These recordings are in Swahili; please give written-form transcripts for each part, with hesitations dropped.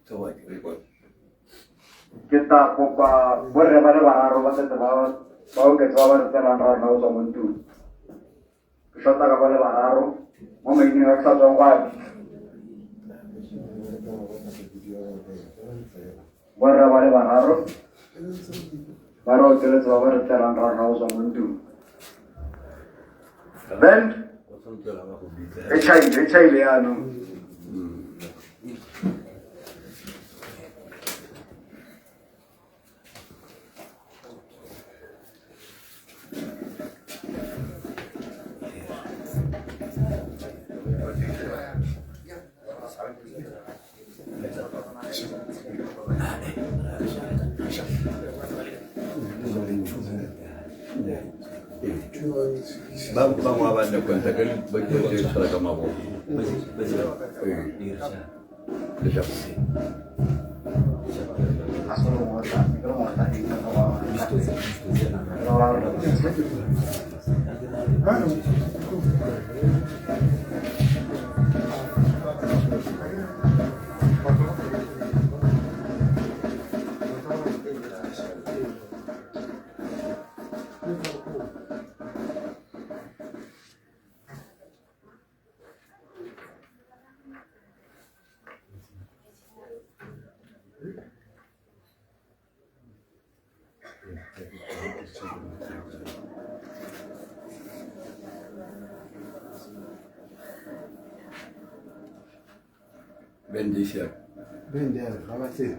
Kita popa berapa barang rumah setengah tahun ke bawah telan rana sama itu. Kita tak boleh barang, mau ini rasa jauh. Berapa barang, baru telan bawah telan rana sama itu. Dan, ecai lianu. Bang awan nak kontakkan bagi dia seragam mabuk. Bendición. Bendición, ahora sí.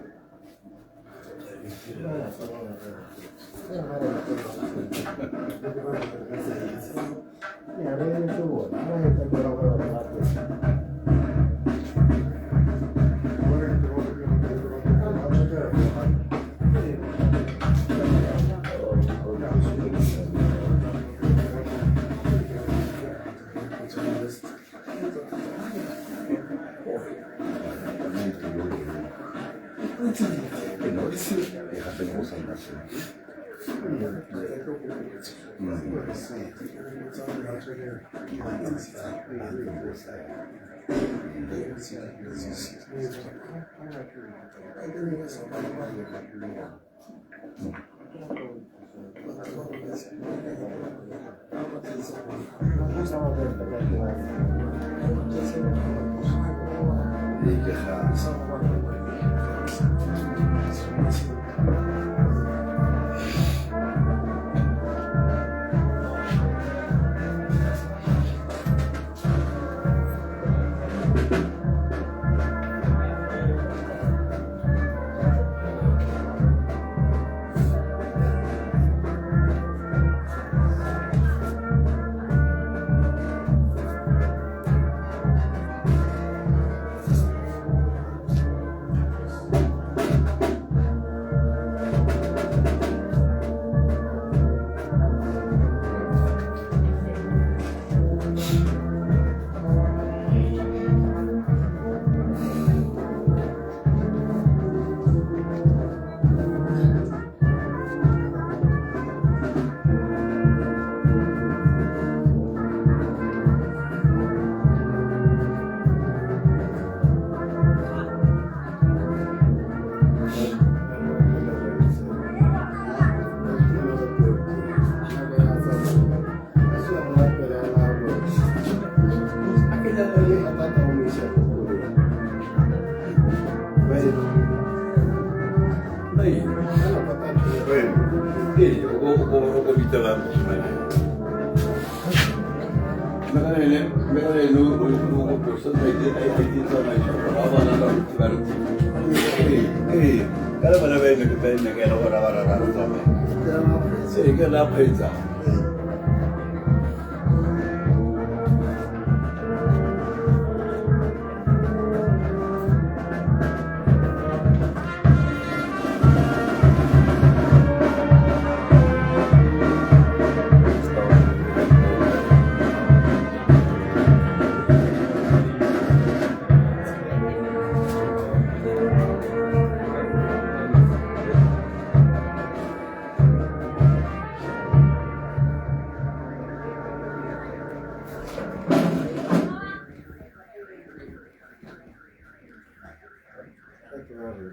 Kalau mana benda kalau orang-orang sama, sehingga apa itu? Mari.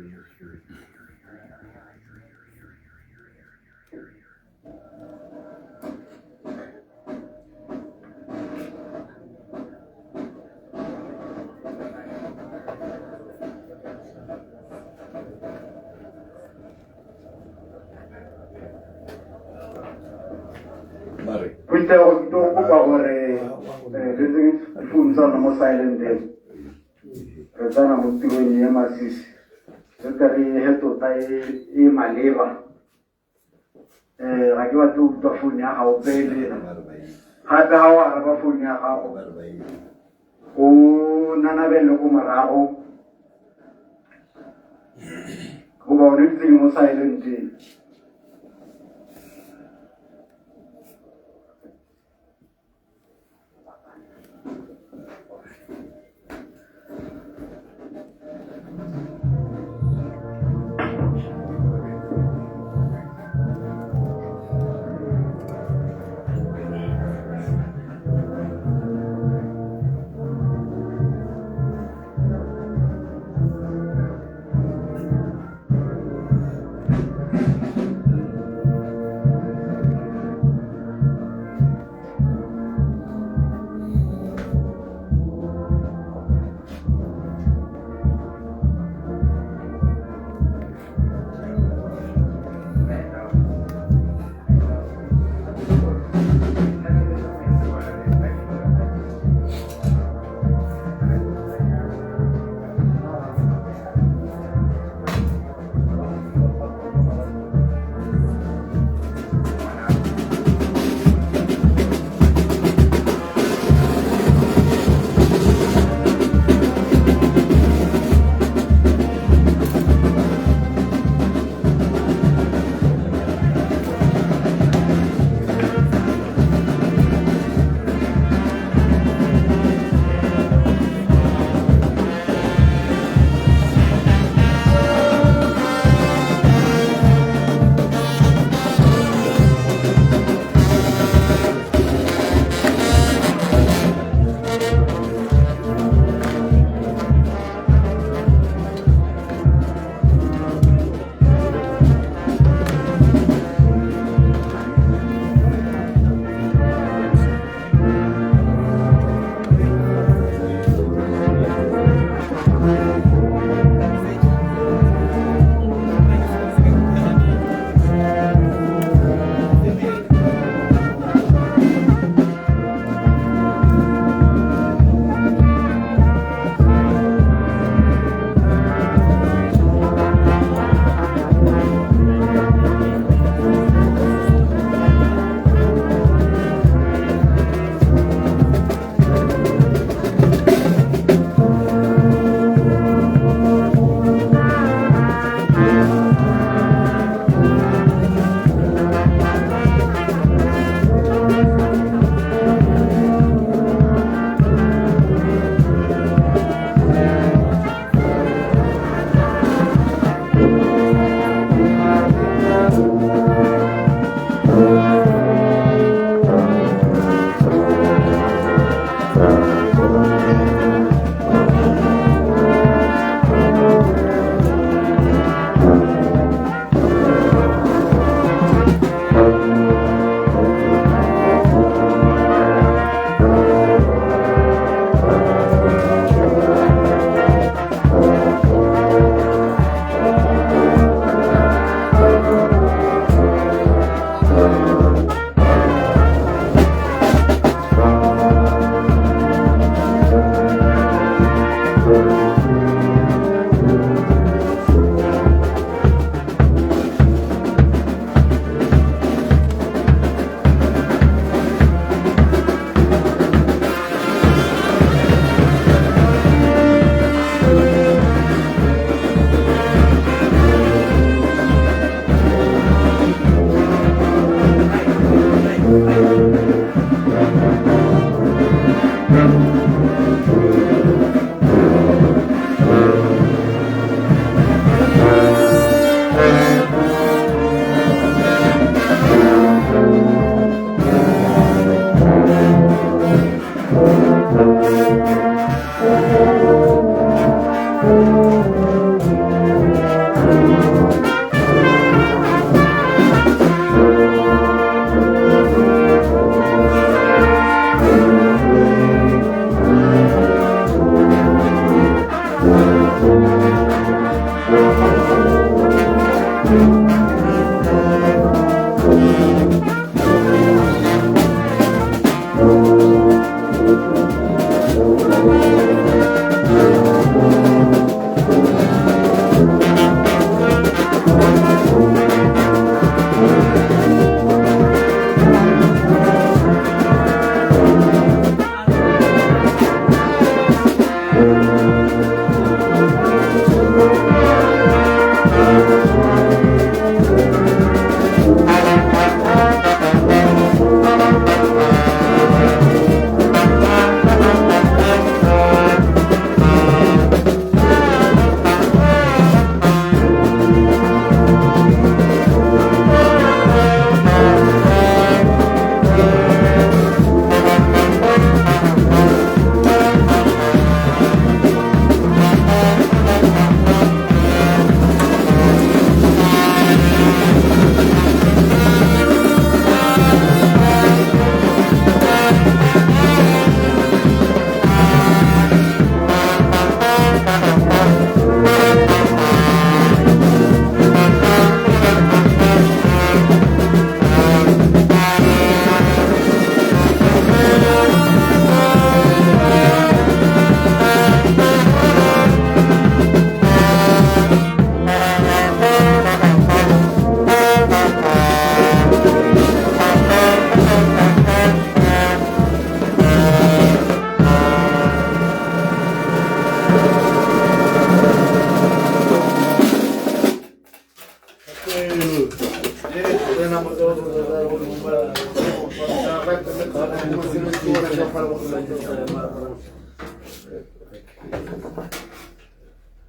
Puite o to kopa gore le funza no mo silent day. Retana mo tirong ya masisi. Re ka re heto tai e maleba. Ga ke ba tu to phone ya ga o pele. Ha ba wa ba phone ya ga o nana be lo ko marago. Go ba re tsi mo silent day.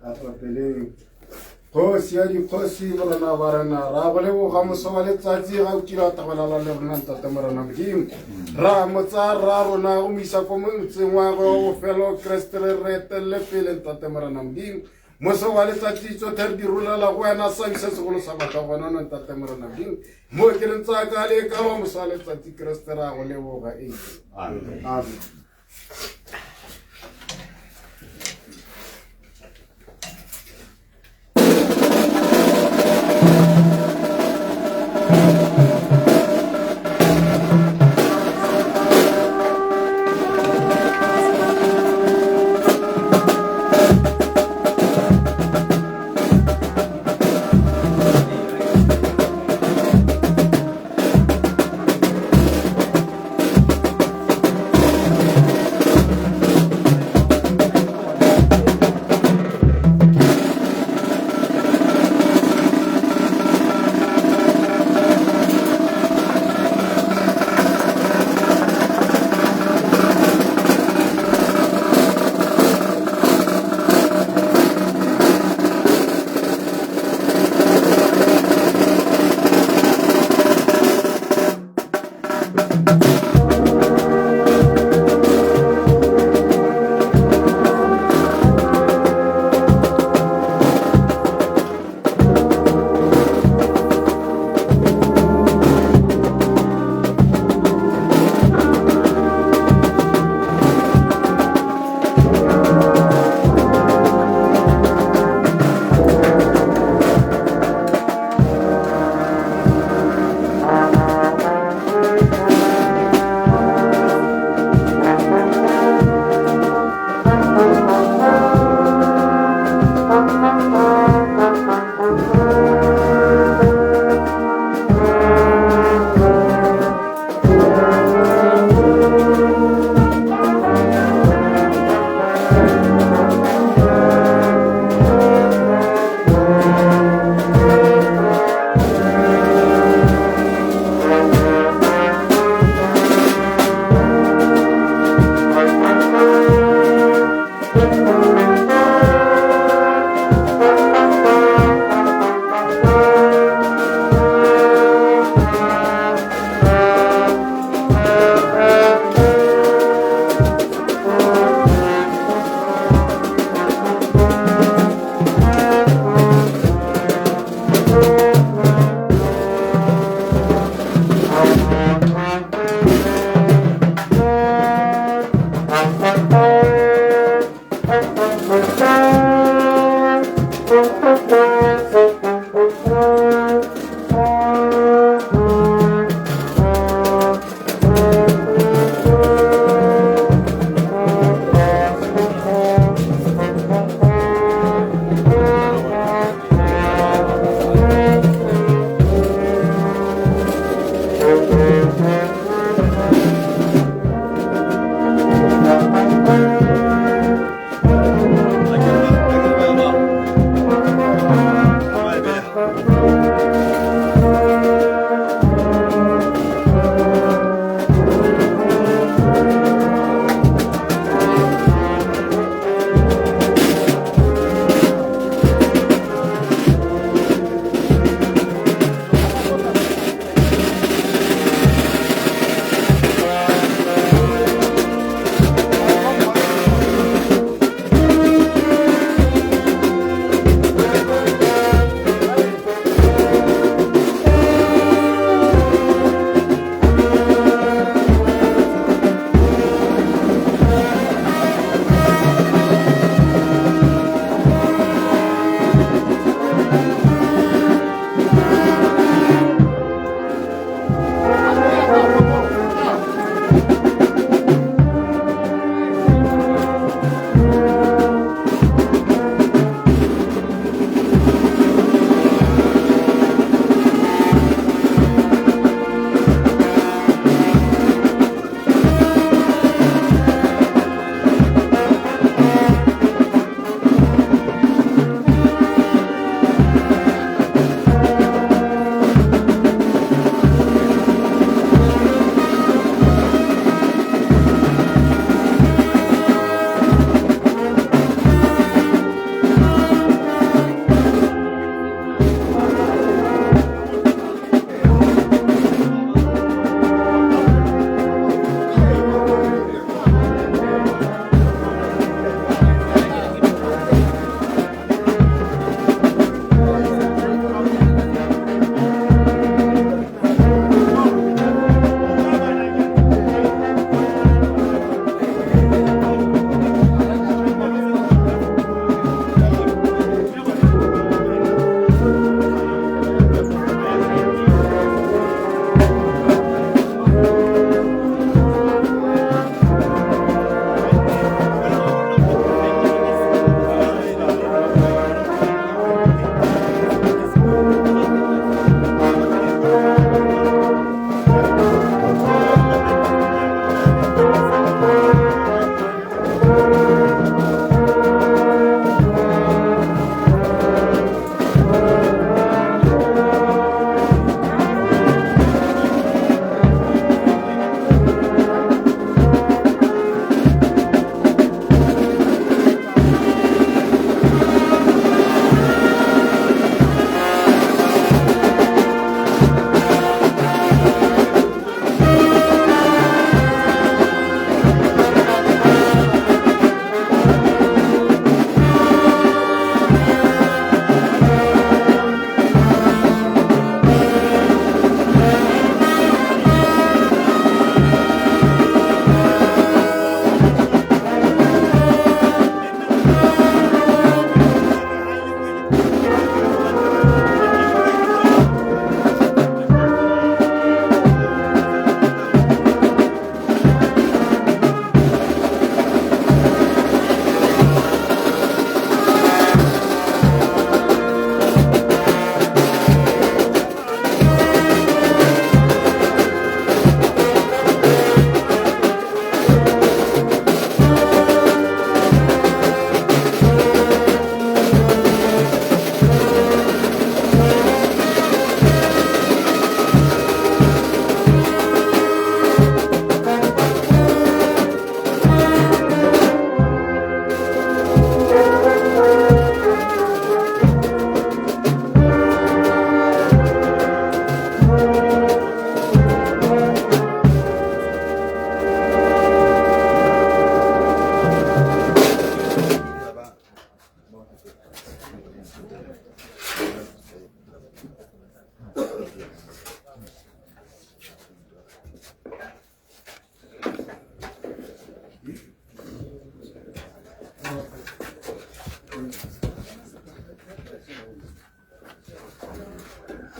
Apapele. Khosi ya dikhosi morena barena ra go leboga moso wa letsatsi ga o kila tabalala le rona ntate morena modimo ra motsa ra rona o misa ko montseng wa go felo Kreste re retelle pele ntate morena modimo moso wa letsatsi tsotlhe di rulela go wena sa se segolo sa batla gona ntate morena modimo mo ke re ntsa ka le ka wa moso wa letsatsi Kreste ra go leboga amen amen.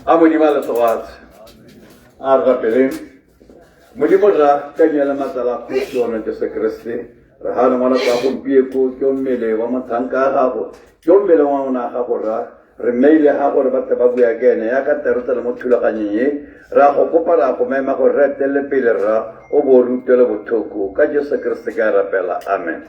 Modimo a le tlogatse a re rapeleng. Modimo ra ka nyela matsala go tsona Jesu Kriste re ha le ngwana tsa gompieko ke o mmele wa mothanka a gago ke o mmele wa ngwana a gago ra re mmeile ga gore ba tle ba bua ke ene ya ka teretse le mo thulaganyeng ye ra go kopa ra go mema gore re etelle pele ra o bo rutele bothoko ka Jesu Kriste ka rapela amen.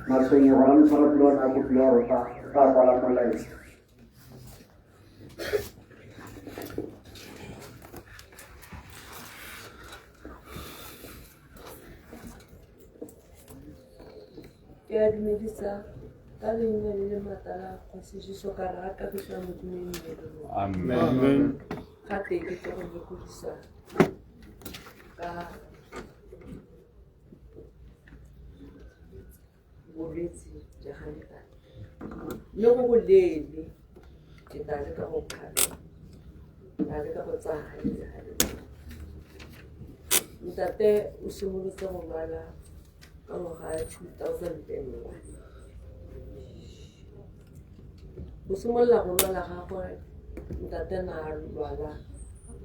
matshwenyego a motshwarapula ona a kopile wa rota ka kwala molaetsa ke a dumedisa ka leina le matala Kgosi Jesu ka rata ke tla modumeng le Amen. ga te ke tlo go godisa ka bolwetse ja hanta le go bolele ke tla le ka go phara tla le ka go tsaya le hale ntate o simolotse go bala ka ngwaga ya 2001 o simolola go lwala gagwe ntate na a lwala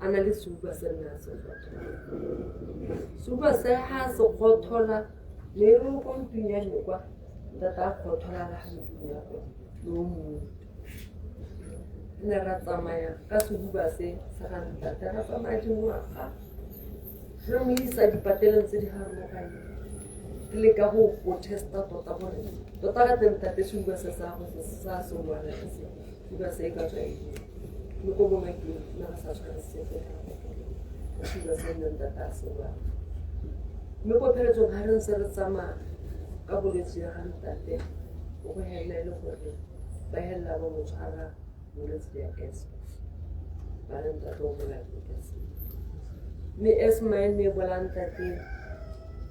a na le sehuba se nna se kgothola sehuba se ga se kgothola le e re ko ntlong ya lekwa ntate a kgothola la ga ntlong ya go le o mongwe re ne ra tsamaya ka sehuba se sa ga ntate ra tsamaya dingwaga re mo isa dipateleng tse di harologaneng ke leka go testa tota gore tota ka teng ntate sehuba se sa go se sa se ngwana se sehuba se e ka tswa le ko bomakeng na re sa tshware sepe sehuba se nne ntate a se ngwana mme ko pheletsong ga re ntse re tsamaya ka bolwetse ya ga ntate o go helela e le gore ba helela ba mo tshwara bolwetse ya asthma ba re ntate o bolaya ke asthma mme asthma e ne e bolang ntate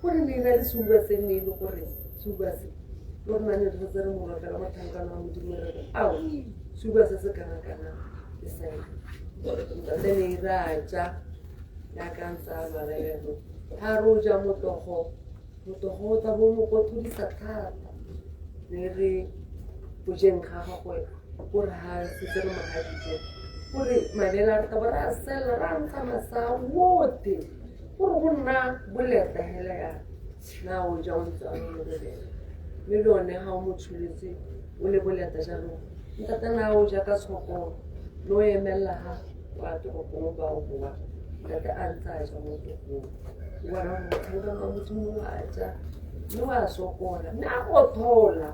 gore ne na le sehuba se ne e le gore sehuba se le gore mane re tse re molokela mathankana wa modimo re re ao sehuba se se kana-kana e sae ntate ne e re a ja yaka ntse a lwala yalo ga re o ja motogo o tla bo mokothodisa thata ne re bojeng ga gagwe gore ga setse re magaditse gore mabele a re tabo re a sela re a ntsha masa wote gore go nna boleta hela ya na o ja o ntse a lebelele mme le one ga o mo tsholetse o le boleta jalo ntate na o ja ka tshokolo le o emelela ga wa toropong ba o boa ntate a ntse a ja mo tokong wara mothanga wa modimo wa ja le wa sokola mme a gothola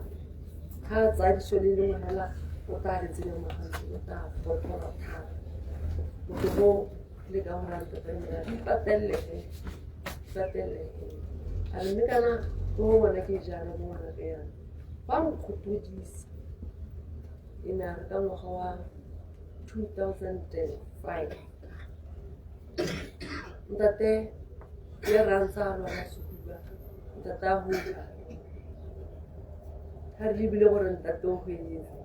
ga tsa diso le lengwe hela o tla re tsenya magantsi o tla gothola thata motho mo le ka gore a ntepanya ipatelege a re mme kana go bona ke jana mo ngwana ke yana ba nkgothodisa e ne a re ka ngwaga wa 2005 ntate le rantsa a lwala sehuba ntate a huba ga re lebile gore ntate o hweletse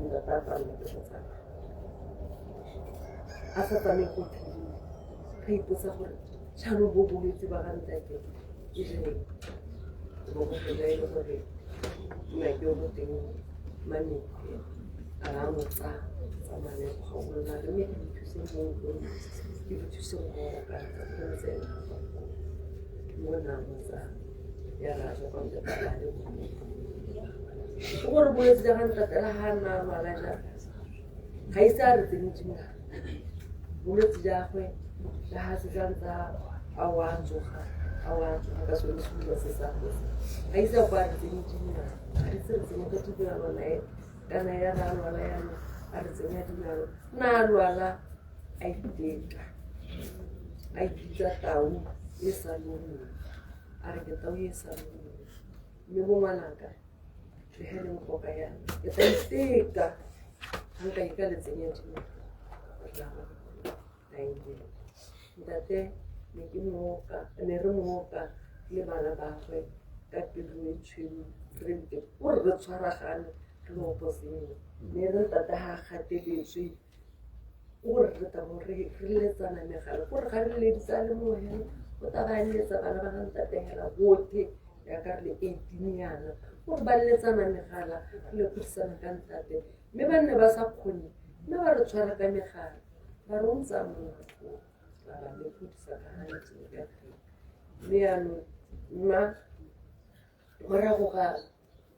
ntate a tsamaya ke go tsaya a sa tsamaye go thulile ga ipotsa gore tshano bo bolwetse ba ga ntate e jeng bo go fela e le gore mmake o boteng maneke a ra mo tsamaya go gaolola re mme ke dithuseng mo ntlong ke dithuseng go ora ka tsena mo namotsa ya raja kwa ntatala le go gore bolwetse ja ga ntatela ga nna lwala jaaka ga ise a re tsenedimana bolwetse jagwe ja ga se jantsa a wa tsoga ka sone sehuba se sa gosa ga ise a kwa a re tsenedimana ga re se re tsenya ka tumelano nae kana ya ra lwala yana a re tsenya dinalo nna a lwala a iteka a ititsa tau e sa lone a re ke tau e sa lone mme bo ngwanaka le hele mokgoka yana ke tla iteka ga nka ika le tsenya dinalo ntate ne re mooka le bana bagwe ka pelo e tshweu gore re tshwaragane re le oposeng ne re ntate ga gateletswe gore re tabo re letsana megala gore ga re ledisa le mohela o tabaeletsa bana ba ga ntate hela botlhe yaka re le 18 yana gore ba letsana megala re le kgodisana ka ntate mme ba nne ba sa kgone mme ba re tshwara ka megala ba re o ntsa motho ba le kgodisa ka gantsi ka mme yaanong nna morago ga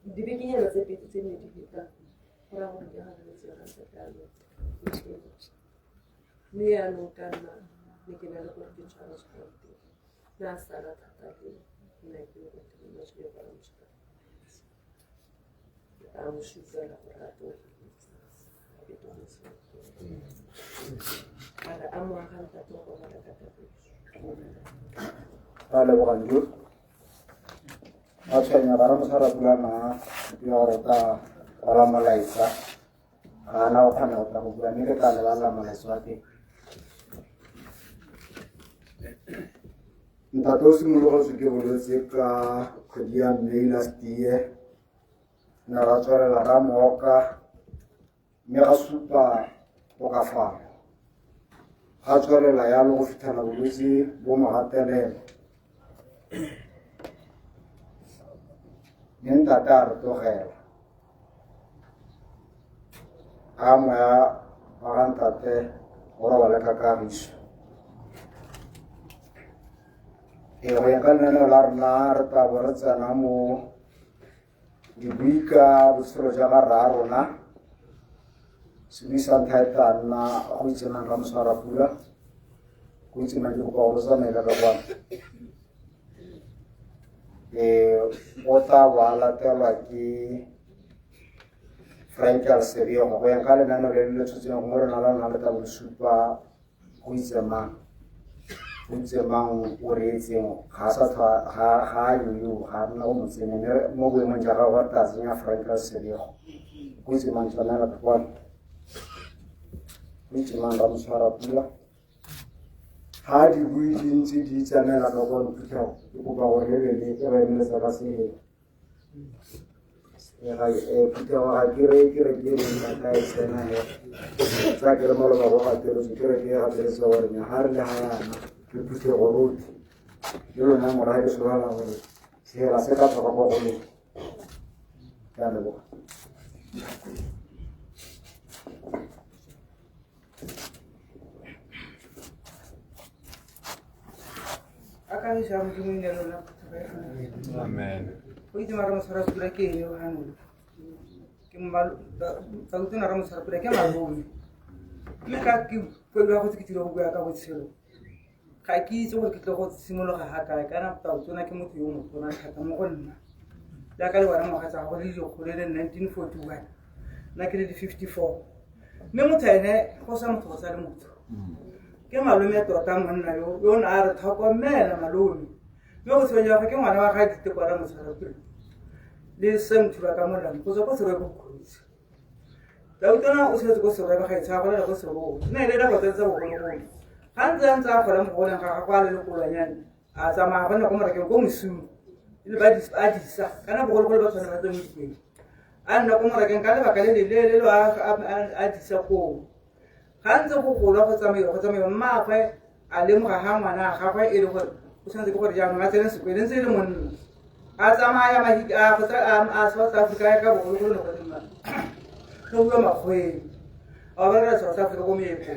dibekenyana tse pedi tse ne di feta morago gore ke ga bolwetse ga ntate mme yaanong ka nna ne ke na le gore ke tshwara tšhelete le a sala thata le nna ke le gore ke mashile ba motšha a mo shutela gore a to ke to ara a mo ga nta to go ga ka ale boganjo a tshwenya bara mosara bulana ya rota ala malaisa ana o khana o tla go bua ne ke tla le la malaisa ke ntato simologo se ke boletse ka kgwedi ya May last year na ra tswalela ra moka mme ga supa go ka fana ga tswalela ya lo go fitlhela bolwetse bo mogatelelo mme ntate a re tlogela a moya wa ga ntate go robala ka kagiso go ya ka lenaneo la rona re tabo re tsena mo dibuika botshelo ja ga rra rona se buisang thaeta nna go itsenang ka moswara pula go itsenang ke kopa gore tsamaela ka kwana o tla ba latelwa ke Frank Alseriego go ya ka lenaneo le le tshotseng go re na la le tabo le supa go itsemang o reetseng ga sa ga yo ga nna o motsene mo boemong ja ga wa tatsenya Frank Alseriego go itsemang tshwanela ka kwana go itsemang ra moswara pula ha di bui di ntse di tsamela ka kwa mphutlhago ke kopa gore le le ke ba emeletsa ka se phutlhago ga ke re ke nna ka e tsena he tsa ke re maloba go gatelo ke re ke gateletse gore nya ha re le ha yana ke phutlhago roti le lona morago le solala gore sehela se ka tlhoka go le ka leboga Amen. Hoy te maramos a rasura que yo anu. Que mal, tanto na ramos a rasura que mal. Me ka ki pueblo hago que tiro buga ka wetselo. Ka ki tso ke tlo go simolo ga haka kana ta tsona ke motho yo motho na thata mo go nna. Ya ka le wara mo ga tsa go le jo go le 1941. Na ke le 54. Me motho ene go sa motho sa le motho. Ke malome ya tota monna yo na re tlhokomela malome me go tshwenya ke ngwana wa ga dite kwa ra mosara pele le sem thula ka molamo go tswa go se re go khutsi la utana o se go se re ba ga itsa go le go se go ne le da go tsetsa go go ga ntse go le mo bona ga kwa le go lanyane a tsama ga nna go mo re ke go mosu ile ba disa kana go go ba tswana ba tseng mo a nna go mo re ke ka le ba ka le a disa go ga ntse go go la go tsamaya mmaagwe a le mo ga ngwana ga gagwe e le gore o santse go gore jaanong a tsene sekwele ntse e le monna a tsamaya mahika a South Africa ka bogologolo go nna go bua makgweng a ba re South Africa go meepo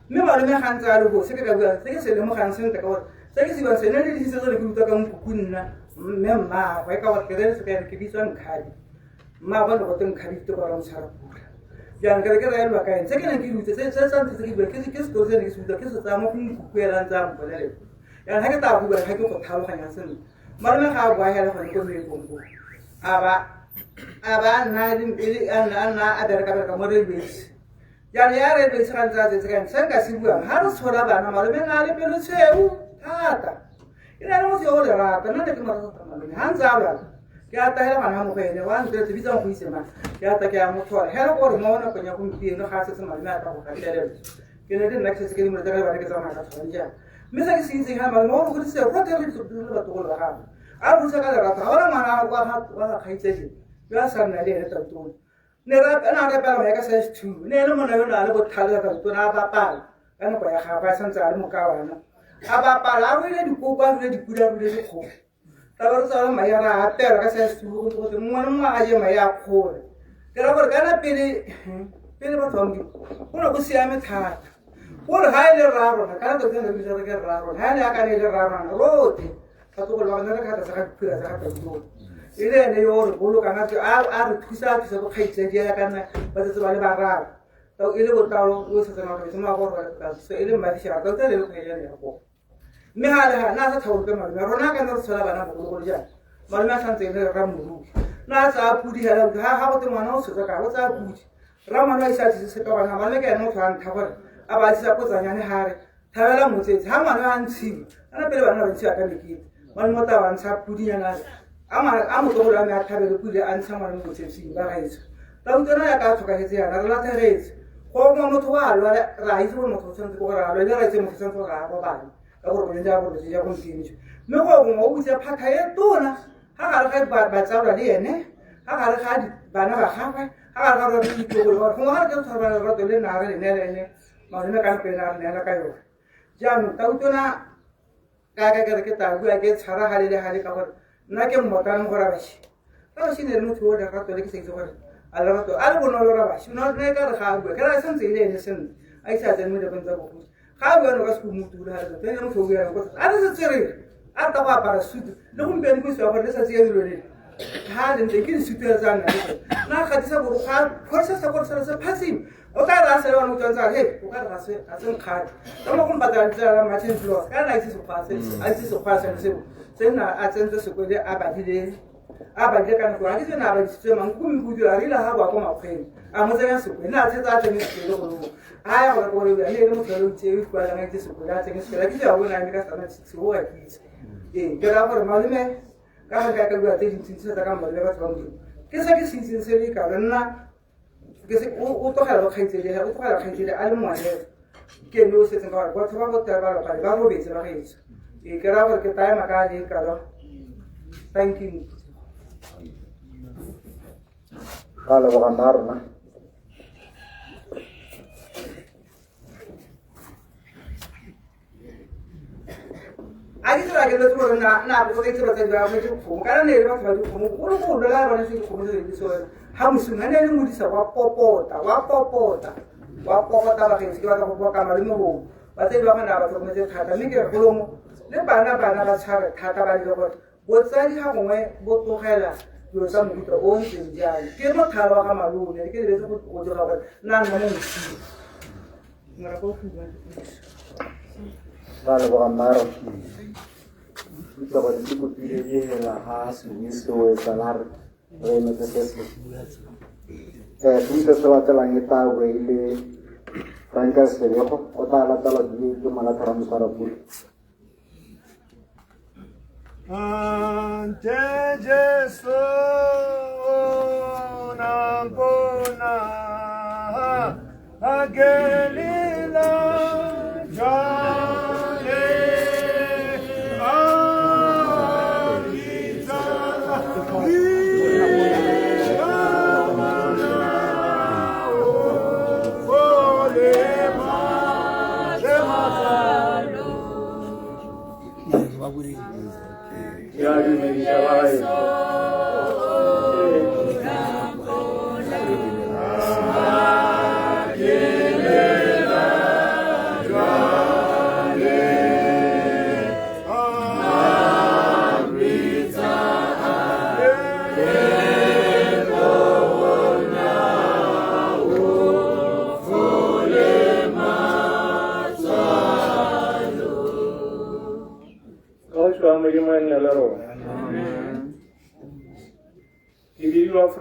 mme malome ga ntse a le go se ke ka bua se ke se le mo gang sente ka gore se ke se ba se ne le ditse le kuta ka mpukunna mme mmaagwe ka gore ke re se ka ke bitsa nkhadi mmaagwe le go teng khadi te go ra motshara yang kare kare elwa kae se ke nang ke rutse se sa ntse ke bua ke se sto se ne ke suta ke se tsa mo go ikuela ntsa mo le ya ha ke ta bua ha ke go tlhaloganya seno marame ga bua ya le go go le go aba na di ana a dere ka mo re bese ya re bese ga ntse se ka se se bua ha re tshola bana marame na le pelo tsheu thata ina mo se o le rata na le ke mara ta marame ha ntse a bua ke ata hela bana mo gene wa ntse se bitsa go isema ke ata ke a mo thola hela go re mo ona go nya go mpieno ga se se marame a ta go ka tlele ke ne le next se ke mo re ba ke tsama ka tsona ja me sa ke se itse ha marame mo go se go ka le so le ba to go ga a go se ka le rata ora mana wa khaitse ya sa nna le ta to ne ra na re pela me ka se tu ne le mo na yo na le go thale ka to na ba pa kana go ya ga ba sa ntse a le mo ka wana a ba pa la go le dikopa le dikula le go taba tsala maya ra apela ka se tu go go mo a je maya khore ke ra gore kana pele ba tswang go na go siame thata gore ha ile raro kana to tsena le tsere ke raro ha le aka le raro na rote ka to go ba nna ka tsa ka pira tsa ka to ile ne yo re bolo kana a re thusa go khaitse dia kana ba tse ba le ba raro tau ile botalo o se tsena go tsema go ra so ile mma fisa ka tele go ya ya go me ha na sa thau ke malome rona ka no tsala bana go go ja malome sa ntse le ra muru na sa pudi ha go te ngwana o se ka go tsa pudi ra mwana isa se ka bana malome ke no tshwan thaba a ba tsa go tsanyane hare thabela motsetse ha ngwana a ntshi ana pele bana ba ntshi ka lekile malome ta wa ntsha pudi yana a mo go la me a thabele pudi a ntsha ngwana motsetse ba ga isa tau tsena ya ka tshoka hetse yana re la theretse go mo motho wa lwa ra itse go motho tsentse go ra lwa ra itse mo tsentse go ra go bana ka go re ja go ja go ntšhintšhe mme go mo o butse phaka e tona ha ga re ba tsaula le ene ha ga re ga bana ba gagwe ha ga re re ditlo go go ga re tsara ba le na re ne malome ka pena ne la ka yo jang tau tsena ka ke ta bua ke tshara ga le ka gore nna ke mmotang go ra ba shi ka shi ne le motho o le ga tole ke se gore ala to ala bono lo raba shino ne ka ga bua ka ra sentse ile ne sen ai sa teng mo de bentsa go ga bua no ka sku mutu la ga teng mo go ya go ala se tsere a ta ba para sutu le go mbeng go se ba le sa tse lo le ha de ke su te za na ga tsa go ga forsa sa go sa passive o ka ra se wa mo tsa he o ka ra se a tsen kha ta mo go ba tsa tsa ma tsen flo ka na itse so pase a itse so pase se na a tsen se go le a ba dile a ba je ka no a ditse na ba ditse mang ku mi budu a ri la ha ba ko ma kgeng a mo tsaya se na tse tsa teng se go go a ya go go le mo tsalo tse ku ba nga tse go la teng se la ke ya bona ni ka sana se ho a kitse ke ra gore malome ka ga ka bua tse dintsi tse ka mo le ba tswa mo ke sa ke se le ka nna ke se o to ga lo khaitse le o to ga lo khaitse le a le mo le ke no se tsanga ba tswa ba ta ba lo ka ba go be se ba ge ke ra gore ke tae maka le ka lo thank you Kala go ganarna Agi tsara ke le tsoro na go ke tsara tsara me go ka ne ba tsara go go go la ba ne se go se so ha musuna ne le modisa wa popota ba ke se ba go ka ma le mo ba tse ba na ba go me thata mme ke go mo le bana ba tshare thata ba le go bo tsadi ha gongwe bo tlogela yo sa mo tlo o ntse jang ke mo thaba ga malone ke le go go dira gore na nna mo ntsi mara go fuwa Kala go ganarna Ito ko di ko pili la has misto e salar re me te se punta sa wata lang ita we ile franca se viejo o ta la di que mala taram para pur ante Jesu na bona agelila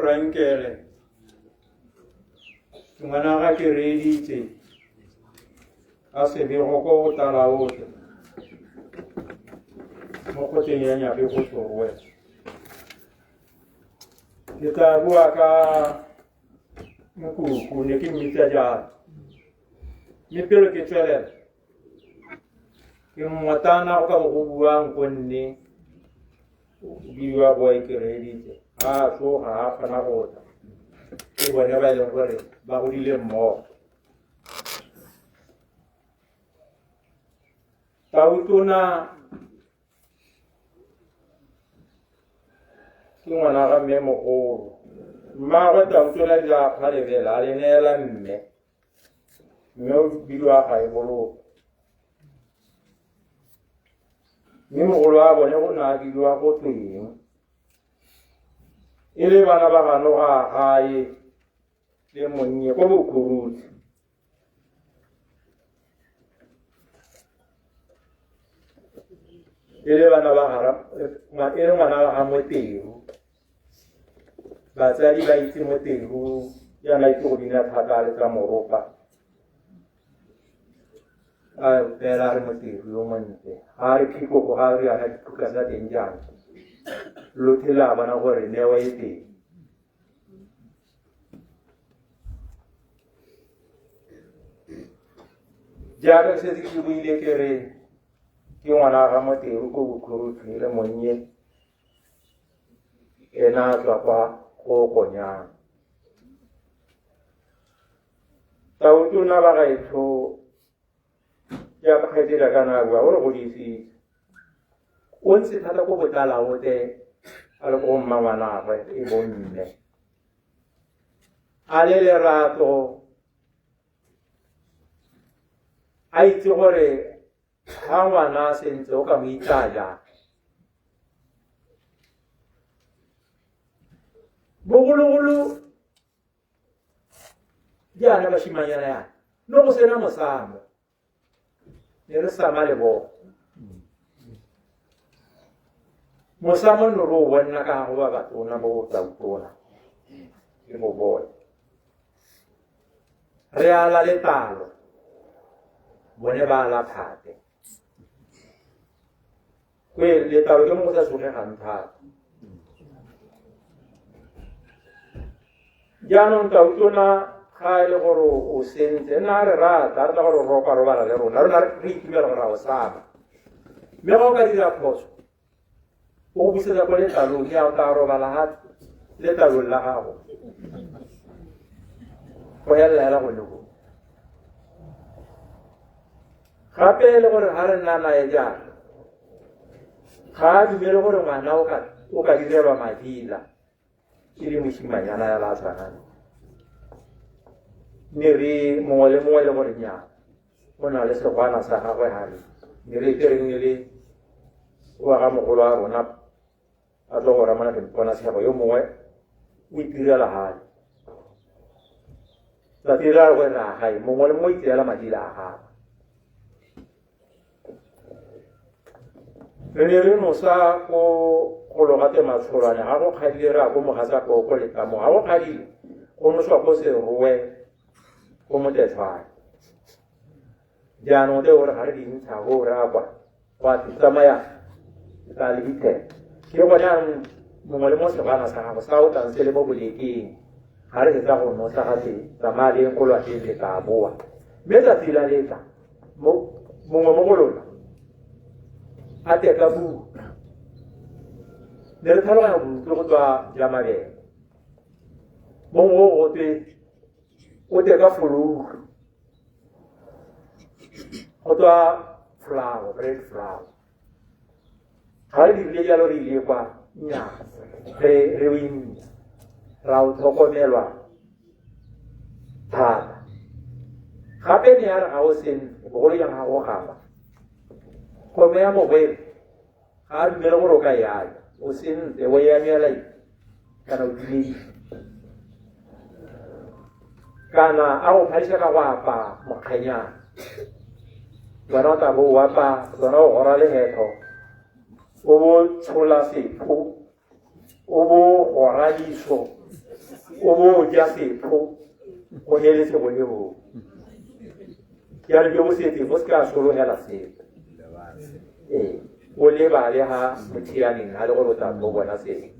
Frankele ngwana ga ke reditse a se be go go tala otlhe mo go tsenya be go tsorwe ke tla bua ka mokuku ne ke mmitsa jang mme pele ke tswelela ke mmotana go ka go buang go nne biwa go ke reditse a so ha kana go ta ke bone ba ile gore ba go dile mmo tautona ke ngwana ga mme mogolo mmaagwe tautona ja kgale bela a le neela mme o bilwa ga e boloka mme mogolo a bone go na bilwa go teng e le bana ba gano ga gae le monnye ko bokuruti e le bana ba e le ngwana wa ga Motero batsadi ba itse Motero yana itse go dina thata le tsa moropa a pela re Motero yo montle ha re phiko go ga re ana diphuka tsa teng jang lo tela bana gore ne wa ite jaaka se di ke buile ke re ke ngwana ga Motero ko Bokhorotsi le monnye ena tswa kwa go konyang tautona ba gaetho ya ba kgetela ka nako a gore go diisitse o ntse thata ko botlalaote a le go mma ngwanagwe e bonne a le lerato a itse gore ha ngwana sentse o ka mo itaya bogologolo jaana bashimanyana yana no go sena mosamo ne re sama le bo mosamo no ro bona ka go ba batona bo tsautona ke bo boy re ala le talo bone ba la phate kwe le talo ke mo sa sone gantha jaanong tautona ga ele gore o sentse nna re rata re tla gore ro ka robala le rona rona re itumela gore a o sama mme ga o ka dira phoso o go busetsa ko letlalong ya o tla robala ga letlalong la gago go helela hela go lego gape le gore ga re nna nae jaana ga a dumele gore ngwana o ka direlwa madila ke le moshimanyana ya la tshwanang mme re mongwe le mongwe le gore nnyaa o na le segwana sa gagwe gale mme re kereng le wa ga mogolo wa rona a tlo go ramana ke mpona tshego yo mongwe o itirela gale la tira go na gae mongwe le mongwe itirela madila a gagwe re ne re nosa go logate matsholwane ga go kgadile re a ko mogatsa ko letamo ga go kgadile go noswa ko serowe ko motetshwane jaanong te gore ga re dintsha go re a kwa wa tsamaya ka le dithe ke gona mongwe le mo segana sa gago sa o tantse le mo bolekeng ga re hetsa go nosa ga se tsamaya le nkolo a teng le ka boa mme tsatsi la letla mongwe mo go lona a teka buka ne re tlhaloganya butle go tswa ja mabele mongwe o gotwe o teka folouru go tswa flower bread flower ga re dirile jalo re ile kwa nnyaa re o inya ra o tlhokomelwa thata gape ne ya re ga o sentle bogolo jang ga go gaba kome ya mogwele ga a dumele gore o ka yaya o sentse o emelai kana o dumedi kana a go phaiša ka go apa mokganyana bona o tla bo o apa bona o gora legetho o bo tshola sepho o bo gora diso o bo ja sepho go heletse go le bo ya re bo setse mo se ka sologela sepe o lebale ha motshianeng a le gore o tla tlo bona seng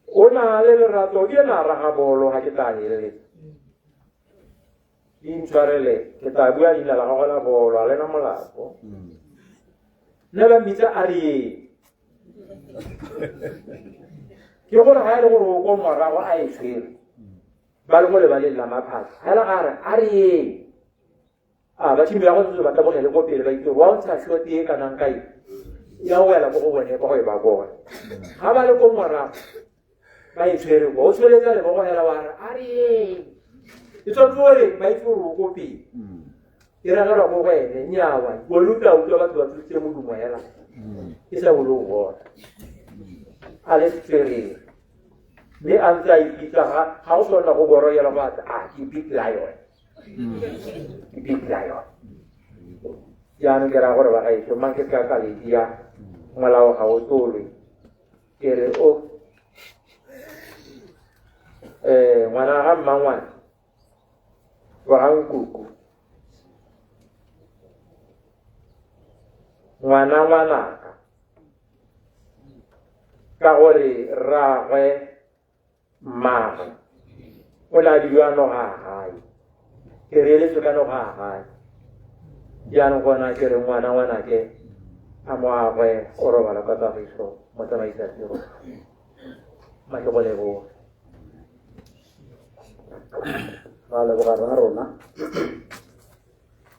o na le lerato ke na raga bolo ga ke tla heleletse intshwarele ke tla bua leina la gago la bolo a lena molato nne ba mmitsa a re ke gore ga e le gore o ko morago a e tshwere ba le mo lebaleng la maphata ga e le gare a re ba tshimbe ya go tse ba tabogele ko pele ba itse wa o ntsha short e kanang kae ya o wela go go bone go e ba bona ga ba le ko morago ba e tshwere go o tsholetsa le go hela wa re a re e tsotore ba itse go pele e ragela go wele nyawa go luta o tla batho ba tsitse mo dumo hela e sa bolo go a le tsere le anta ipita ga o sona go boro ya la batho a ke big lion big lion jaanong ke ra gore ba gaetso mang ke ka ka le dia molao ga o tolwe ke re o ngwana ga mmangwana wa ga nkuku ngwanaka ka gore ragwe mmagwe o la diwa no ga gae ke reeletse ka no ga gae jaanong gona ke re ngwana ke a moagwe o robala ka kagiso mo tsamaisa tiro make go leboga ra leboga ra rona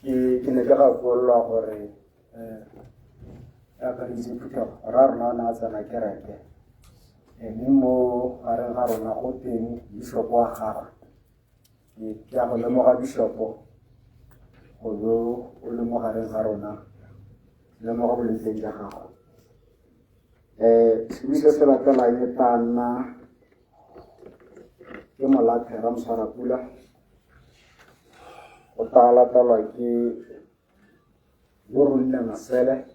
ke ne ke gakololwa gore ya ka ditse phuthego ra rona na tsena kereke mme mo gareng ga rona go teng bishop wa gagwe ke a go lemoga bishopo go yo o le mo gareng ga rona lemoga bolenteng ja gago sebisa se latelang e tana ke Molathera Msarapula o tla latelwa ke Borunne Masele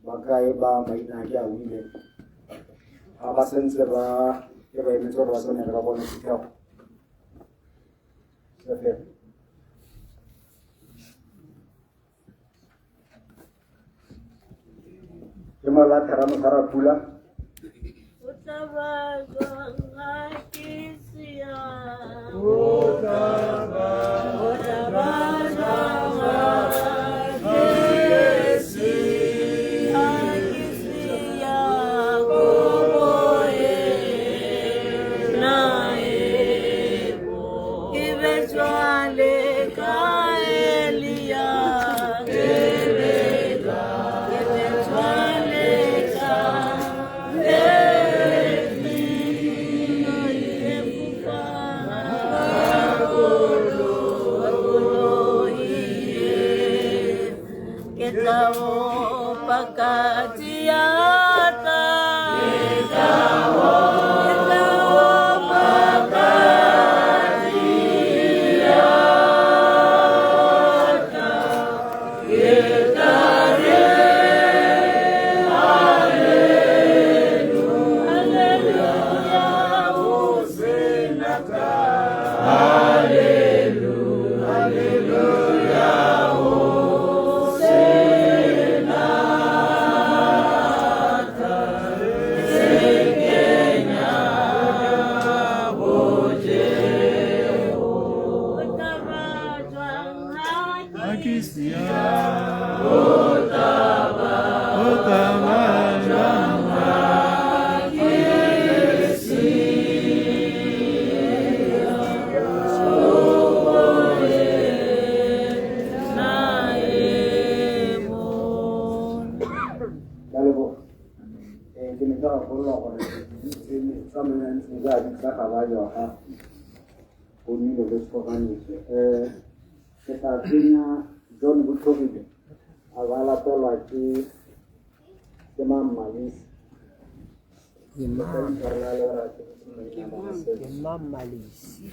bakae ba maina ke a wile ga ba sentse ba ke ba emetse gore ba tsone ka bone setheo sefe ke Molathera Msarapula John Butovile avala tola ki Imam Malisi Imam Malisi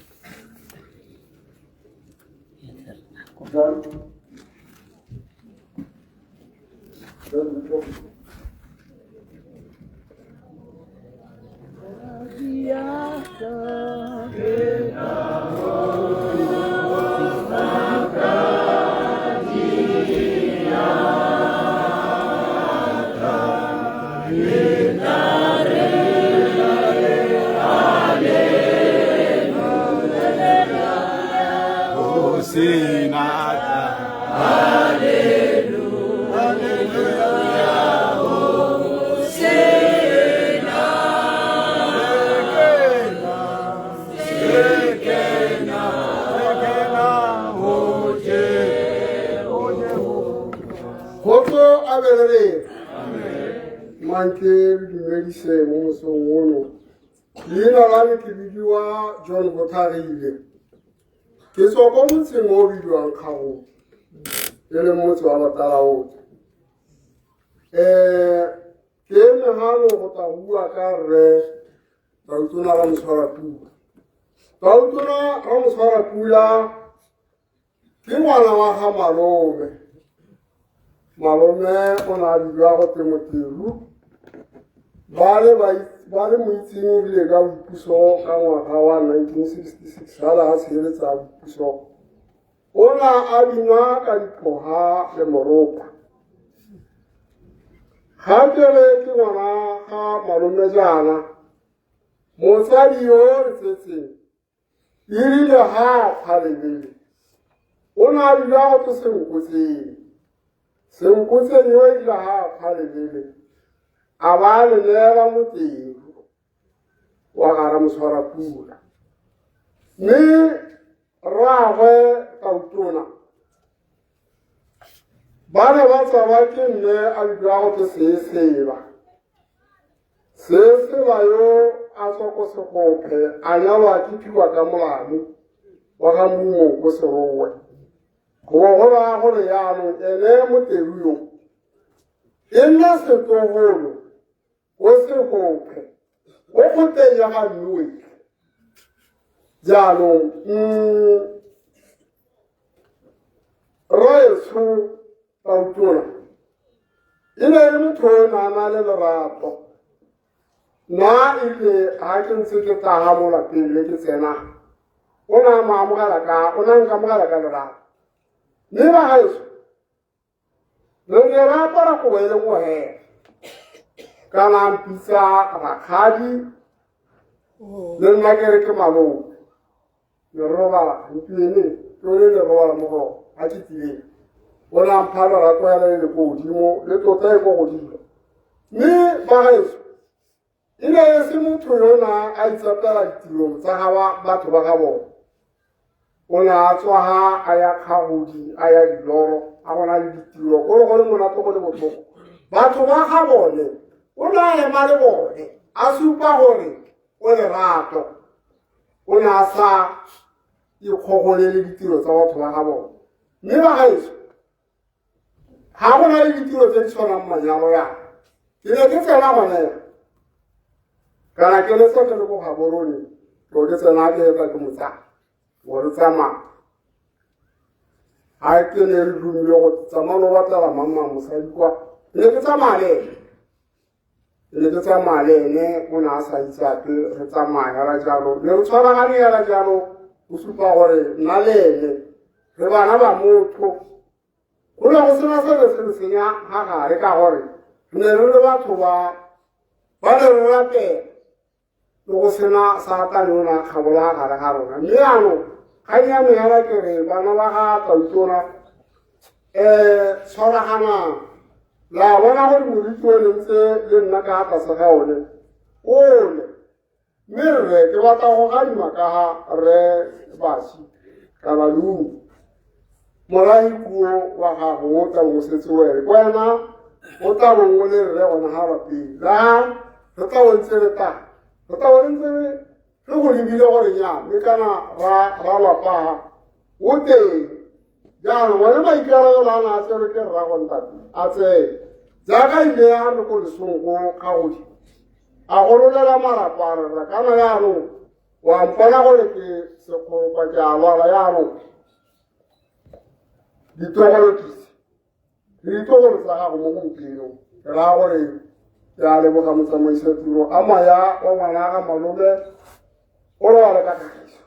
John Butovile John Botarile. Ke so go motse mo bidiwang kgago. Le motse wa Matalao. Ke ne hano go ta bua ka re Tautuna ra moswara pula. Tautuna ra moswara pula ke ngwana wa ga malome. Malome o na bua go Temotiru. Ba le mo itseng ka boipuso ka ngwaga wa 1966 ga la a tsheletsa boipuso. O na a bina ka diphoga le moropa. Ga ke ngwana ga malome jaana motsadi yo re tsetseng e rile ga kgalebele o na a bina go senkotseng yo e rile ga kgalebele a ba le neela Moteru wa gara moswara pula. Mme rragwe Tautona ba ne ba tsaba ke mme a bua go te Seeseba. Seeseba yo a tswa ko Sekgophe a nyalwa ke Phiwa ka Molamo wa ga Mumo ko Serowe. Go ba gore yaanong ene Moteru yo e nna setogolo o Sekgophe o go teng ya ga Nnoe. Jaanong Raesho Tautona e ne e le motho o na le lerato. Na ile ga ke ntse ke tlaga mo lapeng le ke tsena o na nkamogela ka lerato. Mme ba gaeso le ne ra apara kobo e le go hela kana mpitsa rakgadi le nna ke re ke malome. Le robala mpine ke le robala mo go a ke tile o na mphala ra kwa le le go dimo le tota e go godimo. Mme ba gaeso ile e se motho yo na a itsapela ditiro tsa ga batho ba ga bona. O na a tswa a ya Kgagodi a ya Diloro a bona le ditiro go le monate go le botlhoko. Batho ba ga bone o na ema le bone a supa gore o lerato. O na a sa ikgogolele ditiro tsa batho ba ga bone. Mme ba gaeso ga go na le ditiro tse di tshwanang manyalo yana ke ne ke tsena ngwanela kana ke le setse le go Gaborone go ke tsena ke etsa ke motsana go re tsamaya a ke ne re dumile go tsamaya lo batlela mama mosadi kwa ne ke tsamaya le ene o na a sa itsape re tsamaya la jalo le re tshwaragane ya la jalo o supa gore nna le ene re bana ba motho go ne go sena se le senya ga gare ka gore ne re le batho ba ne re rapela le go sena Satane o na kgabola gare ga rona. Mme yaanong kgang ya meela ke re bana ba ga Tautona tshwaragana la bona gore moriti o lentse le nna ka tlase ga one ole. Mme rre ke batla go gadima ka ga Rre Basi kana Lumo morahi puo wa gago o tla bo setse wele kwena o tla bo o le rre gona ga lapeng la re tla bontse re tla re tla bontse re go lebile gore nya mme kana ra lapa o teng jaanong one maikarabelo a na a tsere ke rrago ntate a tseye jaaka ile ya le ko lesong go Kgagodi a gololela marapo a rera kana yaanong wa mpona gore ke sekgoropa ke a lwala yaanong ditogolokise le ditogolo tsa gago mo gompienong ke raya gore ya leboga motsamaisatiro a maya wa ngwana ga malome o le wa le ka kagiso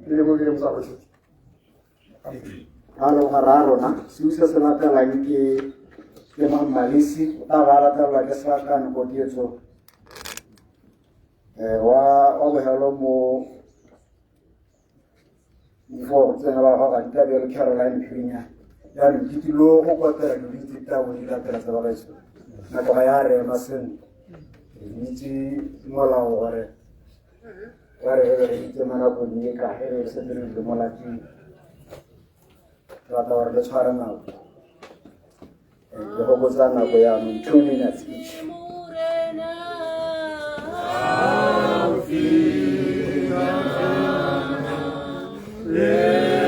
le lebogile motsamaisatiro a leboga ra rona seo se se latelang ke Mmalisi a ba latelwa ke Sakane Kokietso wa bogelo mo for tsena ba ga ka le Caroline Pirinya ya re ditilo go kwatela di ditabo di latela tsa ba gaetso na go ya re masen ditsi molao gore re itse mana go di ka here se dire le molati rata gore le tshwara nako le go botsa nako ya 2 minutes each. Yeah.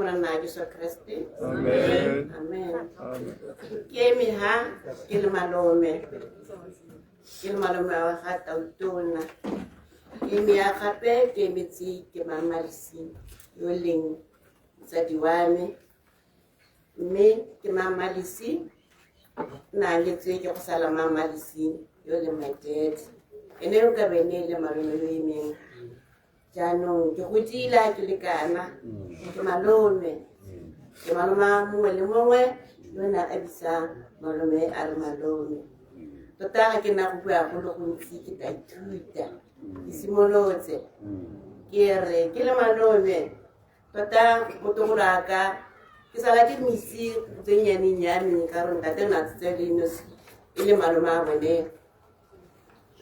Morena Jesu Kriste. Amen. Ke mi ha ke le malome. Ke le malome wa ga tautona. Ke mi a gape ke metsi ke mamalisi yo leng tsa diwame. Me ke mamalisi na le tse ke go sala mamalisi yo le my dad. Ene o ka bene le malome yo imeng. Jaanong ke go dila ke le kana ke malome mongwe le mongwe yo na a bisa malome a re malome tota ga ke na go bua go le gontsi ke ta ithuta ke simolotse ke re ke le malome tota motogolo aka ke sala ke misi tse nnyane ka ronta te na tse le nosi e le malome a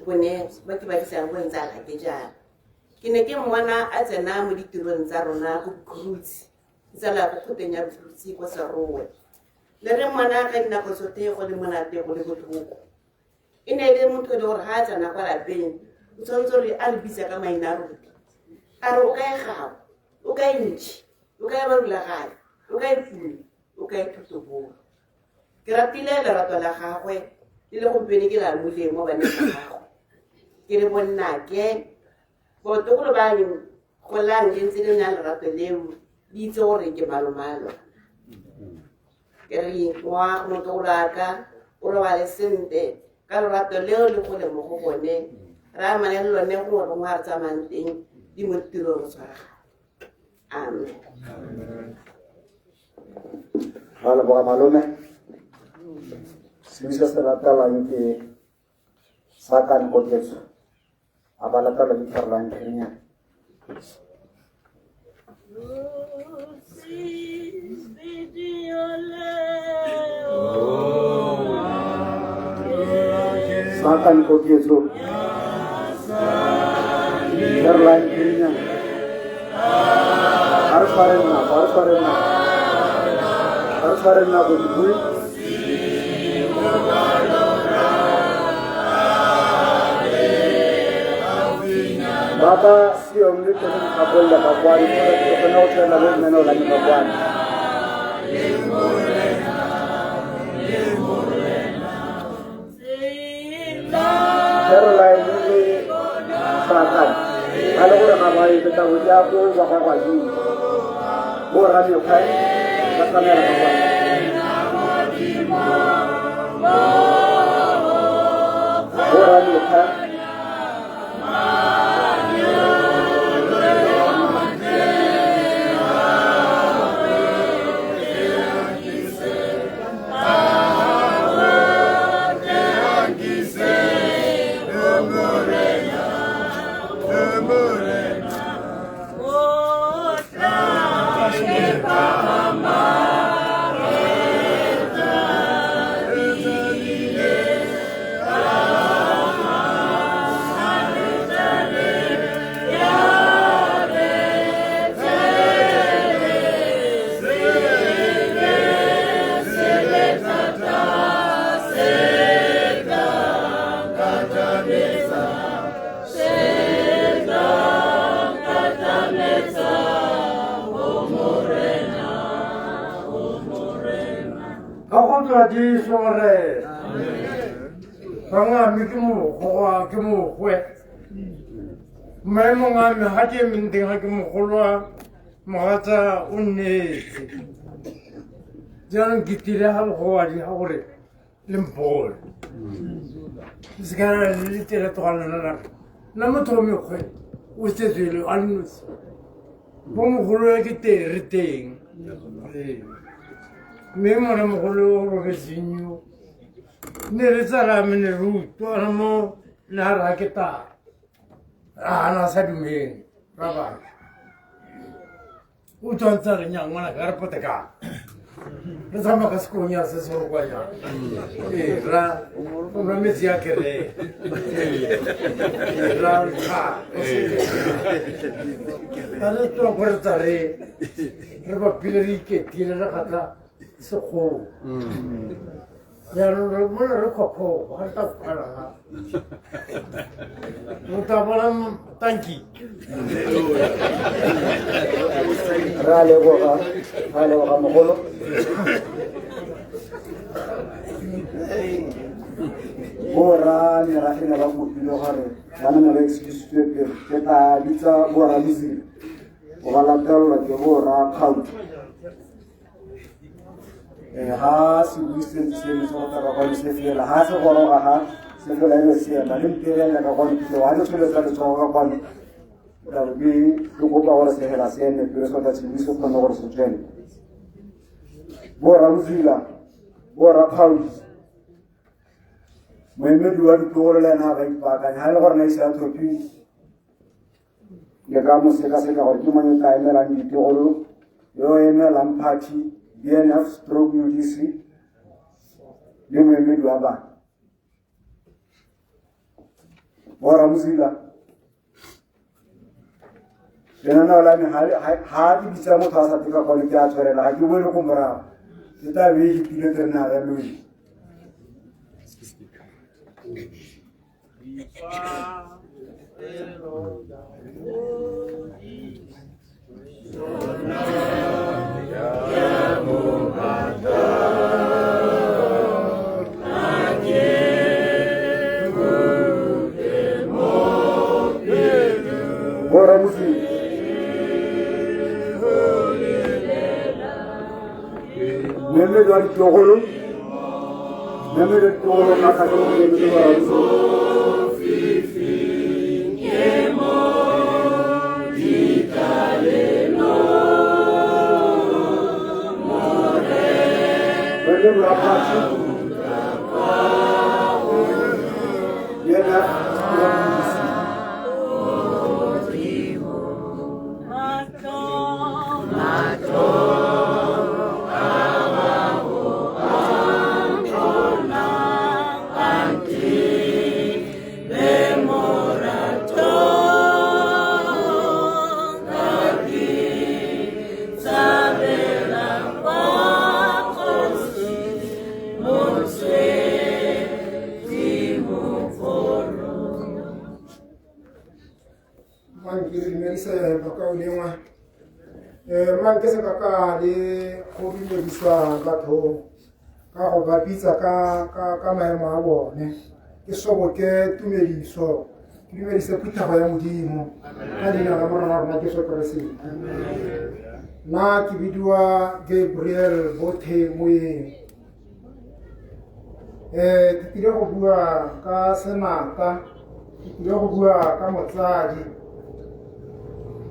bone ba ke ba disang go ntsa la ke jana ke ne ke mmona a tsena mo ditirong tsa rona go khutsi tsala go khutenya khutsi go sa rowe le re mmona ka dinako tsotlhe go le monate go le botlhoko e ne le motho le gore ga a tsena kwa lapeng o tshwanetse re a re bitsa ka maina a rona a re o ka e gago o ka e ntšhi o ka e barulagane o ka e pule o ka e thutobolo ke ratile lerato la gagwe le le gompieno ke la moleng mo baneng ba gagwe ke re bonnake botogolo ba go lang le ntse le na lerato leo le itse gore ke malomalo ke re ngwa motogolo aka o robale sente ka lerato leo le go le mo go bone re amane le lone gore go ngwa re tsamayang teng di mo tirong tshwara amen Halo boga malome sebisa se latala nke sakan kotetso abala tala di parlan kenya sakan kotetso parlan kenya harus parena bui Baba si omni tenen kabolla kakwani ko kono tena le meno la ni kakwani Caroline ni sakan kalau ora kabai kita uja ko wa kwa ji ora ni kai ka kamera kakwani ora ni kai di sore panga mikimu khoa kimu khwe memo ngame hake minding hake mo kholwa magata unne jan gitire ha khoa di ha gore limpol zgara litera to ala na mo to me khwe o se zelo alnus bomo kholo ke te riteng Memo na mogolo go bezinyo ne re tsala mene ruto ana mo na ra ke ta ana sa dume baba o tsantsa re nyang ngwana ka re poteka re tsama ka skonya se so go ya ra o ra me tsia ke re ra ka ana to go re tsare re ba pileri ke tile ra kata Soko. Ya lo mana lo koko, harta kara. Muta malam tangki. Rale waka mokolo. Bora ni rahina ba mutilo hare. Kana na excuse pepe. Keta bitsa bora bizi. Wala talo ke bora khau. Ha si wisten se so ta ka ko se fiela ha so goro ha se ko la no se na lim tere na ka ko se wa no se le sa so ka ko da bi ko ba wala se hela se ne pero so ta si wiso ko no goro so chen bora muzila bora khau me duwa to le na ba ba ka ha goro na se to pi ya ga mo se ka ko tu man ka me ran ni to oro yo eme lam party BNF stroke UDC limo emedu aba bora muzila dena na wala ni hadi bisa mo thasa tika ko ni kya chore la ki welo kumbara kita we ji pile terna ra lui Bora muzi meme do ari togolo meme do togolo na ka do meme do ari la partie man ke se ka le go bile batho ka go ba bitsa ka maemo a bone ke soboke tumediso ke dumedise phuthago ya modimo ka leina la morena rona Jesu Kriste na ke bidiwa Gabriel Bothe Moyeng ke tlile go bua ka senata ke tlile go bua ka motsadi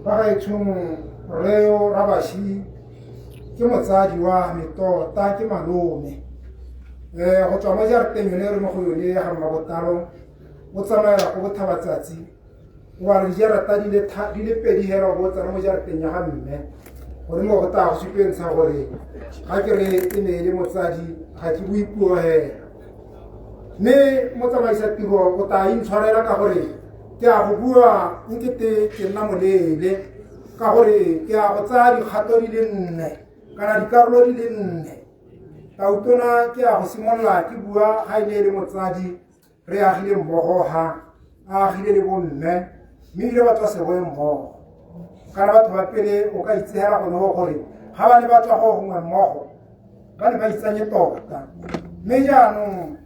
ba ga itshung Reo Rabashi ke motsadi wa me tota ke malome go tswa mo jarateng le re mo go yone ga mabotalo o tsamaela go bothabatsatsi o ba re jarata di le pedi hela go tsana mo jarateng ya ga mme gore mo go ta go sipentsha gore ga ke re e ne le motsadi ga ke buipuo hela mme mo tsamaisa tiro o ta intshwarela ka gore ke a go bua nkete ke nna molele ka gore ke a go tsaya dikgato di le nne kana dikarolo di le nne tautona ke a go simolola ke bua ga ile le motsadi re agile mmogo ha a agile le bomme mme ile batho ba seboe mmogo kana batho ba pele o ka itsegela gone go gore ga ba ne ba tswa go gongwe mmogo ba ne ba itsanye tota mme jaanong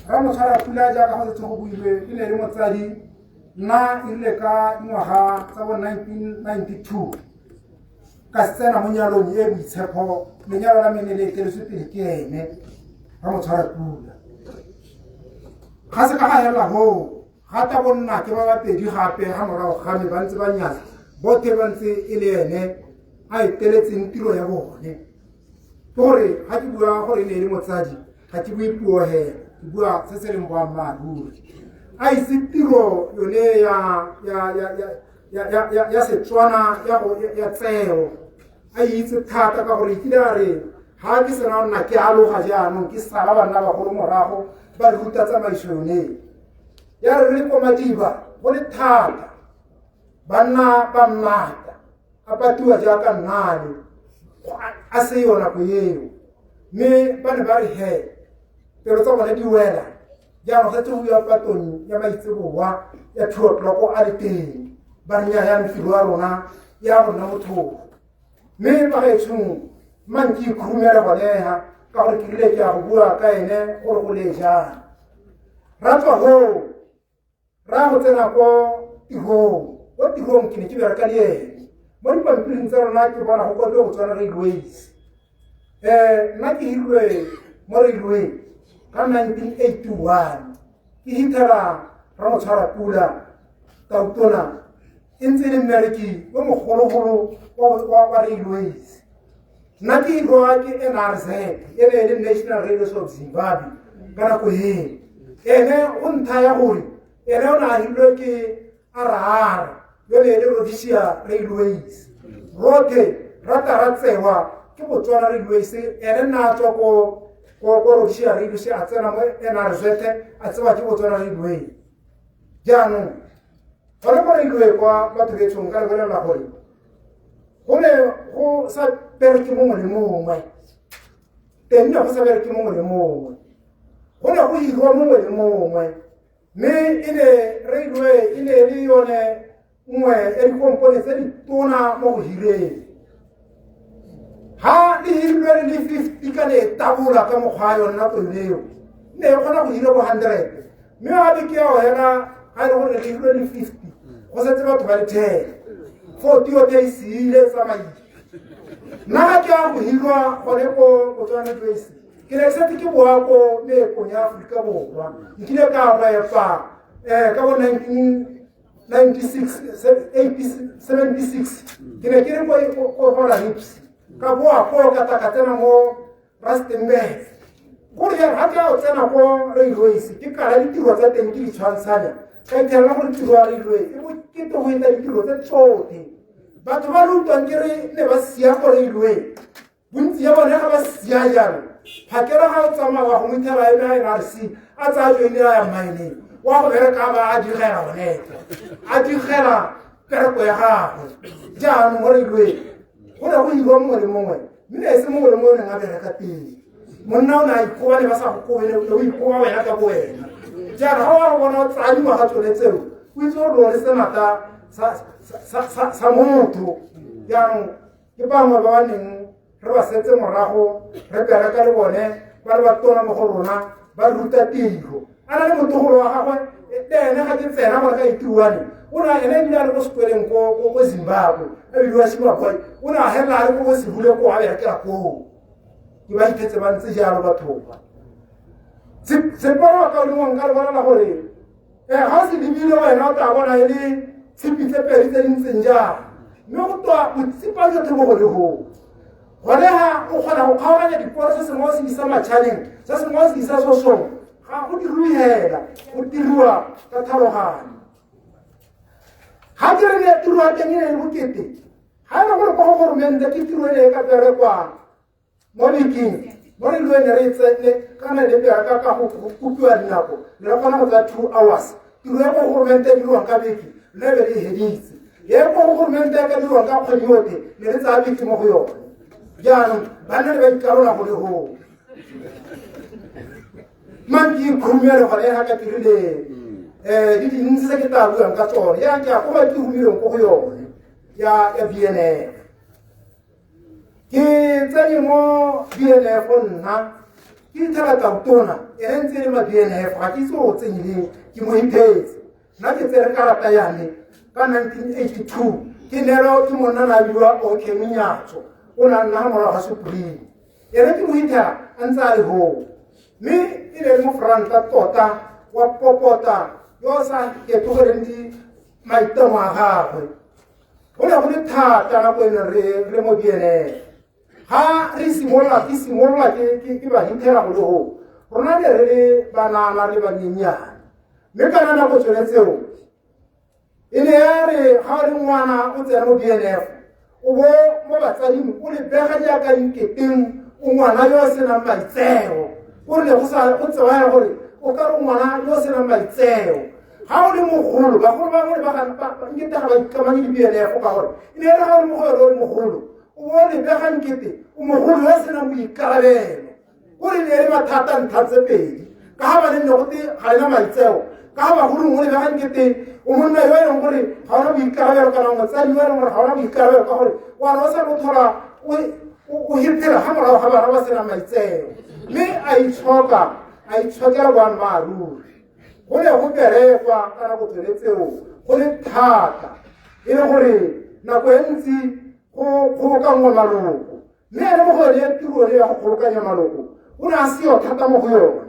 ga motshwara pula jaaka go setse go builwe e ne le motsadi na ile ka ngwaga tsa bo 1992 ka tsena mo nyalong e boitshepo lenyalo la mene le ke le sepele ke ene ga motshwara pula ga se ka ga hela go ga ta bonna ke ba bapedi gape ga morago ga me ba ntse ba nyala bote ba ntse e le ene a eteletseng tiro ya bone ke gore ga ke bua gore ne le motsadi ga ke bue puo hela ke bua se se leng boammaaruri a itse tiro yone ya Setswana ya tseo a itse thata ka gore ke a re ha ke sena nna ke aloga jaanong ke sala bana ba go morago ba re ruta tsamaiso yone ya re le komadiba go le thata banna ba mmata a patua jaaka nnale a se yona go eo mme ba ne ba re he pero tsa bona di wela jaanong ga tse go ya patong ya maitsebowa ya 2 o'clock a le teng ba nya ya mfilo wa rona ya rona motho mme ba gaetshong man ke ikhurumela goneha ka gore ke rile ke ya go bua ka ene gore go le jang ra tswa go ra go tsena ko tirong ke ne ke bereka le ene mo dipampiring tsa rona ke bona go kote go tswana railways nna ke hirilwe mo railway ka 1981 ke hitela ra mo tshwara pula tautona e ntse le mmereki yo mogologolo wa railways nna ke hirwa ke NRZ e be le National Railways of Zimbabwe ka nako eo ene go ntha ya gore ene o na hirilwe ke RR yo be le Rhodesia Railways rote rata ratsewa ke Botswana Railways ene na tswa ko Rhodesia Railways a tsena mo NRZ a tsewa ke Botswana Railway jaanong gore go railway kwa batho betšong ka lebelela gore go ne go sa bereke mongwe le mongwe teng ne go sa bereke mongwe le mongwe go ne go hirwa mongwe le mongwe mme e ne railway e ne le yone nngwe e dikompone tse di tona mo go hireng ha le hirilwe le 50 ka le tabola ka mokgwa yone nako leo ne e kgona go hira bo 100 mme gape ke yao hela ga e le gore le hirilwe le 50 go setse batho ba le 10 40 o te isiile tsamaile nna ga ke ya go hirwa gone ko Botswana Railways ke ne setse ke boa ko meepong ya Aforika Borwa nkile ka go epa ka bo 1976 ke ne ke le ko Hola Hips ka boa ko ka tsena mo Rustenburg gore ga ke ya o tsena ko Railways ke kala ditiro tsa teng ke di tshwantshanya ka itela gore tiro ya railway e bo ke to go etsa ditiro tse tsotlhe batho ba rutwang ke re ne ba sia ko railway bontsi ya bone ga ba sia jalo phakela ga o tsamaya wa go moithela ena NRC a tsaya joinela ya mine wa go bereka ba a digela gone a digela pereko ya gagwe jaanong mo railway go ne go hirwa mongwe le mongwe mme ne se mongwe le mongwe neng a bereka teng monna o ne a ikoba le ba sa go kobele o ikoba wena ka bo wena jaanong ga wa bona o tsaya dingwaga tsone tseo o itse gore lo le senata sa motho jaanong ke bangwe ba ba neng re ba setse morago re bereka le bone ba le ba tona mo go rona ba ruta tiro a na le motogolo wa gagwe le ene ga ke tsena gore ka 81 o na ene ebile a le ko sekweleng ko Zimbabwe a bidiwa Zimbabwe o na hela a le ko sebule ko a berekela koo ke ba iphetse ba ntse jalo batho ba separo ka le mong ka le bona gore ga se dibile wena o tla bona e le tshipi tse pedi tse dintseng jalo mme go twa botsipa jotlhe mo go le go gone ga o kgona go kgaoganya diporo se sengwe se isa matšhaneng se sengwe se isa sosong ga go diriwe hela go diriwa ka tlhaloganyo ga ke re ne tiro ya teng e ne le bokete ga e le gore kwa go goromente ke tiro e ne e ka berekwang mo bekeng mo re lwene re tsene ka na le bereka ka go kupiwa dinako le re kgona go tsa 2 hours tiro ya go goromente e diriwang ka beke le be le e heditse ye go goromente ka diriwang ka kgwedi yotlhe le re tsaya beke mo go yone jaanong banna le ba ikarola go le go man ke ikhurumele gore e ga ka tirile di dintsi tse ke tla buang ka tsone ya ke a go ba ke humileng ko go yone ya BNF ke tsene mo BNF nna ke ithela tautona ene ntse le ma BNF ga ke itse go tsenyileng ke mo iphetse nna ke tsere karata yane ka 1982 ke nelo ke monna na biwa okay Mnyatso o na nna morago ga Supreme ene ke mo ithela a ntse a le go mme e le mo franta tota wa popota yo sa ke tlogeleng di maitamo a gagwe go ne go le thata nako ene re mo BNF ha re simolola ke ba hintela go le go rona le re le banana le banyenyane mme ka nako tsone tseo e ne ya re ga re ngwana o tsena mo BNF o bo mo batsading o le bega jaaka nketeng o ngwana yo a senang maitseo o le go tsewa ya gore o ka re ngwana yo a senang maitseo ga o le mogolo bagolo ba ngwe ba nkete ga ba ikamanye le BNF ka gore e ne re ga o le mogolo o le mogolo o bo le bega nkete o mogolo yo a senang boikarabelo o re ne le mathata nthatse pedi ka ha ba le nne gote ga ena maitseo ka ha bagolo ngwe le begankete o monna yo e leng gore ga ona boikarabelo kana motsadi yo e leng gore ga ona boikarabelo ka gore wana o sa le o thola o hiphela ga morago ga bana ba sena maitseo mme a itshokela boammaaruri go ne go berekwa ka nako tsone tseo go le thata e le gore nako e ntsi go kgobokangwa maloko mme ene mo gone ya tiro le ya go kgobokanya maloko o ne a seyo thata mo go yone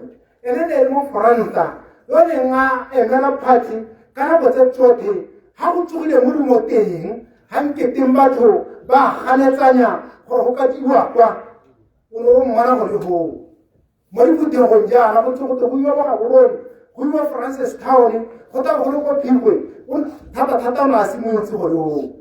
ene ne e le mo franta yo neng a emela party ka nako tse tsotlhe ga go tsogile modumo teng ga nketeng batho ba ganetsanya gore go ka diwa kwa o ne o mmona go le goo mo diphuthegong jaana go tse go iwa bogaborone go iwa Francis Town go tla go le ko Phikwe thata o ne a simolotse go le goo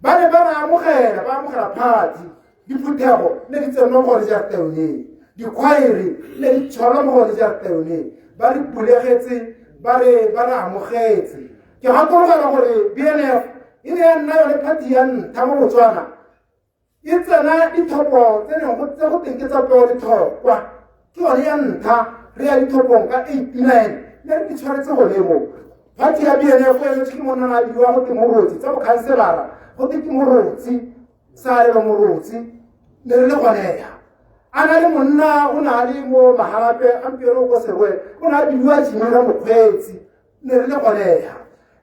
ba ne ba re amogela party diphuthego le di tsena mo gore jarateng dikhwaere le di tshola mo gore jarateng ba re pulegetse ba re amogetse ke gakologela gore BNF e ne ya nna yone party ya ntlha mo Botswana e tsena dithopo tse go teng ke tsa peo le thokwa ke yone ya ntlha re ya dithopong ka 89 le re di tshwaretse go lemo party ya BNF e ke monna a biwa go temorotsi tsa bokhanselara go te temorotsi sa le morotsi ne re le gwanela a na le monna o na le mo mahalape ampieno go serwe o na biwa tshimela mokgweetsi ne re le gwanela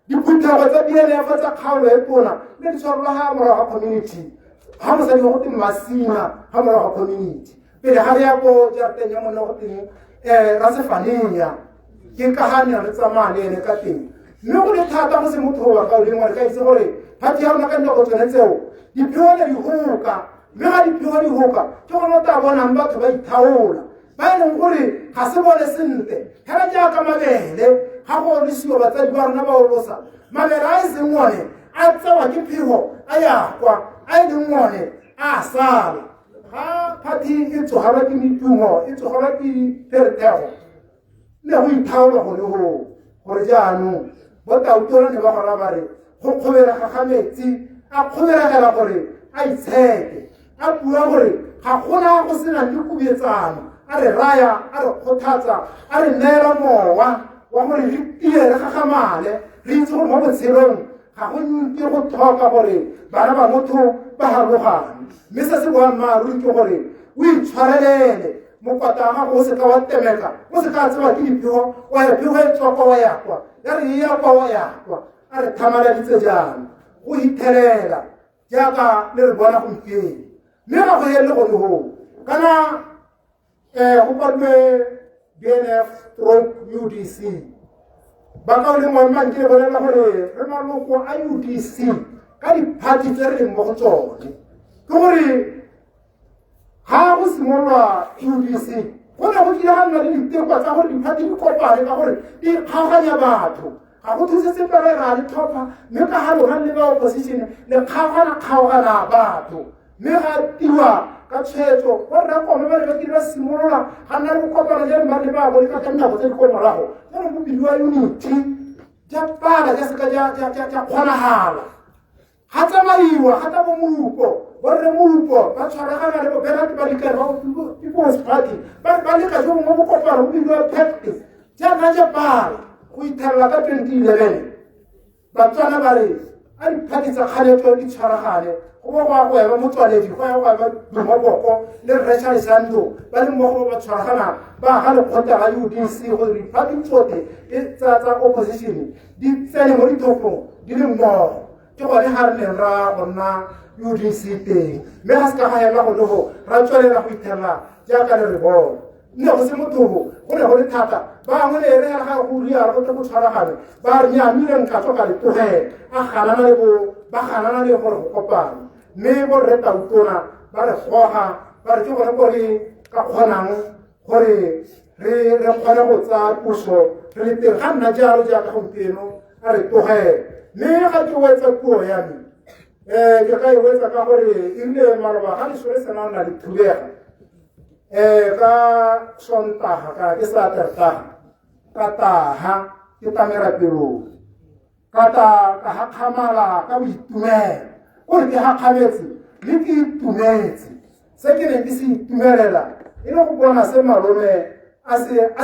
diphuthego tsa BNF tsa kgaolo e tona le di tshwarela ga morago ga community ga mosadi go te masina ga morago ga community pele ga re ya ko jarateng ya monna go teng ra sefanenya ke ka ga ne re tsamaya le ene ka teng mme go le thata go se motho wa ka o lengwe re ka itse gore party ya rona ka nako tsone tseo dipheo le dihoka mme ga dipheo di hoka ke gone o tla bonang batho ba ithaola ba e leng gore ga se bone sentle hela jaaka mabele ga go le sio batsadi ba rona ba olosa mabele a e seng one a tsewa ke phego a yakwa a e leng one a sala ga party e tsogelwa ke metumo e tsogelwa ke pheretego le go ithaola go le go gore jaanong botautona ne ba gona ba re go kgoberega ga metsi a kgoberegela gore a itshepe a bua gore ga gona go sena le kubietsano a re raya a re kgothatsa a re neela mowa wa gore re tie re gagamale re itse gore mo botshelong ga go nke go tlhoka gore bana ba motho ba harologane mme se se boammaaruri ke gore o itshwarelele mokwata wa gago o seka wa temeka o seka tsewa ke diphego wa ya phego e tswa kwa wa yakwa ya re e ya kwa wa yakwa a re thamaladitse jaana go ithelela jaaka le re bona gompieno mme ga go ele gone goo kana go kwadilwe BNF stroke UDC ba ka o le ngwe mang ke le bolela gore re maloko a UDC ka di-party tse re leng mo go tsone ke gore ga go simolwa UDC go ne go kile ga nna le ditekwa tsa gore di-party di kopane ka gore di kgaoganya batho ga go thusetse pele ra le tlhopha mme ka ga lona le ba opposition le kgaogana batho mme ga tiwa ka tshwetso gore ra kome ba le ba kile ba simolola ga nna le go kopana le mare le ba bole ka nako tse di ko morago jaanong go bidiwa unity ja pala ja seka ja kgonagala ga tsamaiwa ga tsa bomupo borre mupo ba tshwaragana le boberati ba dikere ba People's Party ba leka jo mo bokopana go bidiwa practice jaana ja pala go ithelela ka 2011 batswana ba re a di-party tsa kgaletso di tshwaragane go bo go ema motswaledi go ya go ema dumaboko le Rachel Sando ba le mmogo ba tshwaragana ba ga lekgotla ga UDC gore di-party tsotlhe tsa opposition di tsene mo dithopong di le mmogo ke gone ga re neng ra go nna UDC teng mme ga se ka ga ela go le go ra tswelela go ithelela jaaka le re bona nne go se motogo go ne go le thata bangwe le ere ga go riala go tle go tshwaragane ba re nyamile nka tloka le tlogele ba ganana le gore go kopana mme borre tautona ba re goga ba re ke gone ko re ka kgonang gore re kgone go tsaya puso re le teng ga nna jalo jaaka gompieno a re tlogele mme ga ke wetsa puo ya me ke ka e wetsa ka gore e rile maloba ga lesole sena nna le thubega ka Sontaga ka ke Satertaga ka taha ke tamera pelong ka gakgamala ka boitumelo gore ke gakgametse le ke itumetse se ke neng ke se itumelela e le go bona se malome a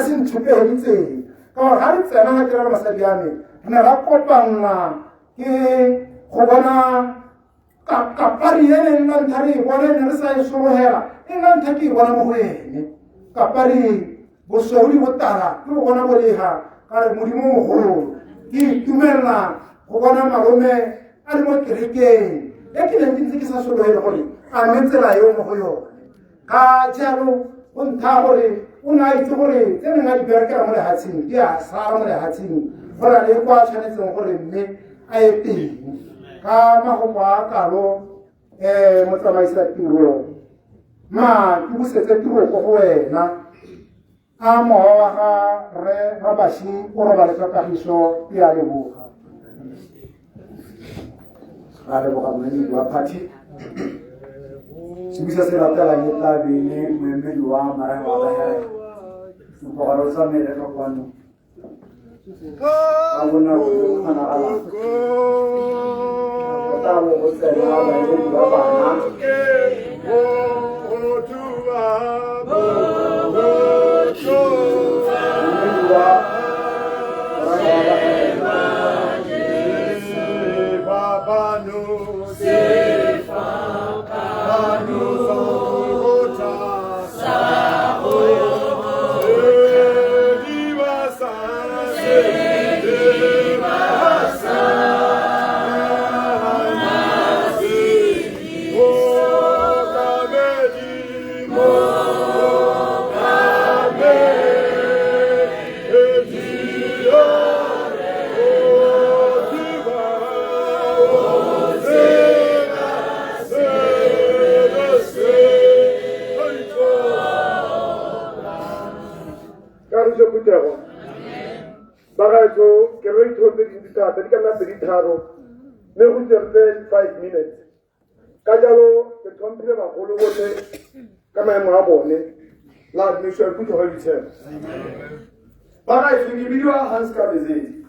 se ntshupeditseng ka gore ga re tsena ga ke ra masadi a me re ne ra kopanngwa ke go bona kapari e neng nka ntlha re e bona e ne re sa e sologela e nka ntlha ke e bona mo go ene kapari bosweu di botala ke go bona bolega ka re modimo mogolo ke itumelela go bona malome a le mo kerekeng e ke neng ke ntse ke sa sologele gore a mme tsela eo mo go yone ka jalo go ntha gore o ne a itse gore tse neng a di berekela mo lehatsheng di a sala mo lehatsheng go na le kwa tshwanetseng gore mme a ye teng ka magomo a kalo motsamaisa tiro ke busetse tiro ko go wena a mowa wa ga re ga baši o roba le kakagiso ke a leboga a leboga moemedi wa party sebisa se latelang e tla bene moemedi wa marang wa bahe mpogalo sa mele ka kwano a bona go kana ala ta mo go tsena ba baemedi ba bana Bagajo, que rey torte indicata, di kana peritaro, ne hujerte 5 minutes. Kajalo, ke tompile ba golo bote, kama mo abone, la mission puto ho bitse. Bagajo ngi bidiwa Hans Kabezi.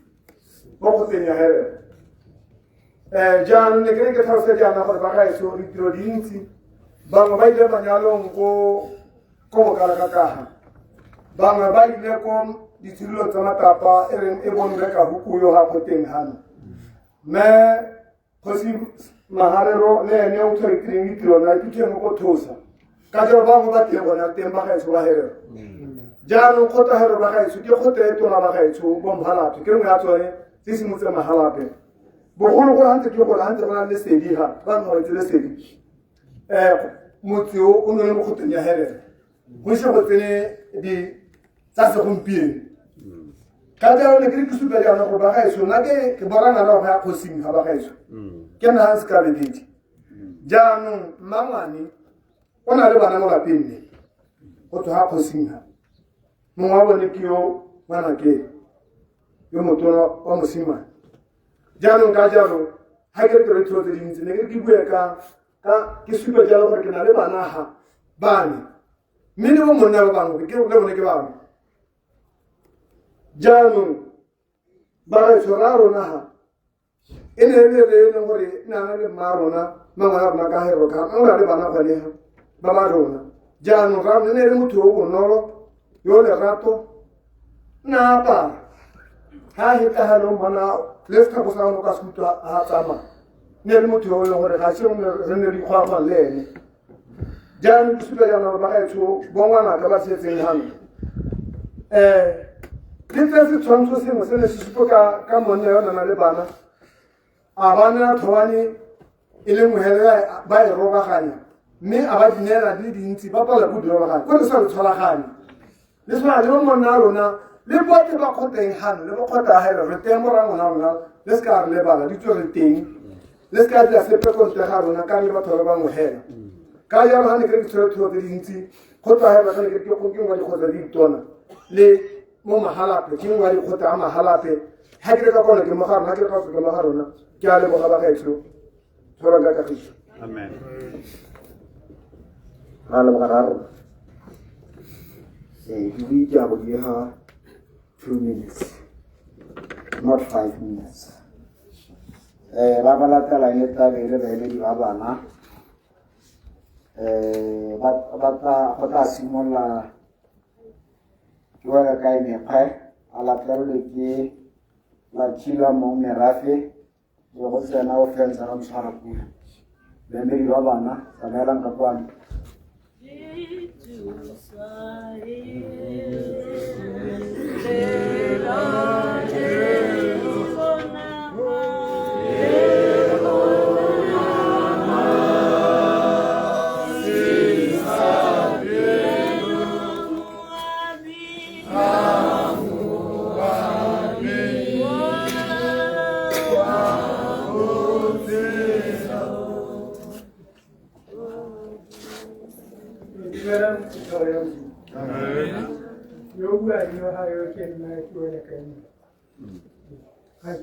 Moko tenya here. Jan ne kene ke tawse jana ko bagajo ritiro dinti. Bango baile banyalo ngo ko kala kaka. Bango baile kom ditilo tsona tapa e reng e bonwe ka hukuyo ha go teng hana me khosi maharero le ene o tsere kring ditilo na ke mo go thosa ka jalo ba mo ba teng bona teng ba ga ba herero jalo go ta herero ba ga ke go te to ba ga bo mhala ke re nga tsone se se motse mahala pe bo go go hantse ke go hantse ba le sedi ha ba mo le sedi motse o no le mo go tenya herero go se go tsene di sa se gompieno ka jalo ne ke supa jana go bagaetso nna ke borana la go ya khosing ga bagaetso ke na Hans Kabezi jaanong mmangwane o na le bana mo lapeng le go tswa khosing ha mongwe wa bone ke yo ngwana ke yo motona wa mosimane jaanong ka jalo ha ke re tlo tse dintsi ne ke bua ka ke supa jalo gore ke na le bana ha bane mme le bo monna ba bangwe ke le bone ke bangwe Janu bagaetso ra rona ha e ne le gore na le marona mangwana ba ka hero ka ngwana le bana ba le ha ba ma rona janu ra ne le motho o bonolo yo le rato na ba ha he ka halo mana le ska go sa no ka sutwa ha tsama ne le motho o le gore ga se re ne di khwa ba le ne janu supa jana bagaetso bongwana ka ba setseng hano Little se tshwantsho se mo se ne se supoka ka monna yona na le bana a bana thwani e le mohele ba e robaganya mme a ba dinela di dintsi ba pala go dirobaganya go le sa le tshwaraganya le sona le monna rona le bote ba khoteng hano le bo khota hela re teng morang ona le ska re le bala di tsore teng le ska di se pe kontle ga rona ka le batho ba mohela ka ya ba ne ke tsore tsore di dintsi khota hela ka ne ke go ngwa di khotsa di tona le mo mahalape ke ngwa di khota a mahalape ha ke ka kona ke mogaro ha ke ka ke mogaro ke a le boga ba gaetso tsora ka kagiso amen hala magararo we ja go di ha 2 minutes not 5 minutes ba bala tala ne ta be re di ba bana go tla simolola ke wa ka mekgwa a latelle ke la tshila mo merafe le go tsena o fentsha ra mshwara pula le me ba bana sa melang ka kwana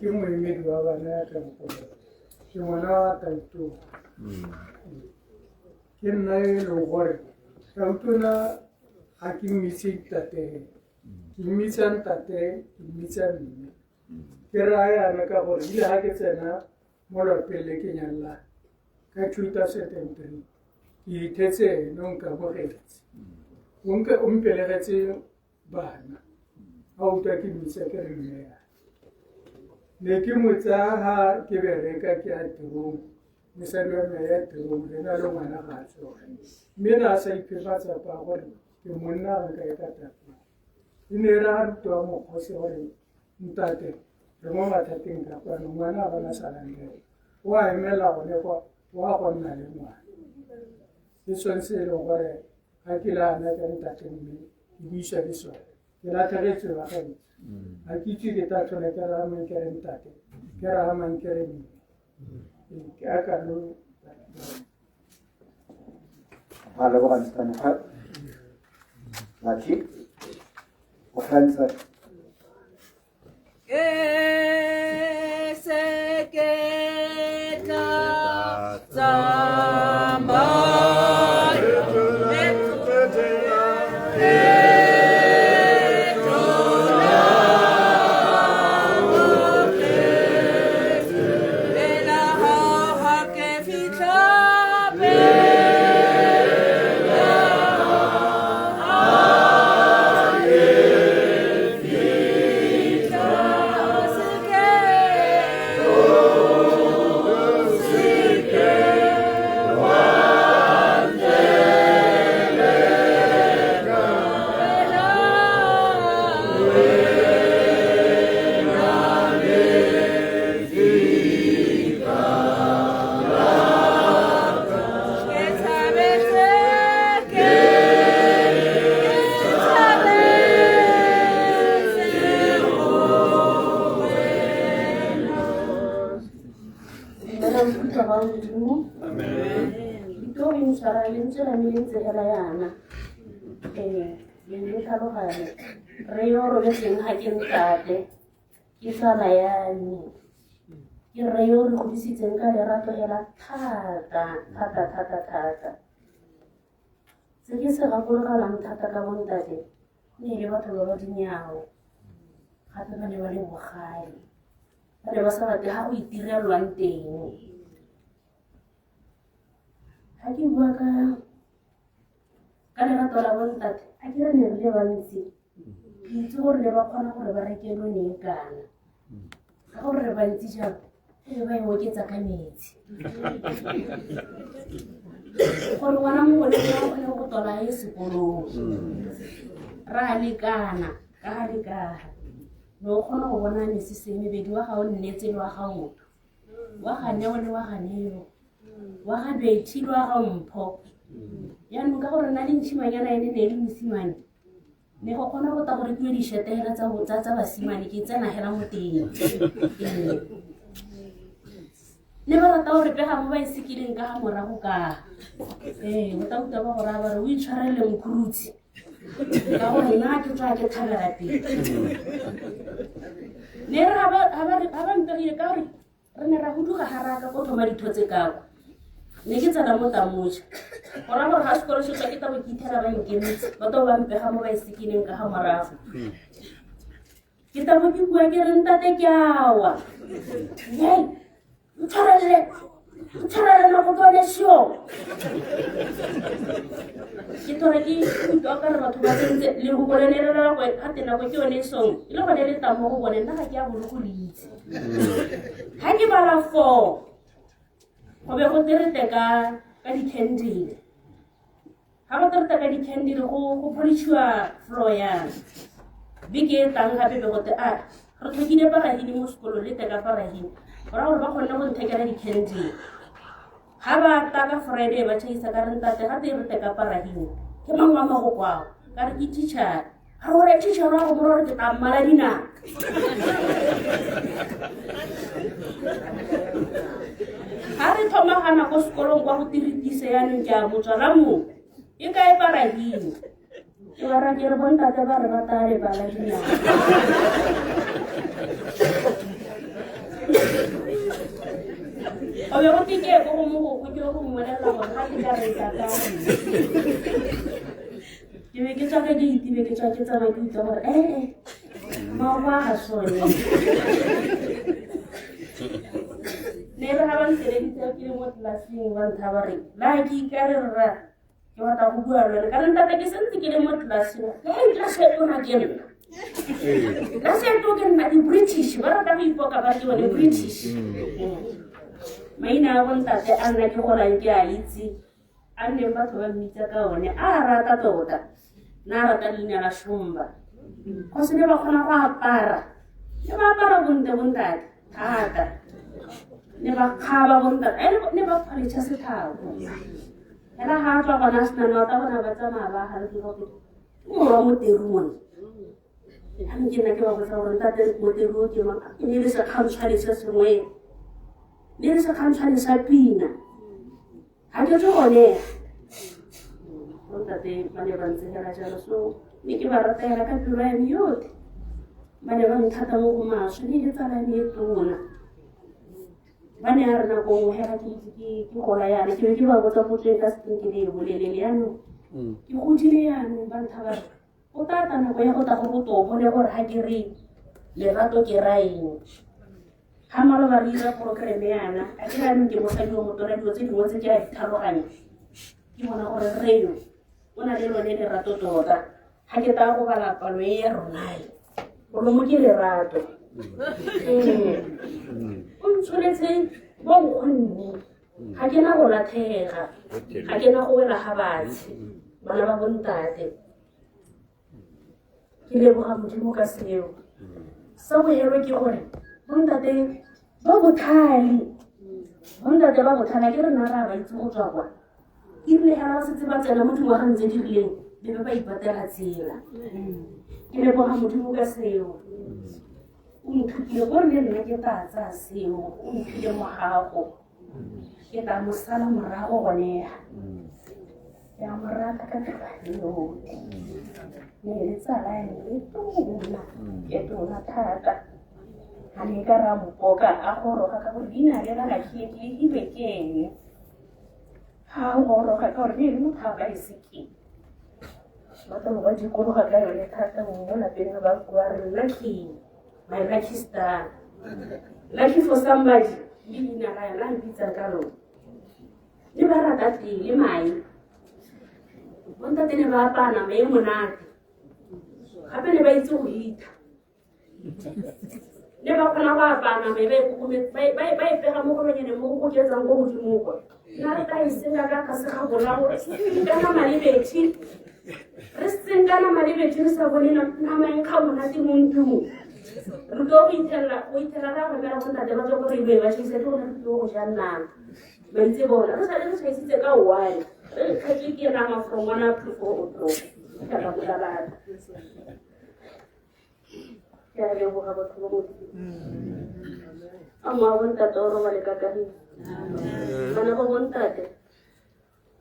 hakimu imedwa bana tamko kimona tantu kinna lo gore tautuna hakimu misiktate kimisan tate kimisan keraya naka gore ile hake tsena mola pele kenyalla ka chuta setentri ki tetse nonka bogetse unka umpelegetse bana auta kimisa kerimea ne ke motsa ha ke bereka ke a tirong misalwana ya tirong le na le ngwana ga tso mme na sa iphefatsa pa gore ke monna ga ka etata ine ra rutwa mo khose gore ntate re mo mathateng ka kwano ngwana ba na salangele wa emela go ne kwa wa go nna le ngwana se sonse le gore ha ke la na ka ntate mme ke buisa ke sona ke la tlhagetse ba ga a ke itse ke tla tlhole ke ra mankere ntate ke ra mankere mme ke a ka lo a le boga ntana ha laki o fansa ke re yo re godisitseng ka lerato hela thata se ke se gakologalang thata ka bontate ne le batho ba ba dinyago gape ba ne ba le bogale ba ne ba sa rate ga o itirelwang teng ga ke bua ka lerato la bontate a ke re ne re le bantsi ke itse gore le ba kgona gore ba rekelo ne kana ka gore re bantsi jalo e ba e oketsa ka metsi gore ngwana mongwe le mongwe o kgone go tola ye sekolong ra lekana ka ga lekaga ne o kgona go bona mesese mebedi wa ga o nnetse le wa ga motho wa ga neo le wa ga neo wa ga bethi le wa ga mpho yaanong ka gore na le ntšhimanyana ene ne le mosimane ne go kgona go ta gore ke dišhetela tsa basimane ke tsena hela mo teng ne ba rata gore pega mo ba e sekileng ka ga morago ka o ta uta ba gore a bare o itshwarele mokhuruthi ka gore nna ke tswa ke thabela teng ne re ga ba mpegile ka gore re ne ra huduga garaka ko thoma ditho tse kako ne ke tsena mo tamoja gora gore ga sekolo se tswa ke tabo ke ithela ba nkemetse ba to ba mpega mo ba e sekileng ka ga morago ke tabo ke bua ke re ntate ke awa Tshwarele nako tsa lesio. Ke tora ke utlwa ka re batho ba sentse le go bolelela go a tena go ke yone song ile go le tamo go bone nna ga ke a bolo go litse ha ke bala 4 go be go terete ka di-candle ha ba terete ka di-candle go polichiwa floor ya beke e tang gape be gote a re tlhokile parahini mo sekolo le teka parahini gora gore ba kgonne go nthekela di-candle ha ba ta ka Friday ba tšhaisa ka re ntate ga te re teka parahini ke mang wa mago kwao ka re ke teacher ga gore teacher wa go bora ke ta mmala dinaka ha re thoma gana ko sekolong kwa go tiritise yanong ke a motswala mo e kae parahini ke ba ra ke re bontate ba re ba tale bala dinaka o be go tike go mo go ke go mmolela go ga ke ka re ka ka ke be ke tsaka ke itibe ke tsaka ke tsama ke itse gore ma ba ga sone ne re ha ba nteleditse ke le mo tlelaseng ba ntha ba re la ke ka re ra ke batla go bua le ka nna ke sentse ke le mo tlelaseng la se tona ke nna la se to ke nna di British ba rata go ipoka ba le British maina a bontate a nna ke golang ke a itse a neng batho ba mmitsa ka one a rata tota na rata leina la Shumba go se ne ba kgona go apara ne ba apara bontate thata ne ba khaba bontate ne ba phalitša sethago ela ha tswa gona senana ta bona ba tsamaya ba ga re go mo mo terumone a ke nna ke ba botsa gore ntate mo teruo ke mang ne le sa kgantshwane se sengwe le re sa kgantshwane sa pina ha ke tlo gone bontate ba ne ba ntse hela jalo so ne ke ba ratela ka pelo ya yote ba ne ba nthata mo go maswe le tsala ne tona ba ne a re nako nngwe hela ke gola yana ke ba botsa potso ka seteng ke le bolelele yanong ke godile yanong ba ntha ba re o tata nako ya go ta go botobo le gore ha ke re lerato ke ra eng ha maloba re ira program yana a ke ra ke mosadi o motona dilo tse dingwe tse ke a ditlhaloganya ke bona gore reno o na le lone lerato tota ha ke ta go bala palo e ronai o lo mo ke lerato o ntshwanetse bo nkgonne ga ke na go latlhega ga ke na go wela ga batsi bana ba bontate ke leboga modimo ka seo sa bohelo ke gore bontate ba botlhale ke re nna ra ba itse go tswa kwa ebile ga ba setse ba tsena mo dingwageng tse di rileng be ba ipatela tsela ke leboga modimo ka seo o nthutile gore le nna ke tla tsaya seo o nthile mogago ke tla mo sala morago goneya ya mo rata ka tlhalo ne le tsala e tona thata ga ne ka ra mopoka a goroga ka gore dina le la latlhile ibe ke ene ga o goroga ka gore le motho a ka e sekeng batho ba dikologa ka yone thata mo lapeng ba bua re lucky my lucky star lucky for somebody le dina la yona mpitsa ka lone le ba rata tele mai bontate ne ba apana me monate gape ne ba itse go ita le ba kgona go apana me ba e pega mo go banyane mo go ketsang go godimo go nna re ka e senga ka ka se ga bolago kana malebethi re senga na malebethi re sa bone nama e ka monate mo ntlong re tlo go itela ra go bela bontate ba tlo go re be ba tshise tlo re tlo go ja nna ba itse bona re sa le re tshisitse ka one re khatse ke nama from one up to four o'clock ka ba bula ya le go ga batho ba mo ama bontate o roba le kakari bana ba bontate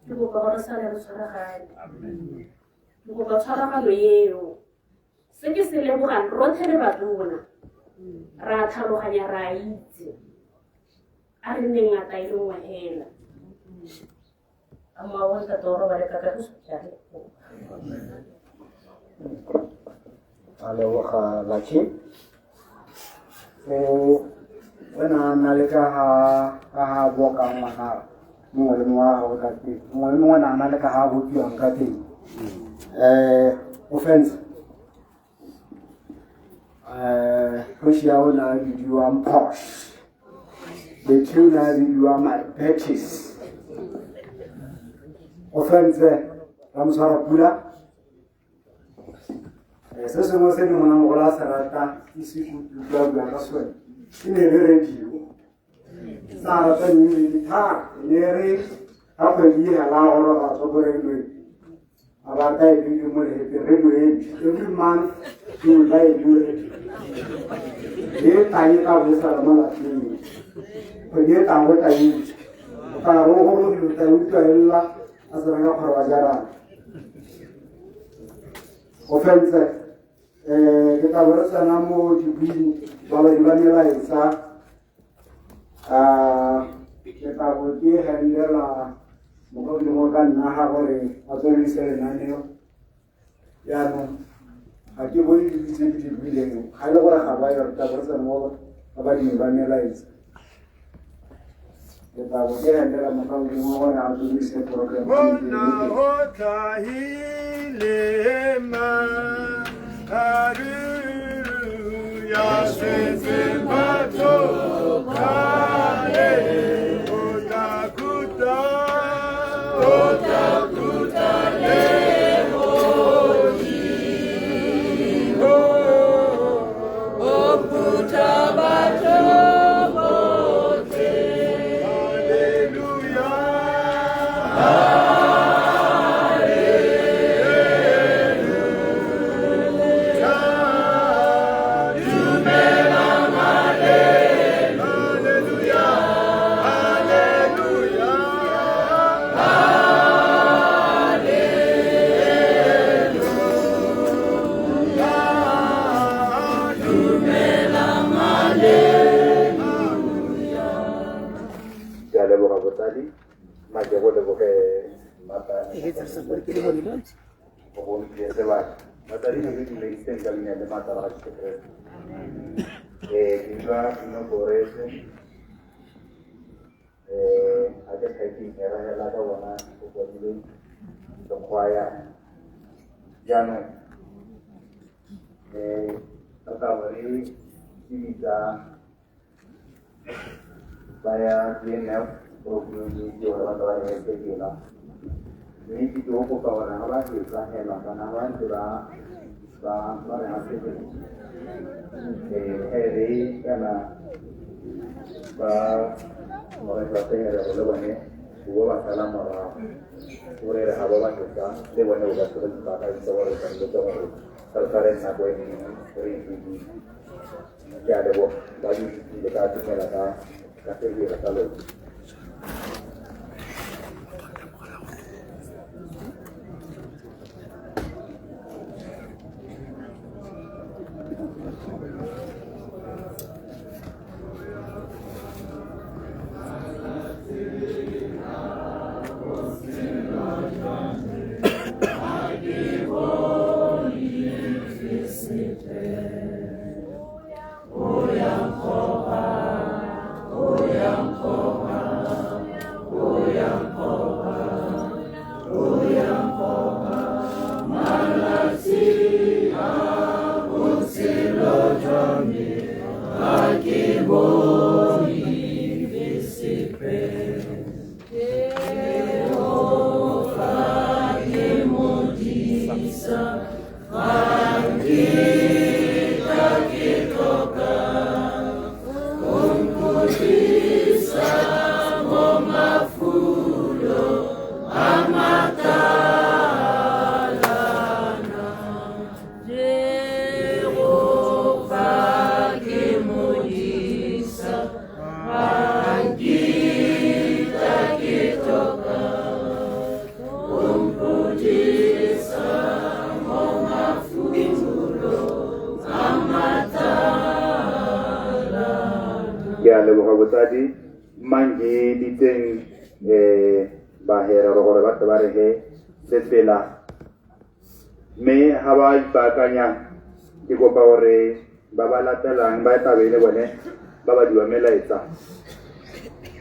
ke go ka gore sala re tshwaragane ke go ka tshwaragano eo se ke se lebogang rotlhe le batona ra tlhaloganya ra itse a re nne ngata e le nngwe hela ama bontate o roba le kakari jale a leboga Lucky wena na le ka ha boka ngwana mongwe le mongwe na le ka ha bokiwang ka teng offense push ya ona bidiwang posh the two na bidiwang my patches offense ramsara pula se sengwe se di monang go la serata ke se kutlwa bua ka sone ke ne le radio sa rata ni ta ne re ha kgwedi ya la gore ga tsoborelwe about that you every month you will buy a new radio. They tiny car with Salamala. But yet I what I use. Karo you tell you Ella as a Ravajara. Offense, the Tavarasa Namo to be Valavanilla is the Tavoti Handela. Mungkin makan naha kore atau ni sere nane ya no aki boleh bisa bilang kalau orang kabar kita bersama kabar ni banyak lain kita boleh anda makan di mana atau ni sere program Bona hota hilema Hallelujah sesebato kale Saya DNF program di orang-orang yang terkena. Ini kita ukur kawan orang kita helah kawan kita orang hasil. Hari karena orang kita ada lebannya, dua masalah marah. Orang hawa kita, lebannya udah sudah pakai semua orang kita terkaren aku ini beri ada buat baju dekat mereka kasih dia kalau tadi mangi diteng bahera rogore bat barehe sepela me hawaj bakanya iko pawre baba la talang ba tabele bone baba diwa mela etsa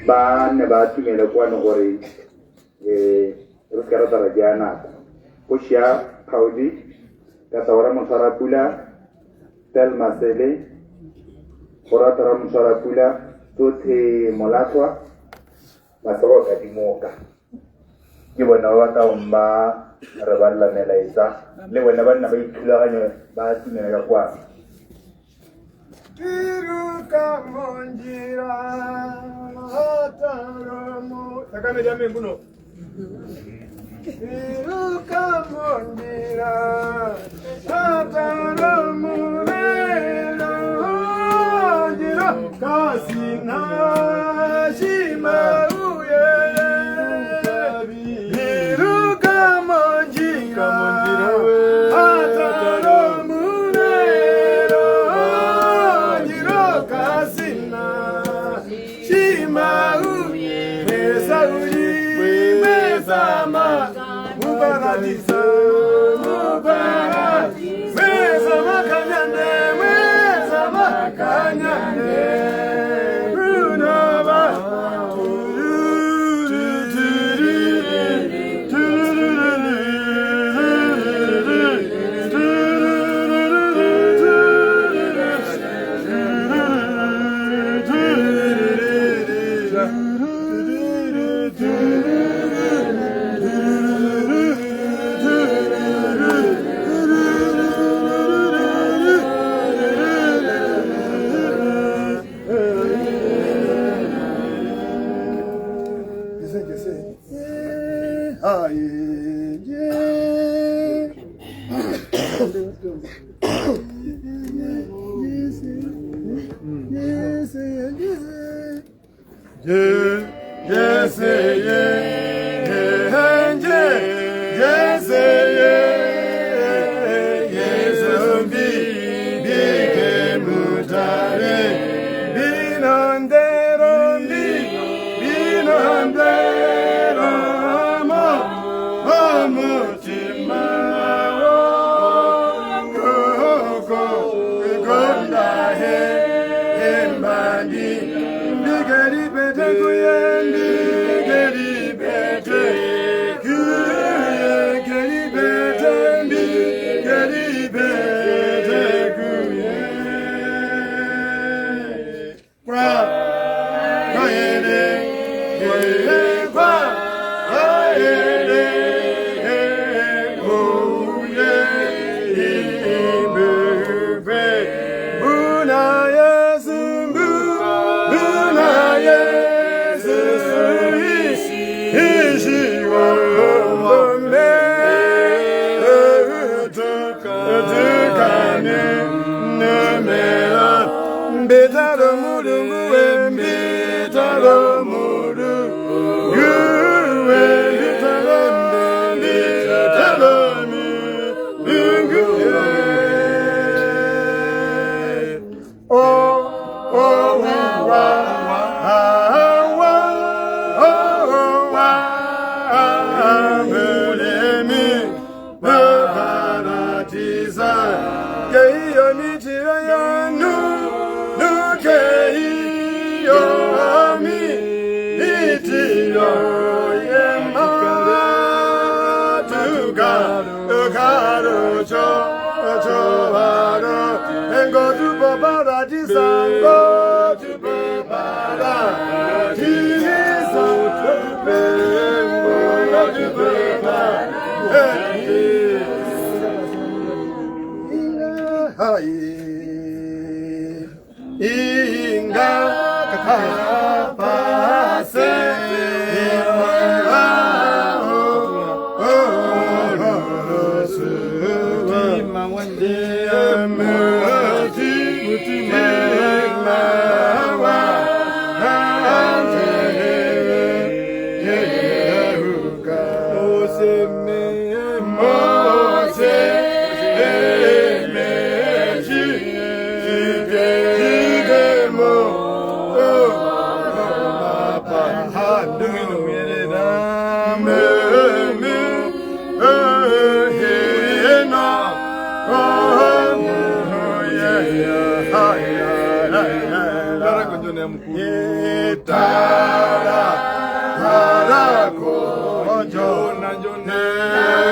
ba ne ba tumela kwa no gore ruskara tarajana kushia Kaudi, Kasawara Musharakula, Tel Masele, Koratara Musharakula, Tuti Molatwa, Masoroka Dimoka. You were no one Rabala Meleza, Lewan Nabi Kulano, Basi Megakwa. Kiruka Monjira, Hataramu, Sakame Jaminguno. Kiruka Monjira, Hataramu, Jira, Kasina, Shima, Kiruka Monjira, Hataramu,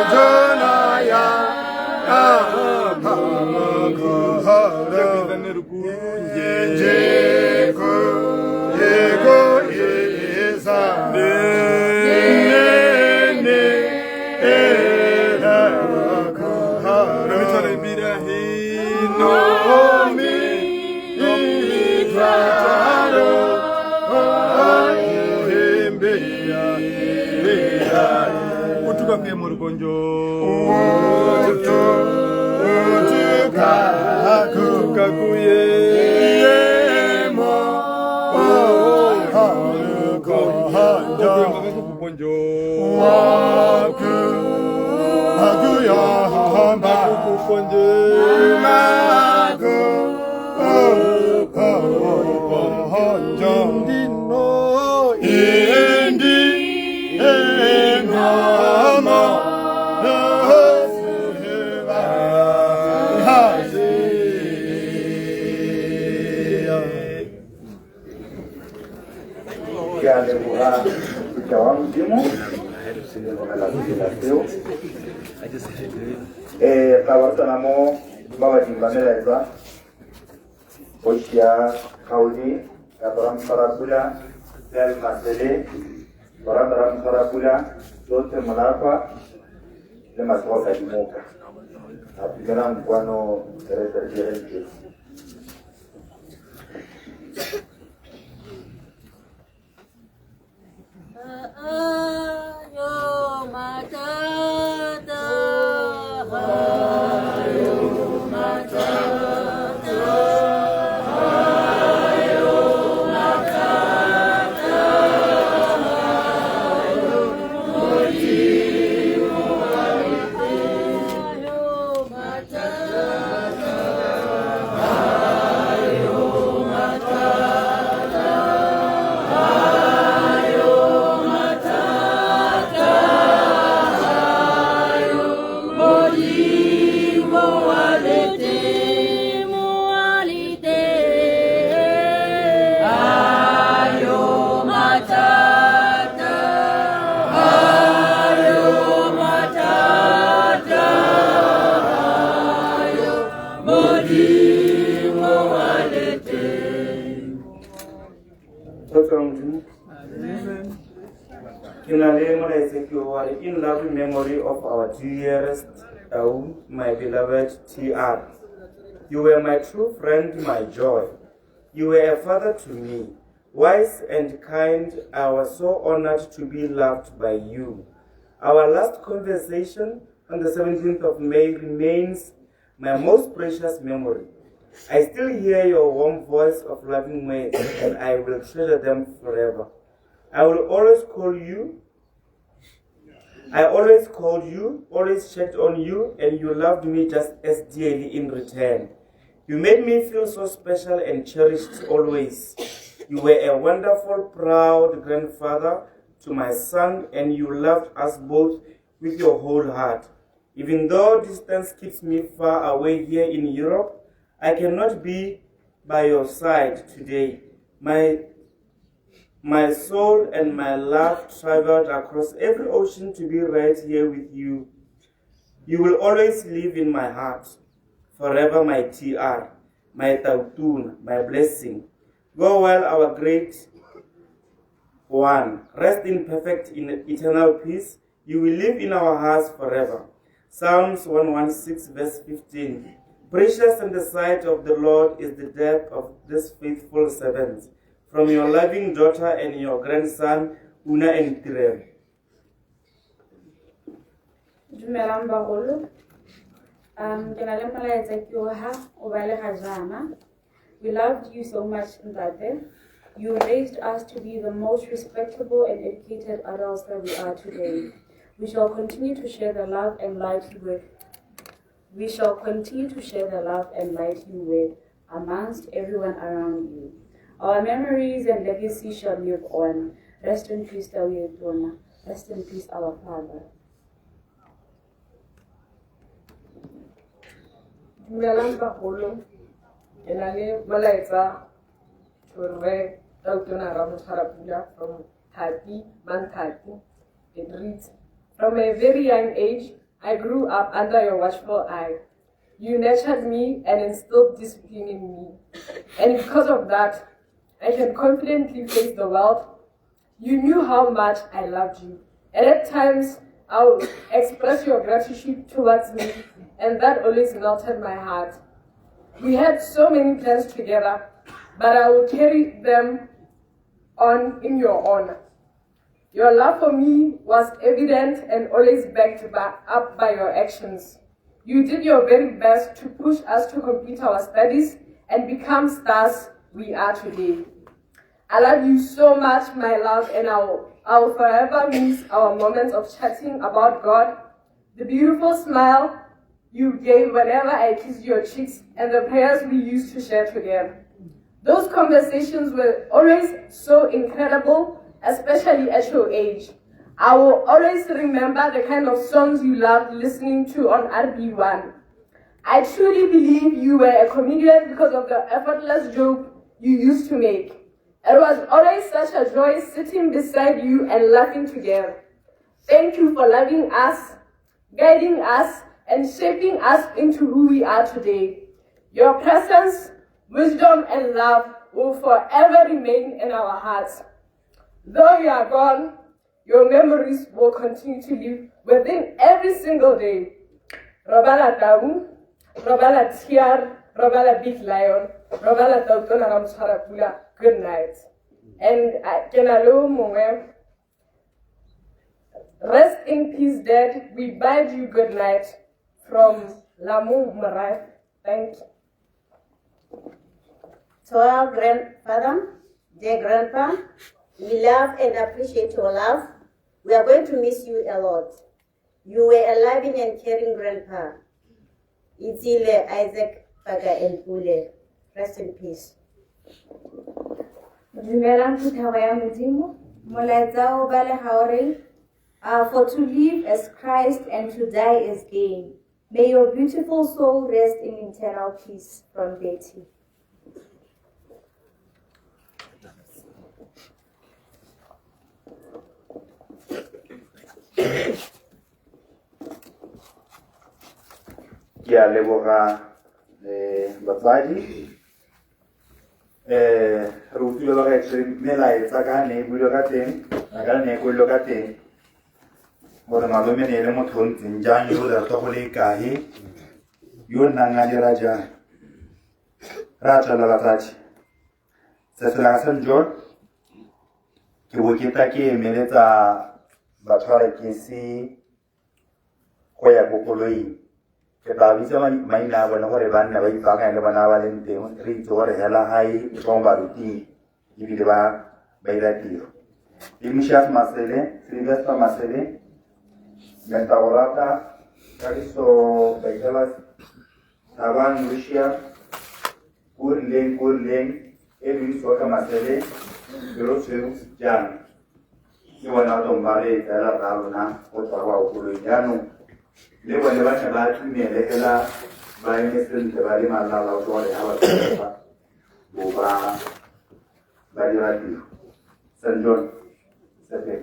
Jona, Kawartanamo bawa timbanela esa Oshia Kaudi Kataram Sarapula Del Masele Barataram Sarapula Dote Malapa Le Masroka Dimoka Apigaram Guano Teresa Ayo matata, ayo matata, ayo matata, ayo mojimu alite, ayo matata, ayo matata, ayo matata, ayo mojimu alite, mualite, ayo matata, ayo matata, ayo mojimu alite. In loving memory of our dearest, my beloved TR. You were my true friend, my joy. You were a father to me, wise and kind. I was so honored to be loved by you. Our last conversation on the 17th of May remains my most precious memory. I still hear your warm voice of loving words, and I will treasure them forever. I will always call you. I always called you, always checked on you, and you loved me just as dearly in return. You made me feel so special and cherished always. You were a wonderful, proud grandfather to my son, and you loved us both with your whole heart. Even though distance keeps me far away here in Europe, I cannot be by your side today. My soul and my love traveled across every ocean to be right here with you. You will always live in my heart. Forever my TR, my Tautun, my blessing. Go well, our great one. Rest in perfect eternal peace. You will live in our hearts forever. Psalms 116 verse 15. Precious in the sight of the Lord is the death of this faithful servant. From your loving daughter and your grandson, Una and Tirem. Dumelang bagolo. Ke na le molaetsa ke o ha o ba le gajana. We loved you so much, Ntate. You raised us to be the most respectable and educated adults that we are today. We shall continue to share the love and light you with. We shall continue to share the love and light you with amongst everyone around you. Our memories and legacy shall live on. Rest in peace, Tawiyetona. Rest in peace, our Father. Dumelang bagolo. Ke na le molaetsa gore Tautona Ramotharapula from Thati, Manthati. It reads, from a very young age, I grew up under your watchful eye. You nurtured me and instilled discipline in me. And because of that, I can confidently face the world. You knew how much I loved you. And at times, I would express your gratitude towards me, and that always melted my heart. We had so many plans together, but I will carry them on in your honor. Your love for me was evident and always backed up by your actions. You did your very best to push us to complete our studies and become stars we are today. I love you so much, my love, and I will forever miss our moments of chatting about God, the beautiful smile you gave whenever I kissed your cheeks, and the prayers we used to share together. Those conversations were always so incredible, especially at your age. I will always remember the kind of songs you loved listening to on RB1. I truly believe you were a comedian because of the effortless joke you used to make. It was always such a joy sitting beside you and laughing together. Thank you for loving us, guiding us, and shaping us into who we are today. Your presence, wisdom, and love will forever remain in our hearts. Though you are gone, your memories will continue to live within every single day. Robala Tabu, Robala Tiar, Robala Big Lion, Robala Tautona Ramsharapula, good night. And Kenalo Mongwe, rest in peace, Dad. We bid you good night from Lamu Marai. Thank you. To our grandfather, dear grandpa, we love and appreciate your love. We are going to miss you a lot. You were a loving and caring grandpa. Itzile Isaac Paga and Pule. Rest in peace. Dumelang Puthawa ya Modimo, molaetsa o bale haore, for to live as Christ and to die as gain. May your beautiful soul rest in eternal peace from Betty. Ke a leboga batsadi re utlwile ba gaetsho melaetsa ka ne e builwe ka teng a ka ne e kwelwe ka teng gore malome ne e le motho o ntseng jang yo o lerto go le kae yo o nnang a dira jang re a tswela batsadi seselanga St. John ke boketa ke emeletsa batshwarekisi go ya ko koloing ke tla bitsa maina a bone gore ba nne ba ipaakanye le bona ba leng teng re itse gore hela gae e tswang baruting ebile ba ira tiro Ignatius Masele, Sylvester Masele, Mentagorata, Kariso Baitelas, Taban Lucia, Kurleng, Edwin Soka Masele, Rosu Jan. You want out of Mare, Ella Ravana, Ottawa, Kuliano. They were never about me, Ella, by Mr. Valima Lala, or Hava, Boba, Badirati, St. John. Okay.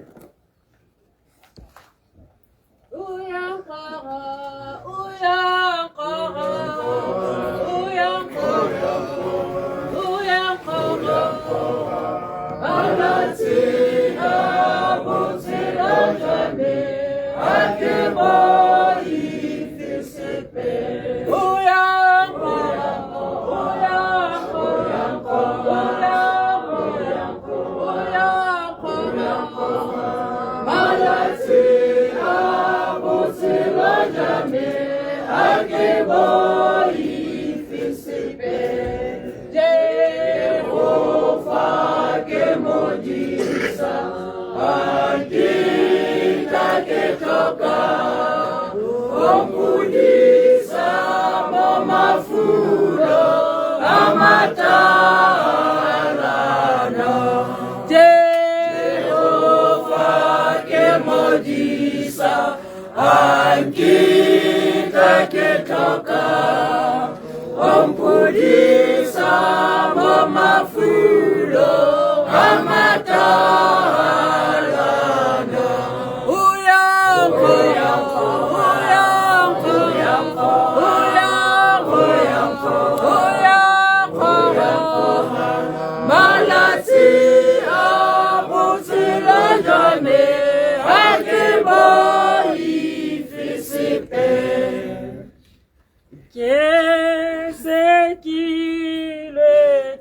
Qu'est-ce qu'il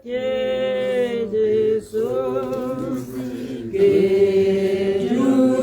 était de Jésus que nous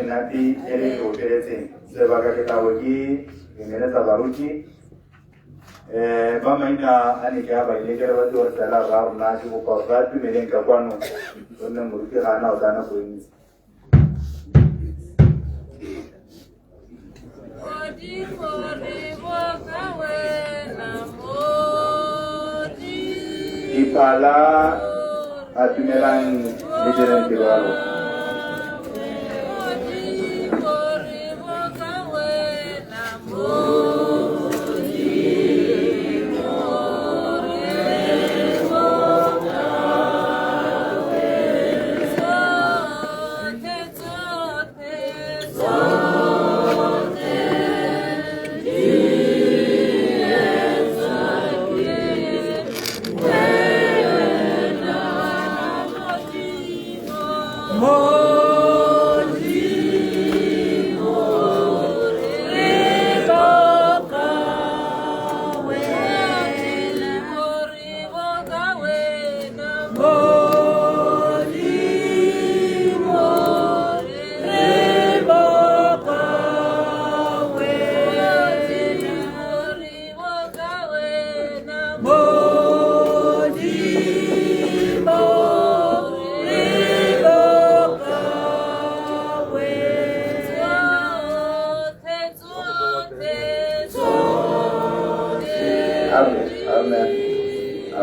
Nanti ere operese sebaga kita wagi ini tabaruki mama ina ani kaba ini kira wadi warsala rar nasi muqaddad milen kabanu tunna murki hana udana ko ini ipala atumeran lijeran tiralo Oh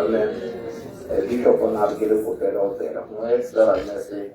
Amen. Bishop on have given for fellow there. No es la messe.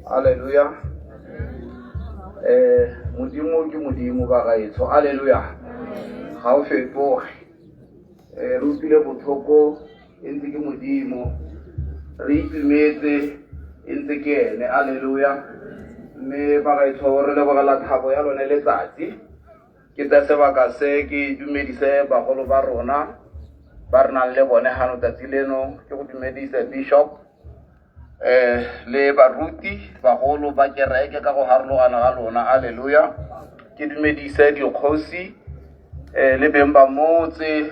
Hallelujah. Modimo ke modimo ba gaetsho. Hallelujah. Ga o fetoge. Re utlwile botlhoko e ntse ke modimo. Re itumetse e ntse ke ene. Hallelujah. Mme ba gaetsho re lebogela thabo ya lone letsatsi. Ke tsa sebaka se ke dumedise bagolo ba rona ba re nang le bone gano tsatsi leno. Ke go dumedise Bishop le baruti bagolo ba kereke ka go harologana ga lona. Haleluya. Ke dumedise dikgosi le beng ba motse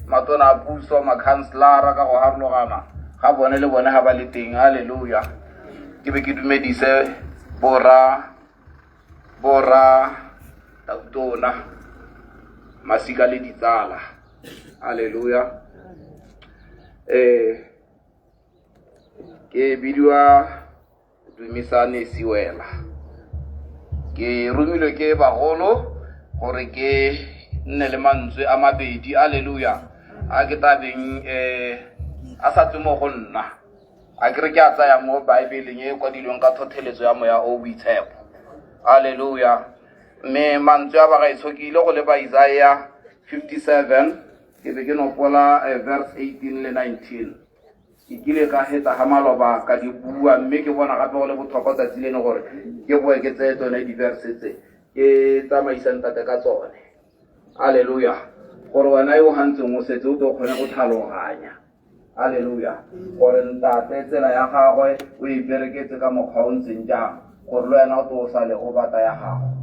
matona a puso makhanselara ka go harologana ga bone le bone ga ba le teng. Haleluya. Ke be ke dumedise bora tautona masika le ditsala. Haleluya. Ke bidiwa Dumisane Siwela. Ke rumilwe ke bagolo gore ke nne le mantswe a mabedi. Haleluya. A ke tabeng a sa tswe mo go nna. A ke re ke a tsaya mo Baebeleng e kwadilweng ka thotheletso ya moya o boitshepo. Haleluya. Mme mantswe a ba gaetsho ke ile go leba Isaiah 57 ke be ke nopola verse 18 le 19. Ke kile ka heta ha maloba ka di bua mme ke bona gape go le botlhokwa tsatsi leno gore ke boe ke tseye tsone di-verse tse ke tsamaisang tate ka tsone. Haleluya. Gore wena yo hantseng o setse o tlo kgone go tlhaloganya. Haleluya. Gore ntate tsela ya gagwe o e bereketse ka mokgwa o ntseng jang gore le wena o tlo o sale o bata ya gago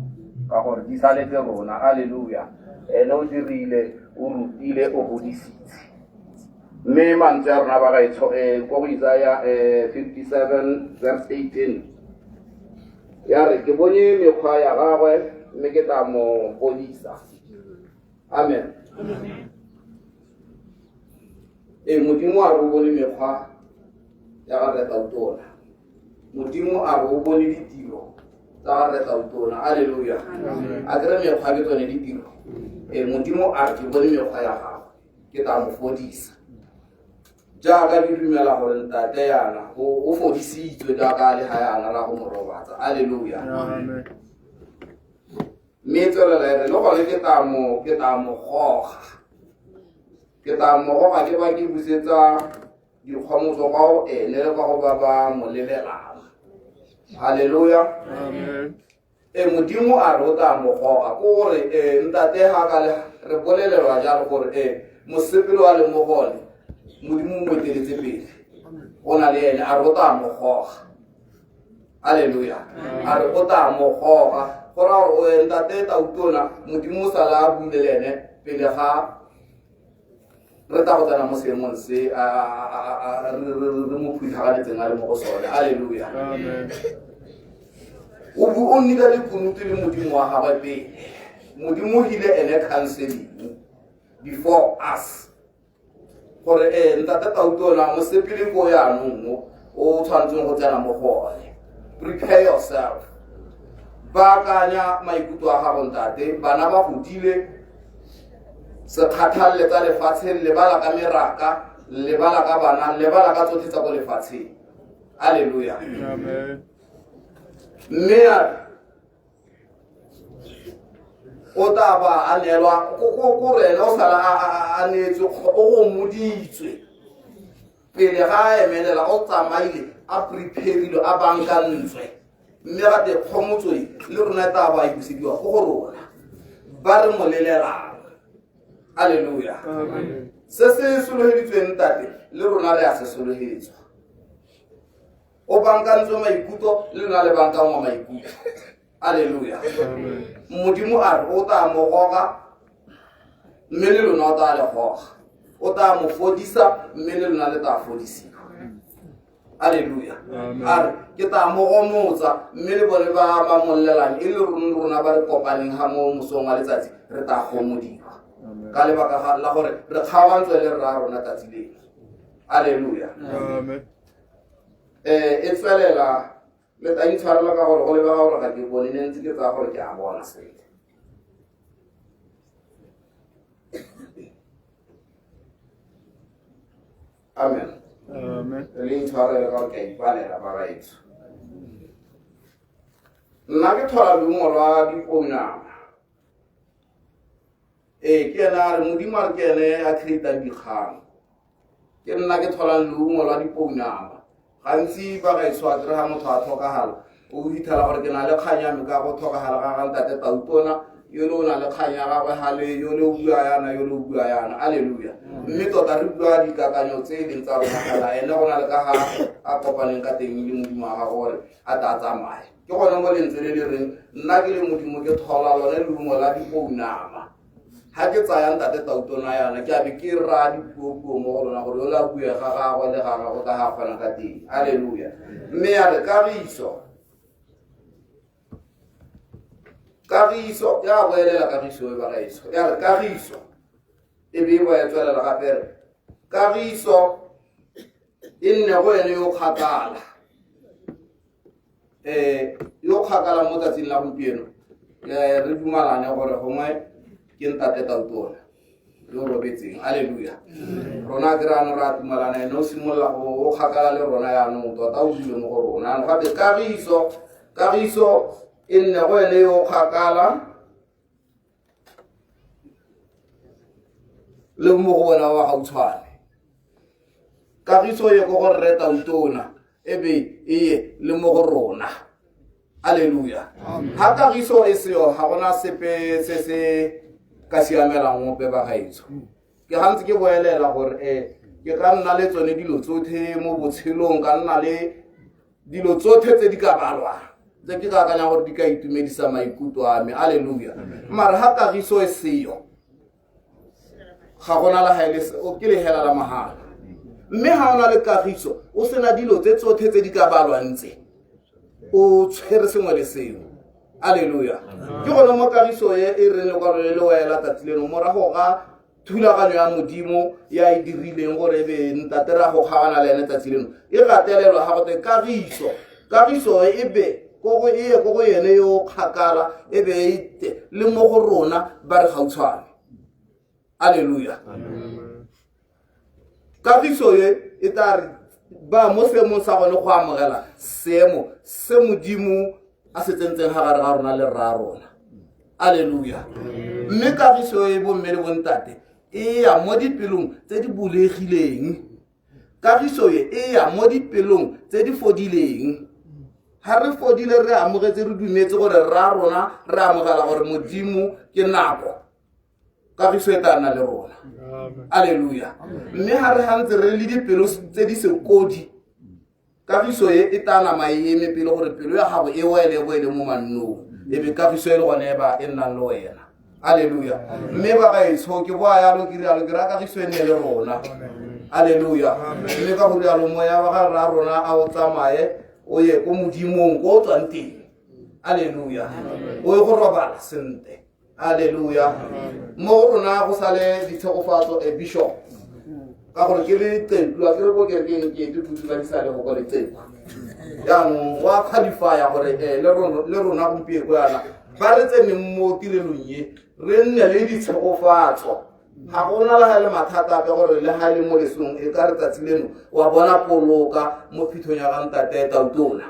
ka gore di saletse rona. Haleluya. Ene o dirile o rutile o godisitse. Mme mantswe a rona ba gaetsho ko go Isaiah 57 verse 18 ya re ke bone mekgwa ya gagwe mme ke tla mo godisa. Amen. Modimo a re o bone mekgwa ya ga reta utona. Modimo a re o bone ditiro tsa ga reta utona. Haleluya. A kere mekgwa ke tsone ditiro. Modimo a re ke bone mekgwa ya gago ke tla mo fodisa. Jaaka di dumela gore ntate yana o fodisitswe jaaka le ga yana ra go mo robatsa. Haleluya. Amen. Mme tswelela re le gone ke tla mo goga. Ke tla mo goga ke ba ke busetsa dikgomotso kwa go ene le kwa go ba ba mo lelelang. Haleluya. Amen. Modimo a re o tla mo goga ko gore ntate ga ka re bolelelwa jalo gore mosepelo wa le mo gone Modimo mo eteletse pele o na le ene a re o tla mo goga. Haleluya. A re o tla mo goga gora gore ntate ta utona Modimo sala a buile le ene pele ga re ta go tsena mo seemong se re mo phuthagaletseng a le mo go sone. Haleluya. Amen. O bu o nnile le kunutu le Modimo wa gagwe pele. Modimo hile ene counseling before us. Gore ntate ta utona mo sepele ko ya nongo o tshwantseng go tsena mo gone. Prepare yourself. Baakanya maikutlo a gago ntate, bana ba godile se kgathalle tsa lefatshe, lebala ka meraka, lebala ka bana, lebala ka tsotlhe tsa ko lefatsheng. Haleluya. Amen. Mme o taba a neelwa ko rena o sala a neetswe o go moditswe pele ga emelela o tsamaile a prepareilwe a bankantswe. Mme ga te kgomotswe le rona taba a busediwa go go rona ba re mo lelelang. Haleluya. Amen. Se se soloheditsweng tate le rona re a se solohetswa. O bankantswe maikutlo le rona le bankangwa maikutlo. Haleluya. Amen. Modimo a re o tla mo goga mme le lona o tla le goga. O tla mo fodisa mme le lona le tla fodisiwa. Haleluya. A re ke tla mo gomotsa mme le bone ba mollelang e le rona ba re kopaneng ga mo mosong wa letsatsi re tla gomodiwa ka lebaka la gore re kgaogantswe le rra rona tatsi leng. Haleluya. Amen. E tswelela le ta intshwarela ka gore go lebega gore ga ke bone ne ntse ke tsaya gore ke a bona sele. Amen. Amen. Le intshwarela ka gore ke a ipalela ba gaetsho. Nna ke thola leungo lwa dipounama. Ke ena a re Modimo a re ke ene a creatang dikgang. Ke nna ke tholang leungo lwa dipounama. Gantsi ba gaetsho a kry-a motho a tlhokagala o fitlhela gore ke na le kgang ya me ka go tlhokagala ga ga ntate tautona yo le o na le kgang ya gagwe gale yo le o bua yana yo le o bua yana. Haleluya. Mme tota re bua dikakanyo tse e leng tsa rona fela ene go na le ka ga a kopaneng ka teng le Modimo wa gagwe gore a tla tsamaye. Ke gone mo lentswe le le reng nna ke le Modimo ke thola lone leungo la dipounama. Ha ke tsaya ntate tautona yana ke a be ke ra dipuo mo go lona gore o la bue ga gagwe le ga gagwe ka ga fana ka teng. Haleluya. Mme ya re kagiso ya boelela kagiso e ba gaetso ya re kagiso e be ba e tswelela gape re kagiso e nne go ene yo kgakala yo kgakala mo tsatsing la gompieno re dumalane gore gongwe ke ntate tautona yo robetseng. Haleluya. Rona ke rano ra dumalana ene o simolola go kgakala le rona yaanong tota o buile mo go rona ano gate kagiso e nne go ene yo kgakala le mo go bona wa gautshwane. Kagiso ye go gore re tautona e be e le mo go rona. Haleluya. Ha kagiso e seo ga gona sepe se se ka siamelang ope ba gaetsho. Ke gantse ke boelela gore ke ka nna le tsone dilo tsotlhe mo botshelong ka nna le dilo tsotlhe tse di ka balwang tse ke ka akanya gore di ka itumedisa maikutlo a me. Haleluya. Mara ha kagiso e seo ga gona la haele o ke le hela la mahala. Mme ha ona le kagiso o sena dilo tse tsotlhe tse di ka balwang tse o tshwere sengwe le sengwe. Alleluia. Ke gona mo kagiso e re le go le wela tatleno morago ga thulaganyo ya modimo ya e dirileng gore be ntatera go kgabana le ene tatleno e gatelelwa ga gote kagiso e be go yene yo kgakala e be ite le mo go rona ba re gautshwane. Alleluia. Kagiso e tare ba mo seemong sa gone go amogela seemo se modimo a se tsentseng ga gare ga rona le rra rona. Alleluia. Mme kagiso e bomme le bontate e ya mo dipelong tse di bulegileng. Kagiso e ya mo dipelong tse di fodileng. Ha re fodile re amogetse re dumetse gore rra rona re amogela gore modimo ke nako. Kagiso e tana le rona. Alleluia. Mme ha re hantse re le dipelo tse di sekodi. Kagiso e tana maeme pele gore pelo ya gago e wele mo mannong. E be kagiso e le gone ba e nnang le wena. Alleluia. Mme ba ga itso ke boa ya lo ke ra kagiso e ne le rona. Alleluia. Mme ka go ya lo moya wa ga rra rona a o tsamaye o ye ko modimong go tswang teng. Alleluia. O ye go robala sente. Alleluia. Mo rona go sale ditshegofatso e bishop. Ka gore ke le tsetlo ke re go ke dithutu ba di sale go le tsetlo. Yaanong wa qualifya gore le rona gompieko yana ba re tseneng mo tirelong ye re nne le ditshegofatso. Ga gona le ga le mathata ape gore le ga le mo lesong e ka re tsatsi leno wa bona poloka mo phithong ya ga ntate Tautona.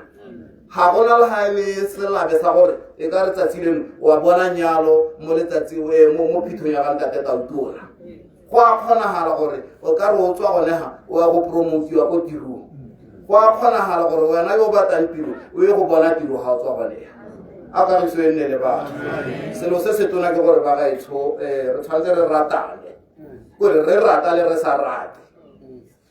Ga gona le ga le selabe sa gore e ka re tsatsi leno wa bona nyalo mo letsatsi mo phithong ya ga ntate Tautona. Go a kgonagala gore o ka re o tswa gone ga o ya go promotiwa ko tirong. Go a kgonagala gore wena yo batlang tiro o ye go bona tiro ga o tswa gone. A kagiso e nne le batho. Selo se se tona ke gore ba gaetsho re tshwanetse re ratane gore re rata le re sa rate.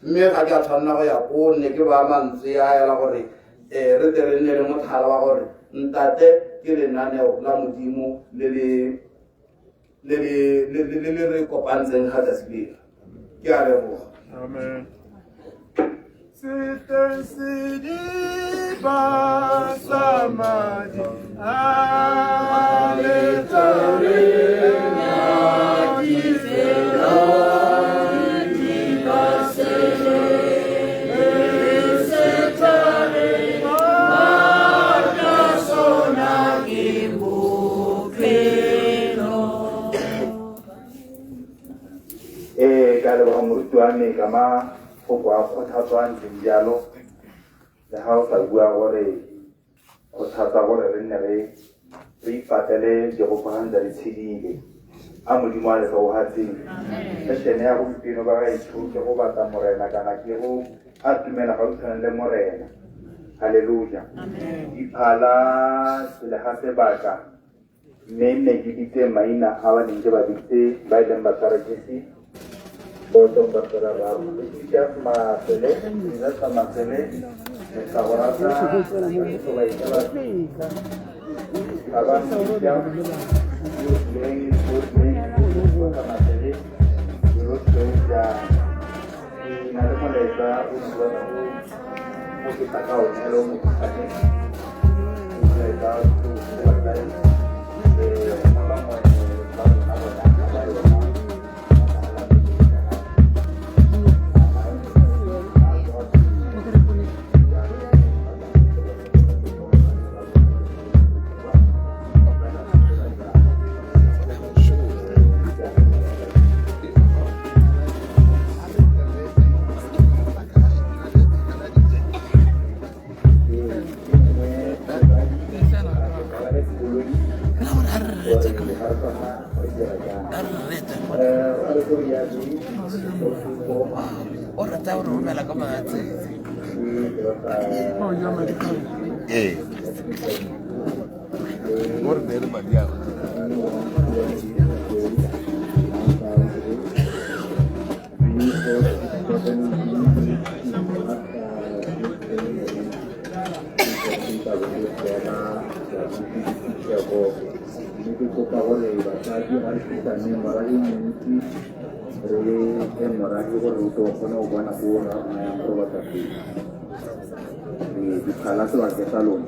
Mme ga ke a tshwanela go ya ko nne ke ba mantswe a ela gore re tle re nne le mothala wa gore ntate ke lenaneo la modimo le re kopantseng ga tsatsi lena. Ke a leboga. Amen. Sidi Basamadi kama go kwa kgothatswang jalo le ga o sa bua gore go thatsa gore re nne re ipatele dikgopagantsa di tshedile a modimo a letsa o gatseng. Fashion ya gompieno ba gaetsho ke go batla morena kana ke go a tumela ga o tshwana le morena. Halleluja. Iphala sele ga sebaka mme nne ke ditse maina a ba neng ke ba ditse ba ileng ba tsarekisi Botong bergerak, jika masele, tidak sama masele, mentawarasa, mulai kelas, abang jam, usling, sama masele, terus jam, nanti mereka untuk kita tahu, kalau mereka untuk selesai, malam Ora tahu rumah lah kau mati. Oh ya mereka. Ora dari bagian. Moraji ko ruto kono bwana kuona na proba tatu ni kala to ake salon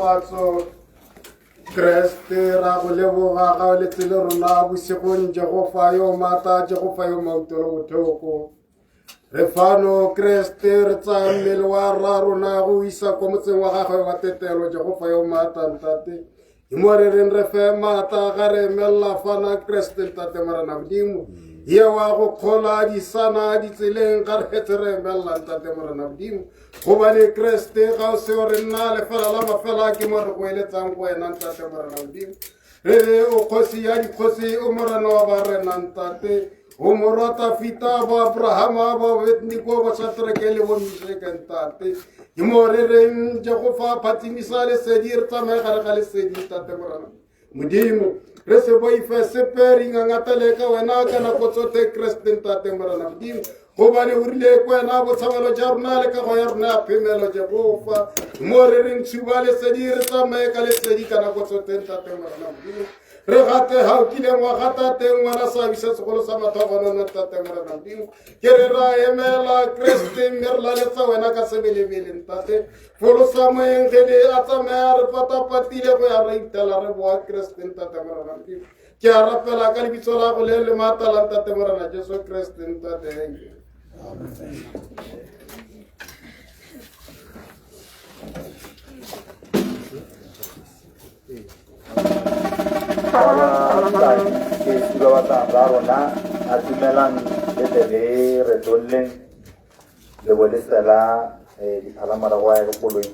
tiragatso Kreste ra go leboga ga le tsele rona bosigong Jehova yo mata Jehova yo mautelo bothoko re fano Kreste re tsa mmele wa ra rona go isa ko motseng wa gagwe wa tetelo Jehova yo mata ntate imore re fe mata ga re mella fana Kreste ntate marana bodimo ye wa go khola di sana di tseleng ga re tere mella ntate marana bodimo go ba le Kreste ga o se re nna le fela la mafela ke mo re go eletsang go ena ntate marana bodimo re o khosi ya di khosi o morana wa ba re ntate o morata fita ba Abrahama ba vetniko ba satrekele bo misekentate imore re Jehova patimisa le sedir tsa me gare ga le sedir tate morana modimo re se bo ife seperi ngata le ka wena kana go tsote Kriste tate morana modimo go ba le urile kwena bo tshabelo ja rona le ka go ya rona phemelo Jehova imore re ntsuba le sedir tsa me ka le sedir kana go tsote tate morana modimo re gate ha o kile ngwa gata teng ngwana sa bisa segolo sa mathogono na tate morana modimo ke re ra emela Kriste merla le tsa wena ka sebelebele ntate folo sa moeng ge di a tsamaya re patapatile go ya re itela re boa Kriste ntate morana modimo ke a rapela ka lebitso la go le matala ntate morana Jesu Kriste ntate ke silo batang ba rona a dumelang le tele re tolleng le bolesela di phalamara go ya go koloi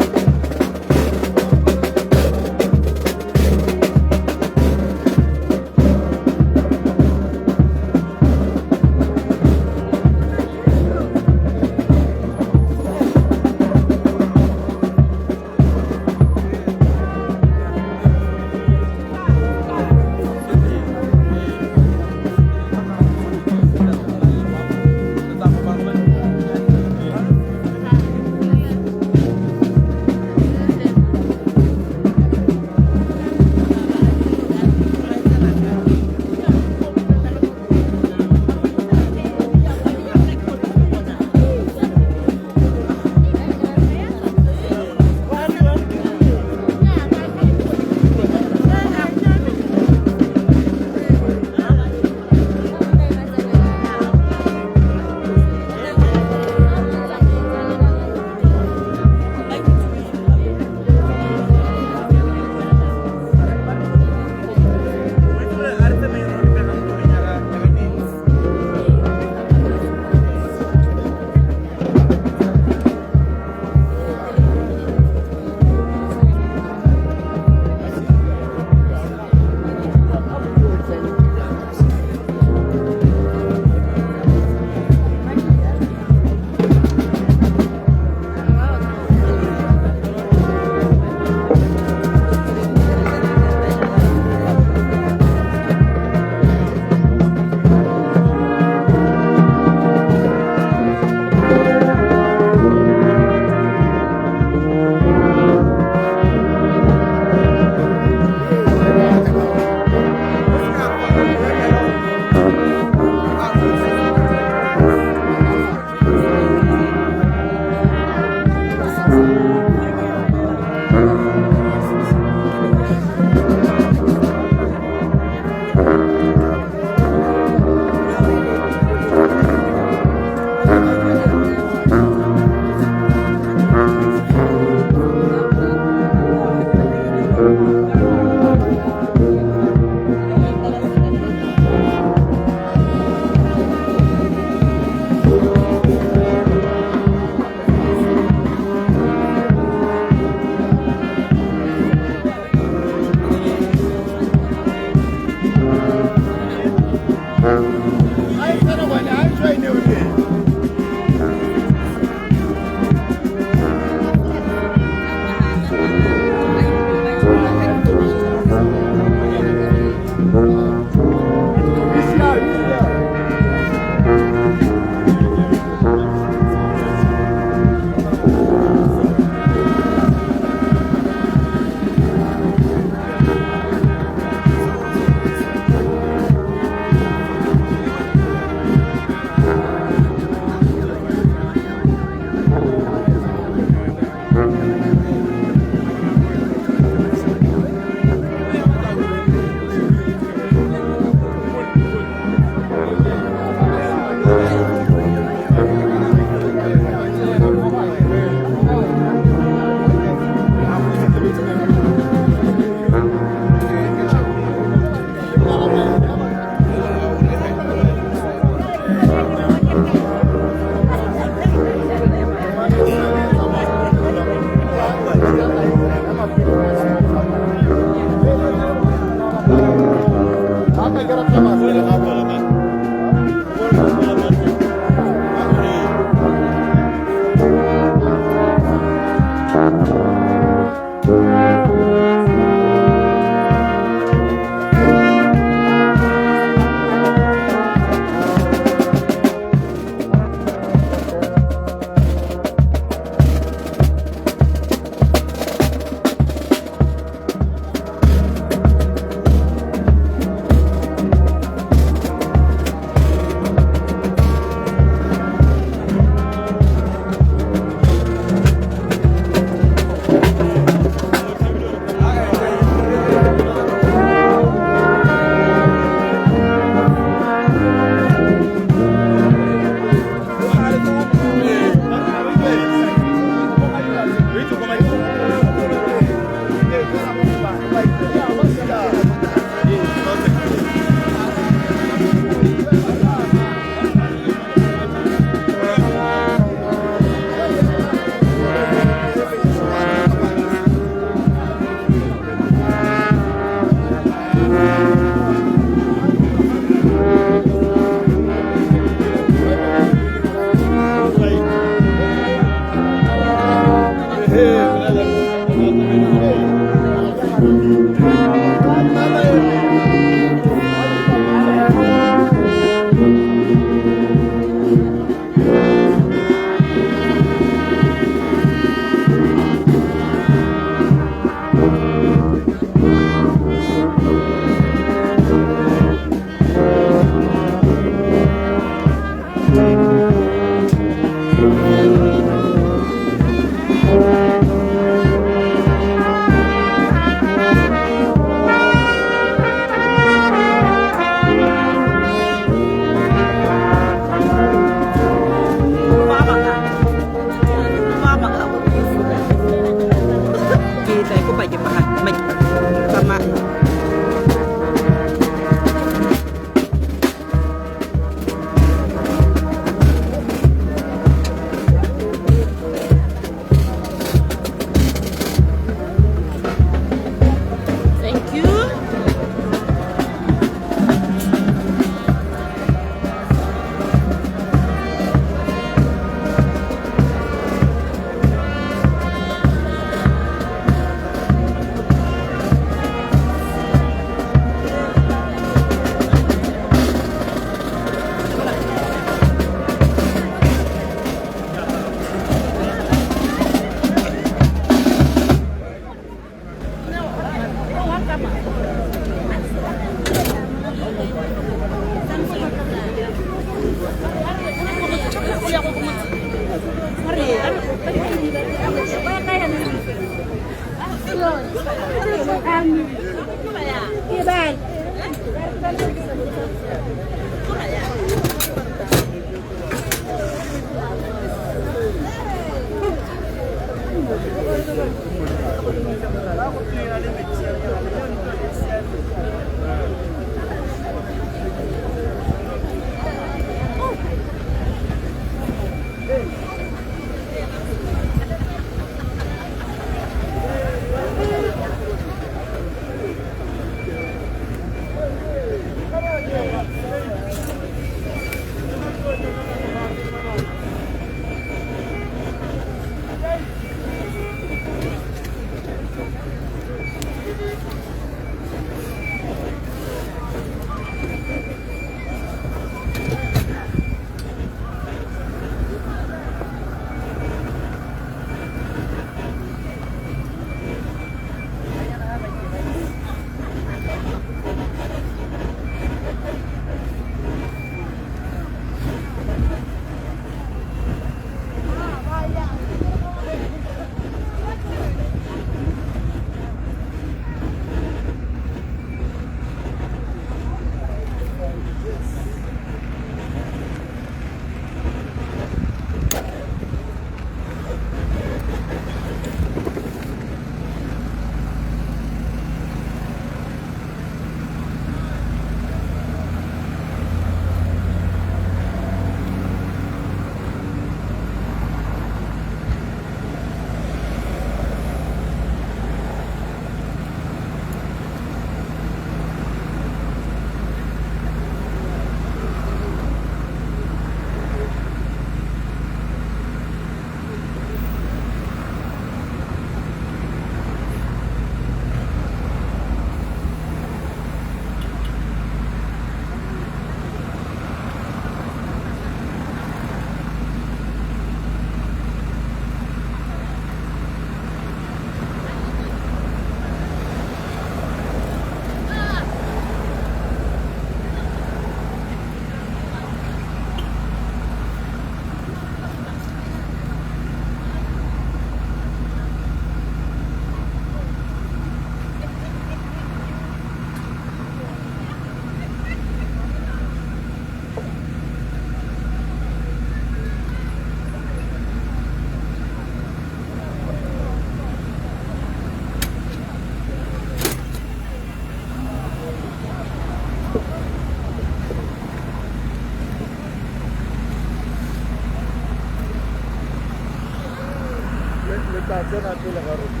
tsena pele ga rona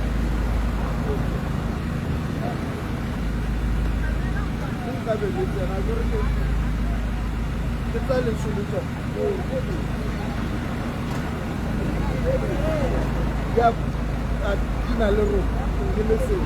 nka be le tsena ke re ke tsa lesolo ya a dina le rona ke le se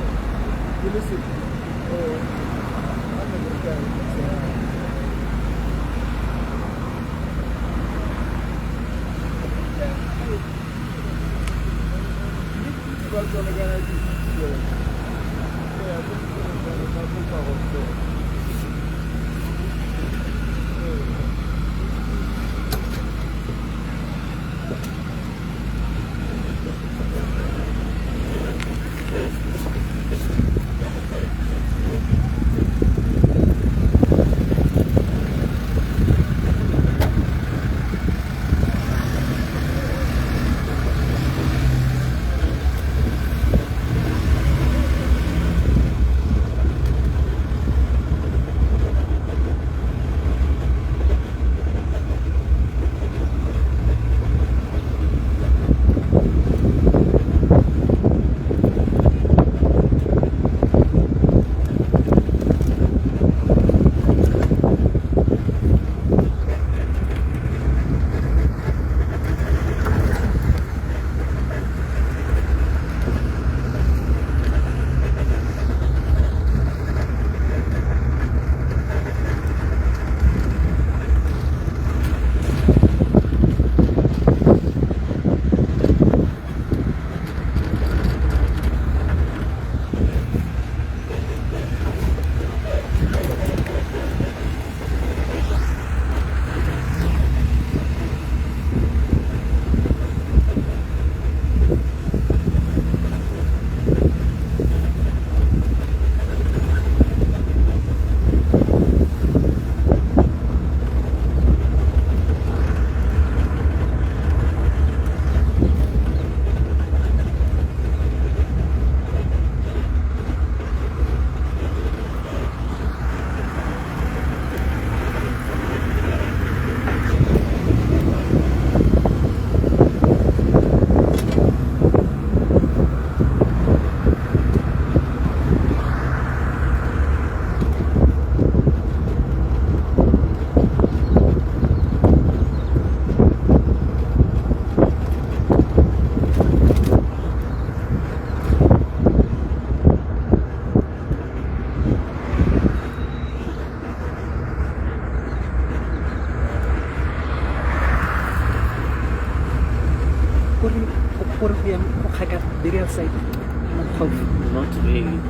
Not really.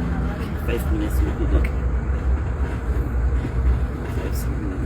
5 minutes will be okay. 5 minutes.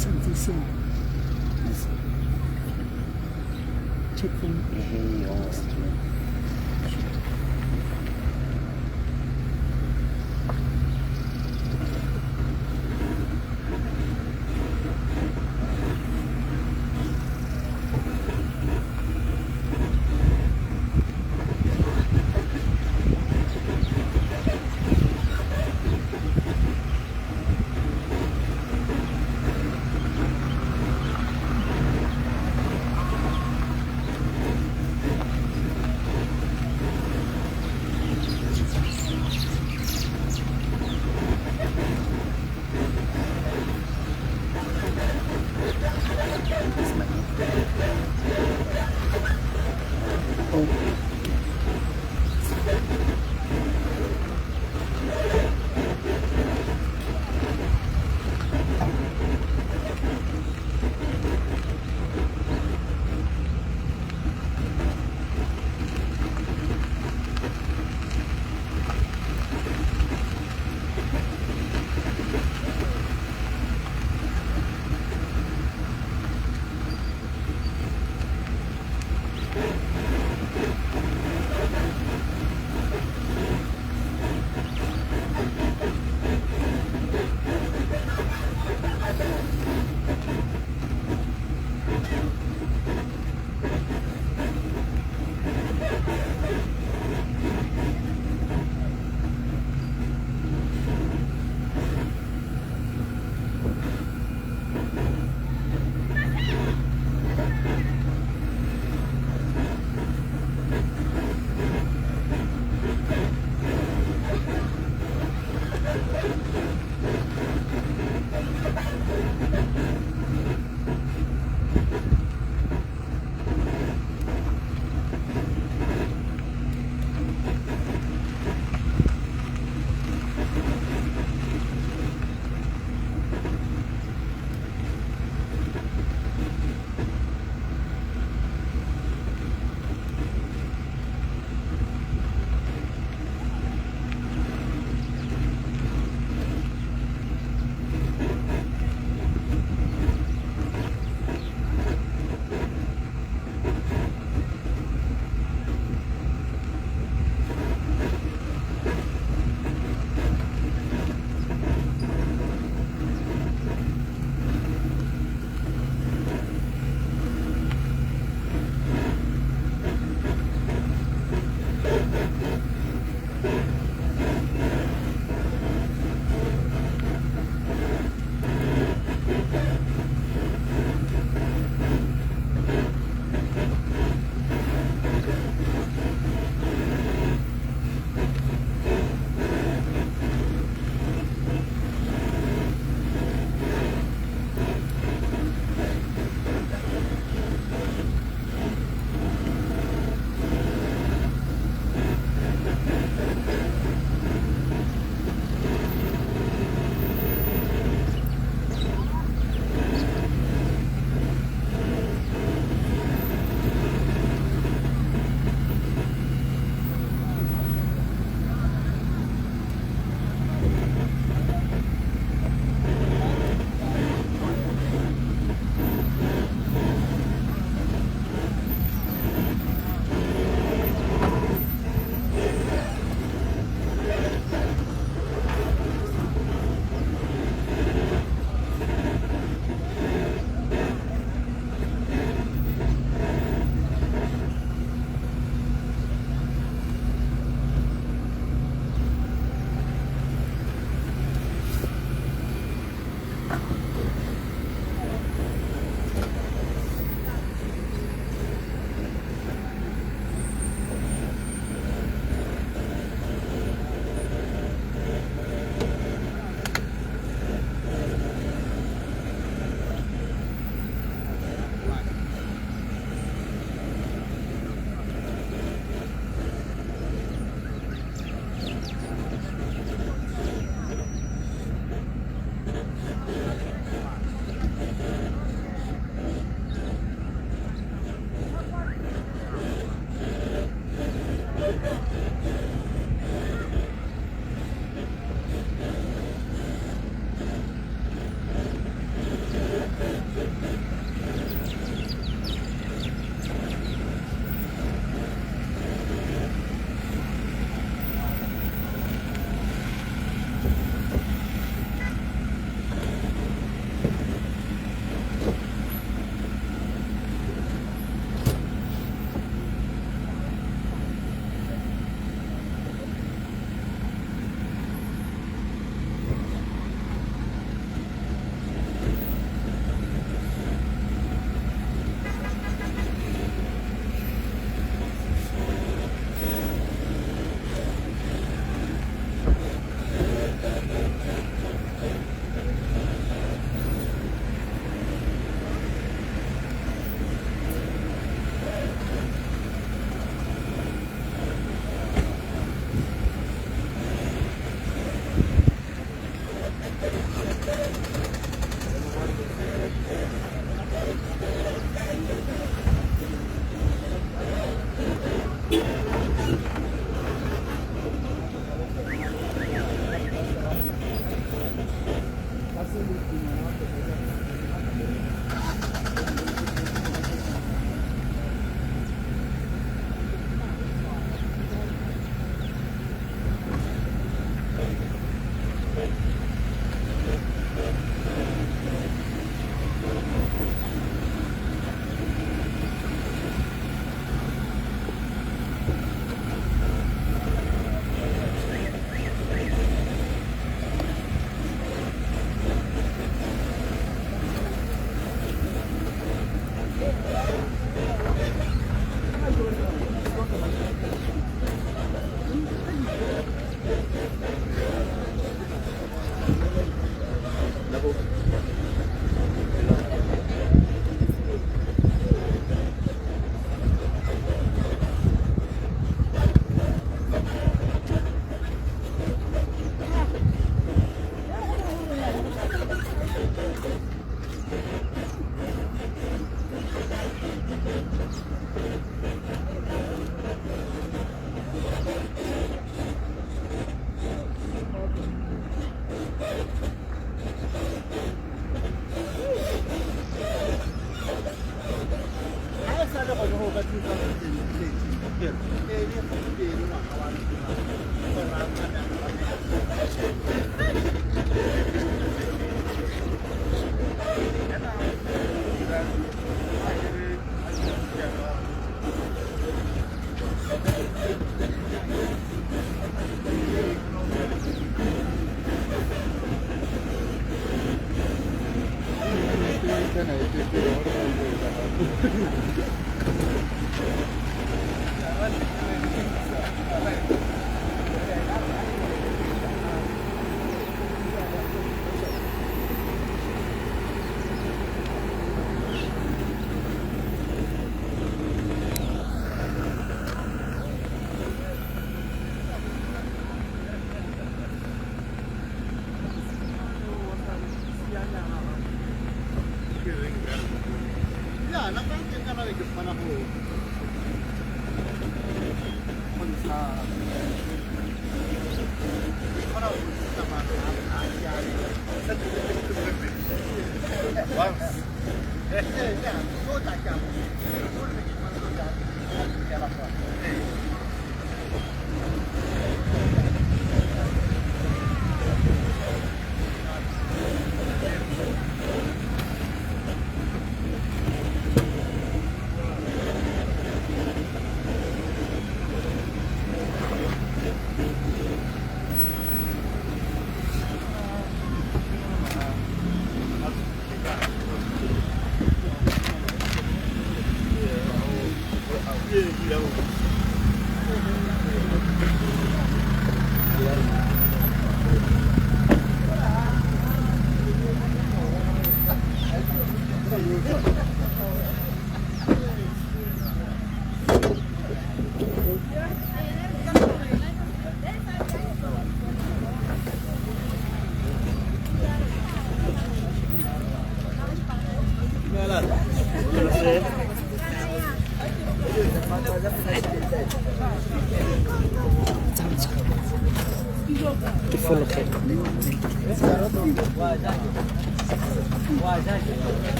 something soon. Yes. Check for me. Hey, oh,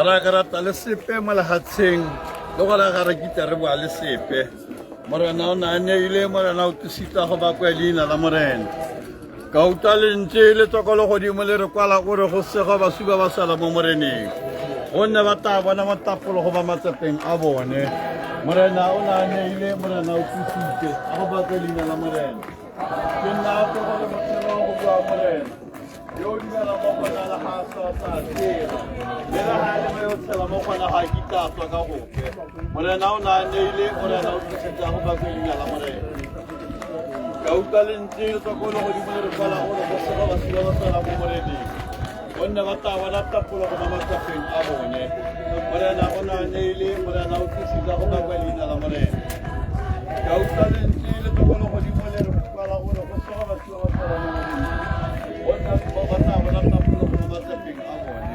Arakarat alisipe malahatsing. Lokala karakita rebu alisipe. Marana na ile marana utusita ko ba kwelina la moren. Kautalin chile tokolo ko di malero kwala ko ro se ko ba suba ba sala mo moreni. Onna bata wana matapulo ko ba matapeng abone. Marana ona ile marana utusite. Ako ba kwelina la moren. Kinna ko ko ba sala ko ba moren. Yodi na la mo na la hasa sa tira. Mera hale me sala mo na hakita to ka ho. Marana ona ile marana utusite ako ba kwelina la moren. Kautalin chile tokolo ko di malero kwala ko ro se ko ba suba ba sala mo moreni. Onna bata wana tapulo ko ba matapeng abone. Marana ona ile marana utusite ako ba kwelina la moren. Kautalin chile tokolo ko di malero kwala ko ro se ko ba suba ba sala mo moreni. Onna bata wana tapulo ko ba matapeng abone.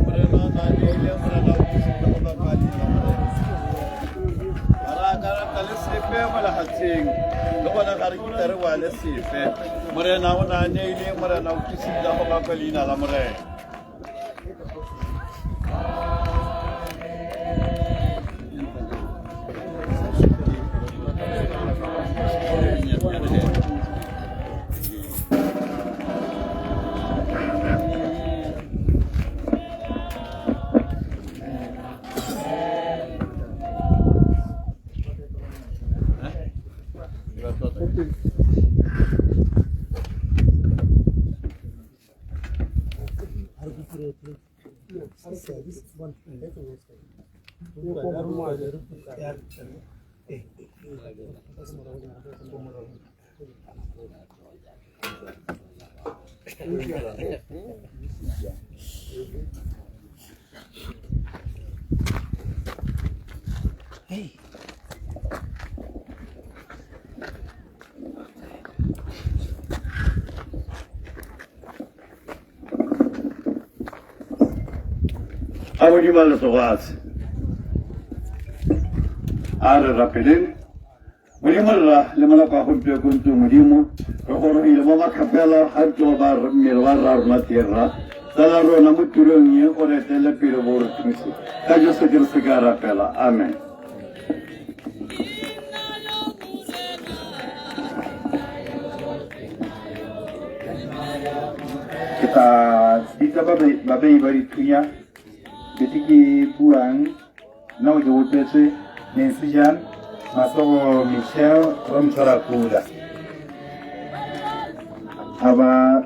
Marana ile marana utusite ako ba kwelina la moren. Arakarat alisipe malahatsing. Lokala karakita rebu alisipe. Marana ona ile marana utusite ako ba kwelina la moren. Hey. Awali mal togas. Ara rapidin. Mulimala lemala ka hunte kuntu mulimu. Rohoro ile mama kapela harto bar milwar matierra. Talaro na muturongi ore tele piro bor tumisi. Kajo sekir segara pela. Amen. Kita babe ibari tuya. Betiki puang na ujutese Nensijan Masogo Michel Romsara Kula Aba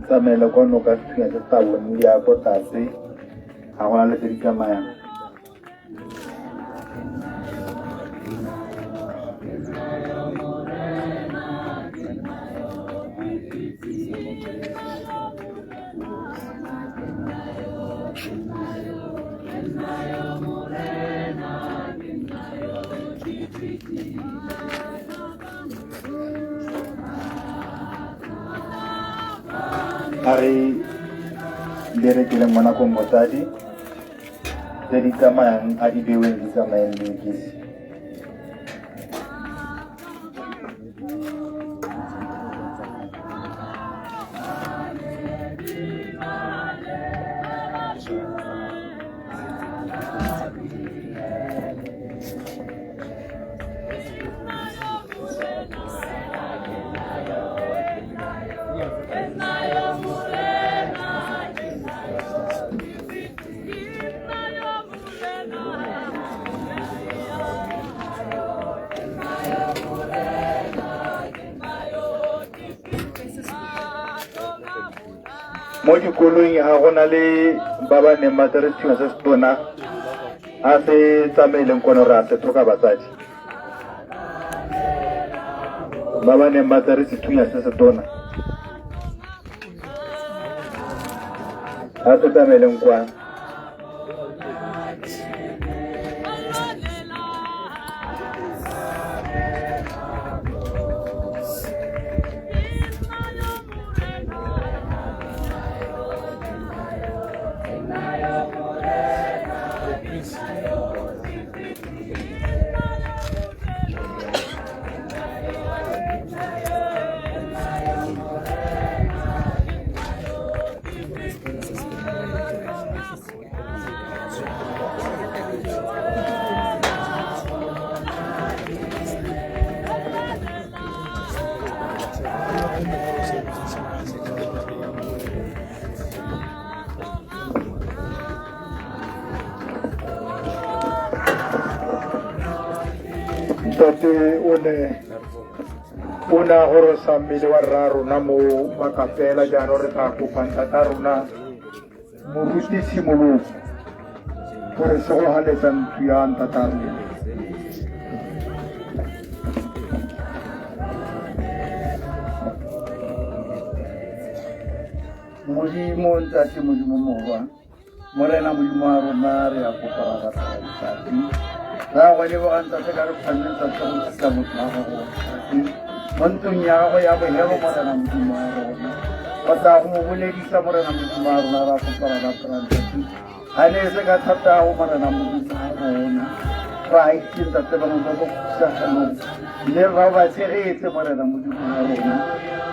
Samela kono katuya tawo ndia kotase awala tirika maya Hari dere kilang mana ko motadi dari kama yang adi dewe bisa main lukis. Moju kulung hagonale baba ne matare tuna stona ase tamele nkono rate toka basaji baba ne matare tuna stona ase tamele nkwa ntate o ne a gorosa mmele wa rra rona mo makapela jaano re tla kopa ntata rona moruti tshimoloko gore se go galetsa ntlo ya ntata rona modimo ntate modimo morwa morena modimo wa rona re ya kopa ragatsati ra go leboga ntate ka re kganneng ntate go tlisa motho wa gago mo ntlong ya gago ya bohelo morena modimo wa rona o tla go mo boledisa morena modimo wa rona ra kopa ragatsala ntate ga ne se ka thatago morena modimo wa rona ra itse ntate bangwe ba bo kusaganong mme ra ba tshegetse morena modimo wa rona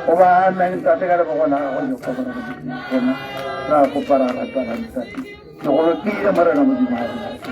o ba ameng ntate ka lebogona gago lekwa morena modimo wa rona ra kopa ragatsala ntate ke go lokile morena modimo wa rona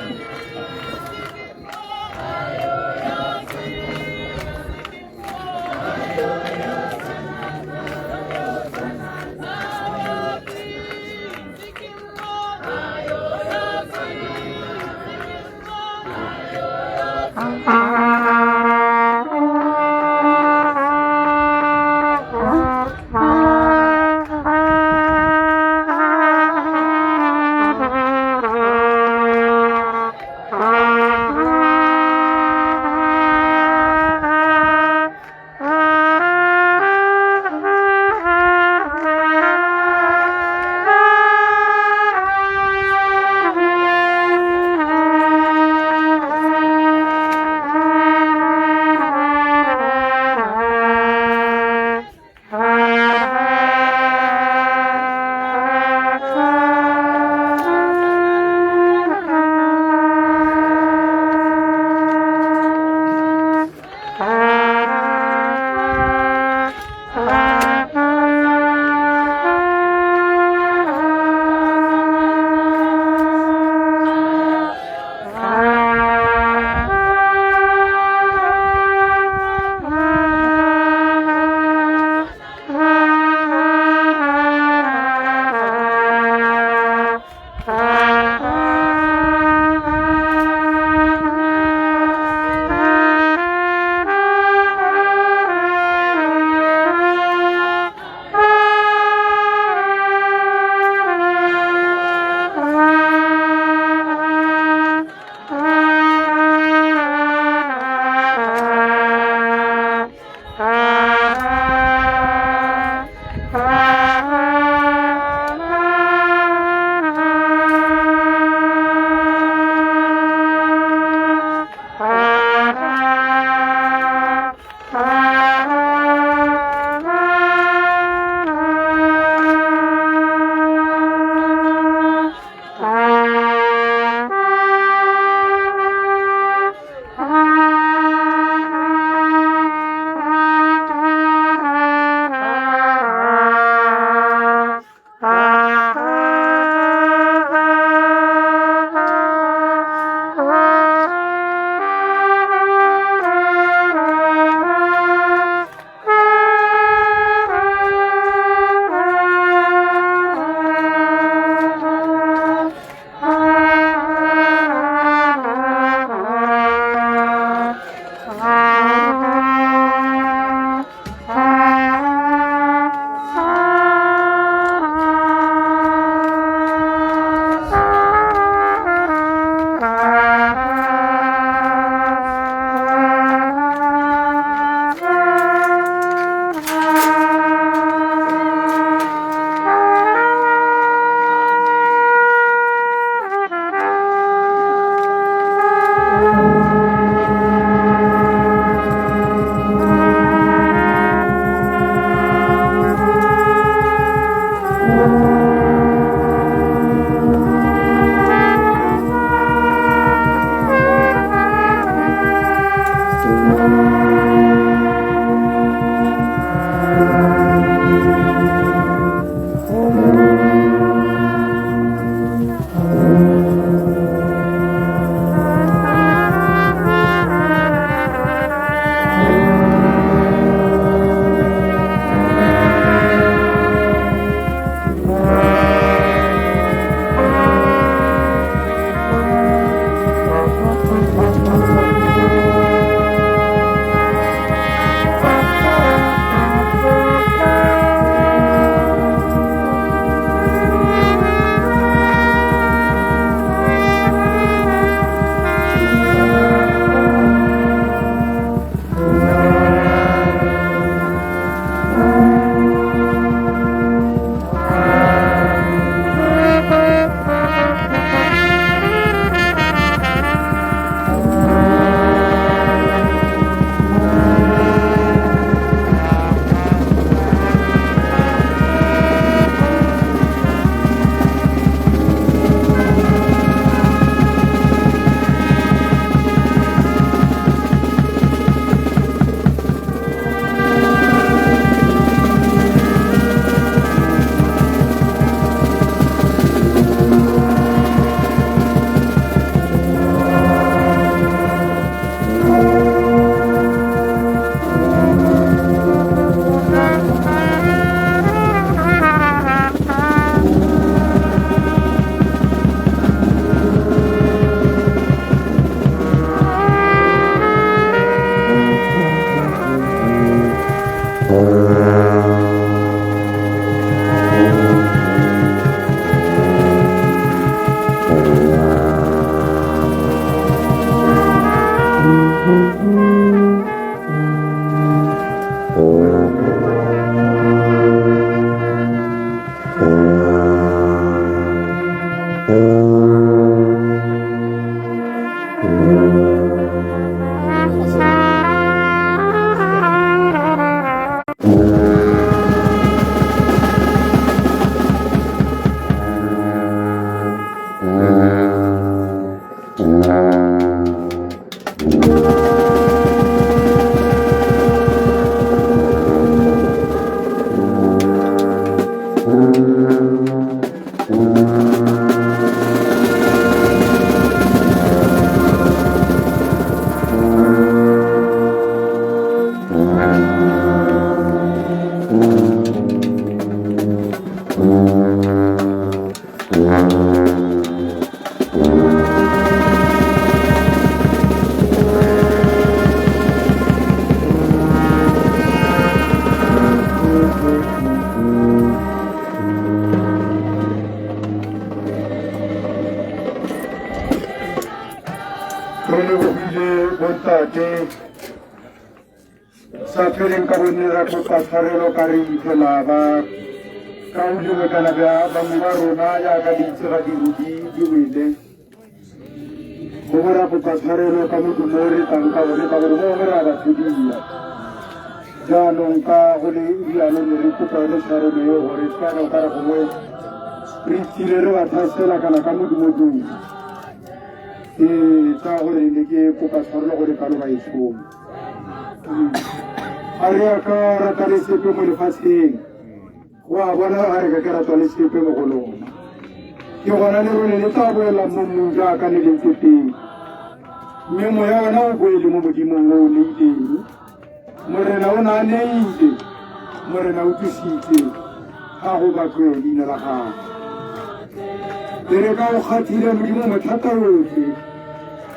Safirin kabunira ko pasarelo kari selaba kau juga kana ba bangaro na ya kadi sira di rudi diwile Kumara ko pasarelo kamu tumori tangka wale kaburu mora ba tudiya janong ka holi ialo nuri ko tole sare meyo hori kana kara komo pritilero atasela kana kamu tumudu ta holi nige ko pasarelo holi kalu ba isu Arya kara kali sipi mo lifasing. Wah, wala hari kara kali sipi mo kulo. Yung kana ni rin ni tabo la mumunja kani limputi. Mimo ya na ko ili mo budi mo ngoni ti. More na una nei ti. More na utusi ti. Ha ho ba ko di na la ha. Tere ka o khatira mo mo matata o ti.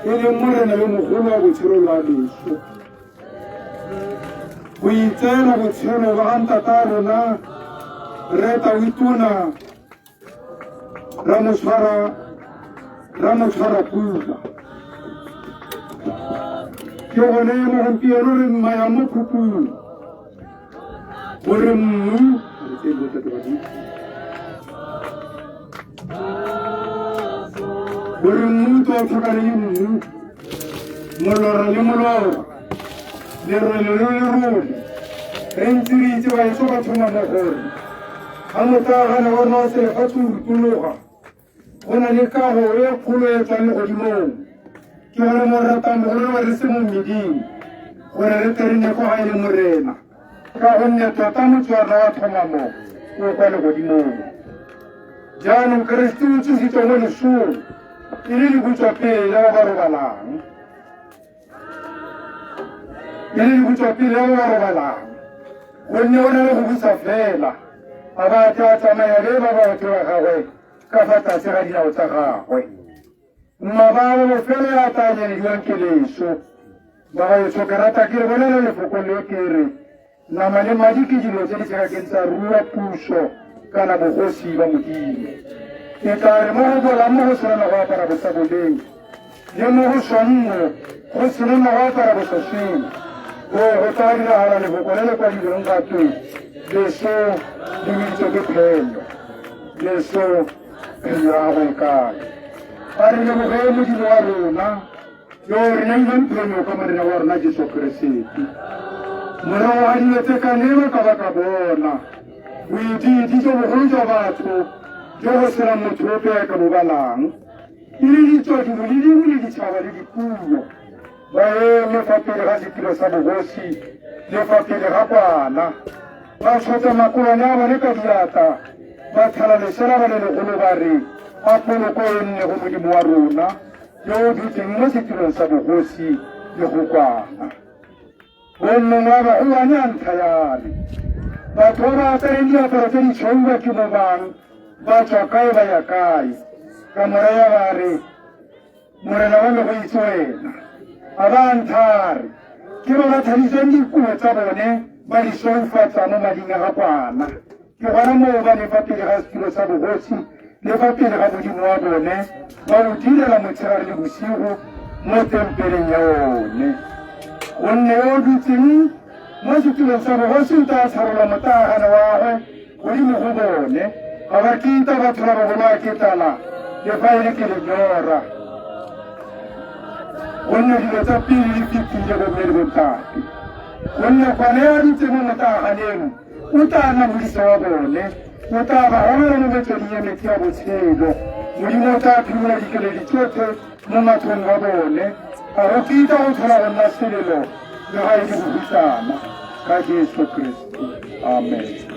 Ele more na mo kholo go tsiro la di. Kuitera butshelo ba anta taro na reta wituna ramusara kuza yogone mo hampiero re mayamu kuku oremu ate bota to badi oremu to thakare mu molora le molora Lerolololol, Rentiri jiwa soba tuma mohor. Amuta hana warna se fatur tuloha. Ona nika ho ya kulo ya tani odimo. Ki wana morata mohor wa resimu midi. Ona reteri ne ko haile murena. Ka onne to tamu chwa na tuma mo. Ko kwani odimo. Janu kristu chi to mo su. Ili bucha pe la baro bala. Ili kuchwa pili ya warabala. Wenye wana kukusa fela. Aba tata mayareba ba watuwa kawe. Kafata siradi na utaka we. Mabawa wafele ya tanya ni yuan kileso. Baba yuso karata kire wana na lefukole kire. Na mane majiki jilo jeli sira gensa ruwa puso. Kana bukosi ba mutini. Ikari moho bola moho sura na wapara busabuleng. Ye moho shanmo. Kusina na wapara busashini. Hotari la hala le focolele kwa lidronga tu. Leso dimitso ke pelo. Leso yawe ka. Ari le muhe mu di waruna. Yo rinengan pelo kamari na warna Jesu Kristi. Mara wali yote kanema kabakabona. Witi diso muhunja batu. Jo sera mutrope kabubalang. Ili diso di chawa di kuyo. Bae me fatele hasitilo sabu gosi, le fatele hapana. Basota makula nyama ne kadirata. Bathala le sera le kulubari. Apolo ko enne humudi muaruna. Yo dite ngasitilo sabu gosi le hukwana. Onno ngaba uanya tayari. Batora tarindia tarafeni chonga kimobang. Bacha kai baya kai. Kamuraya bari. Murena wame kuitsuena. Avantar, kiro na thalisendi kuwe tabone, ba di sofatsa mo mading a kwana ke gona moo ba ne fa pele ga setilo sa bogosi le fa pele ga modimo wa bone ba o direla motshegare le bosigo mo tempeleng ya one gonne yo dutseng mo setilong sa bogosi o tla tshwarola motagane wagwe godimo go bone ga ba kita batho ba bagolo a ketala le fa e le ke lenyora gonne dilo tsa pele di fetile bomme le bontate gonne kgwane ya dutse mo motaganeng o tla nna modisa wa bone o tla ba gomela mo metsweding ya metsi ya botshelo modimo o tla phimola dikeledi tsotlhe mo mathong wa bone ga go kita go tlhola go nna selelo le ga e le bohutlana ka Jesu Kristo amen.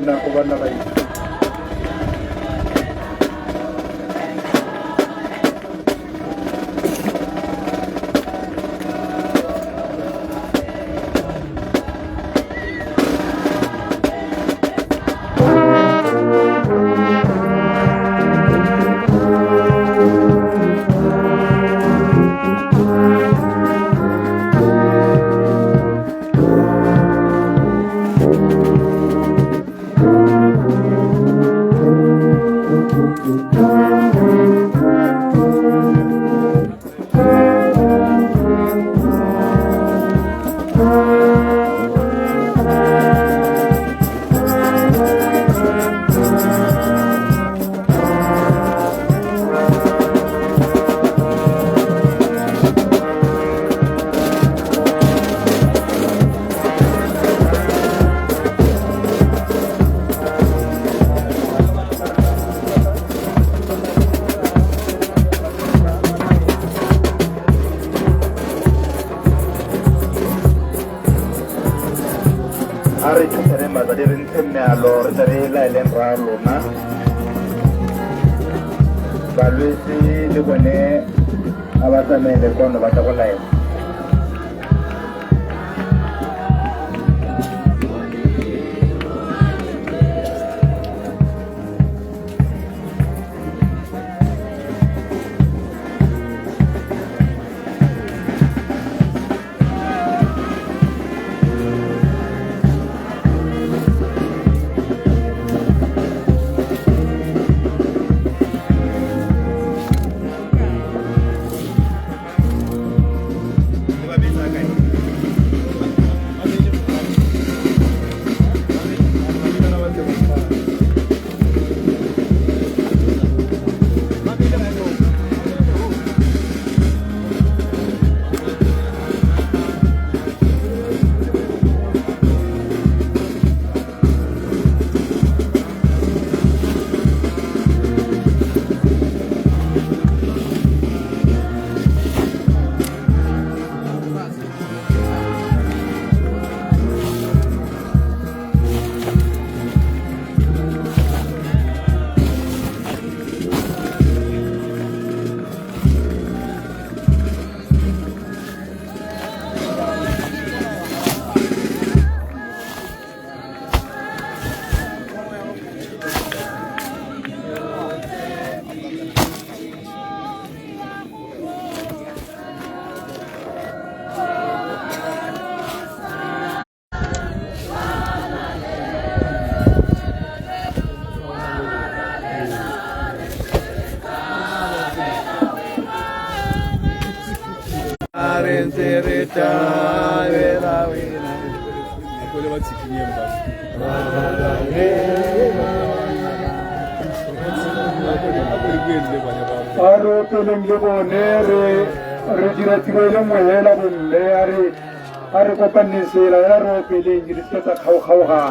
na ko ba na kayo balwetse le bone a ba tsamaile kono ba tla go laela Aro pelengge bonere rejiratibele mohela bomme are kopanisela ya ro pelengge di tsa khaoga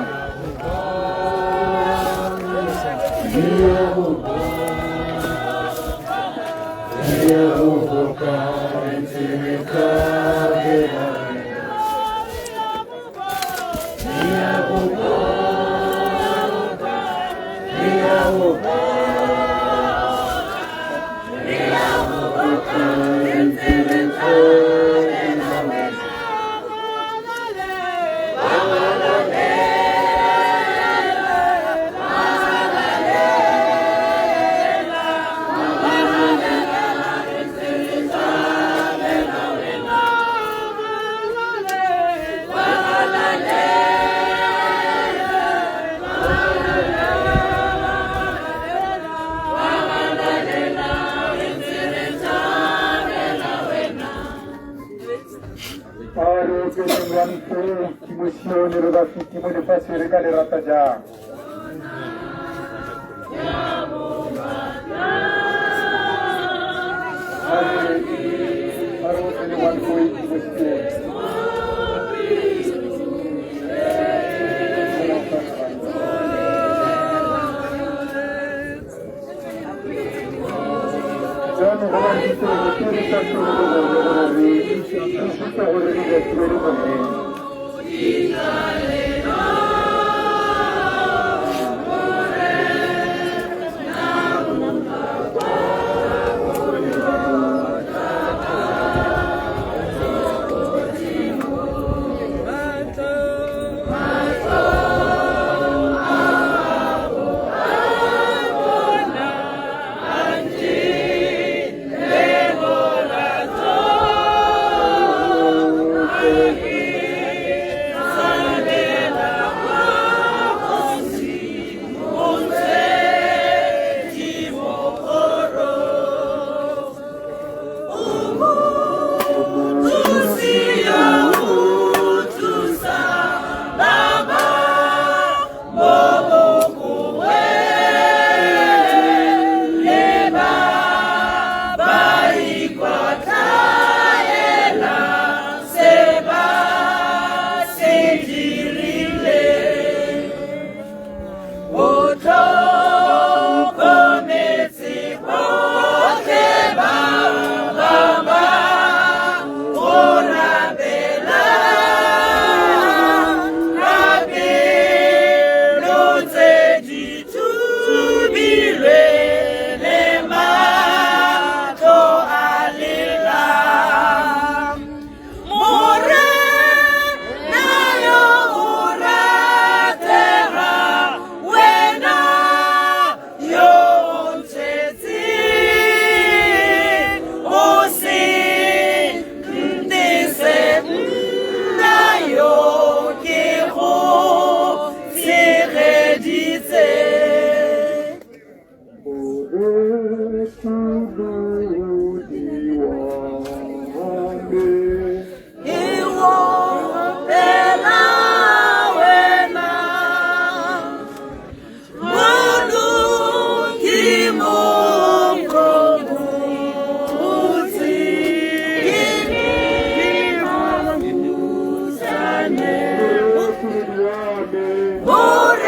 More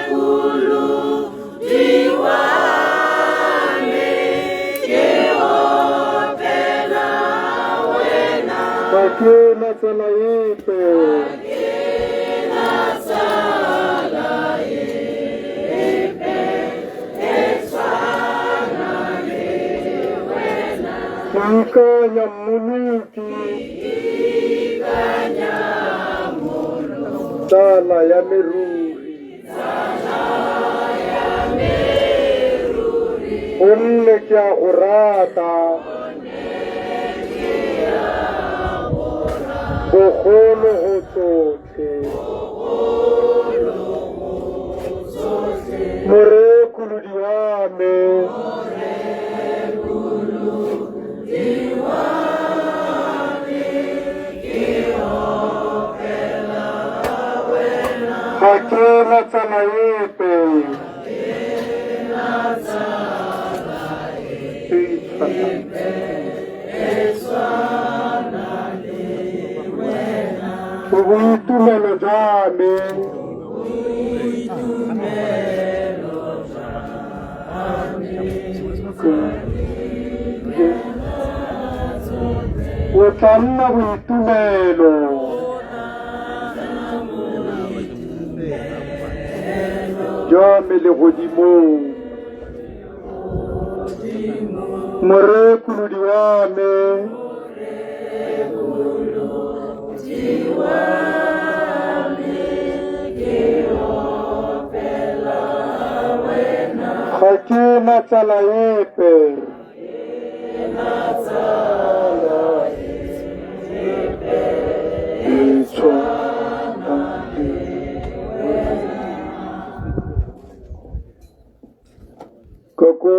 kulu diwa tsala yepe. Ikanya munuki. Tsala ya meruri. Onne kya go rata. Bogolo go tsotlhe. Morekulodi wa me. Ga ke na tsala epe. Boitumelo jwa me. O tla nna boitumelo. Jwa me le godimong. Morekulodi wa me. Ga ke na tsala epe. Koko.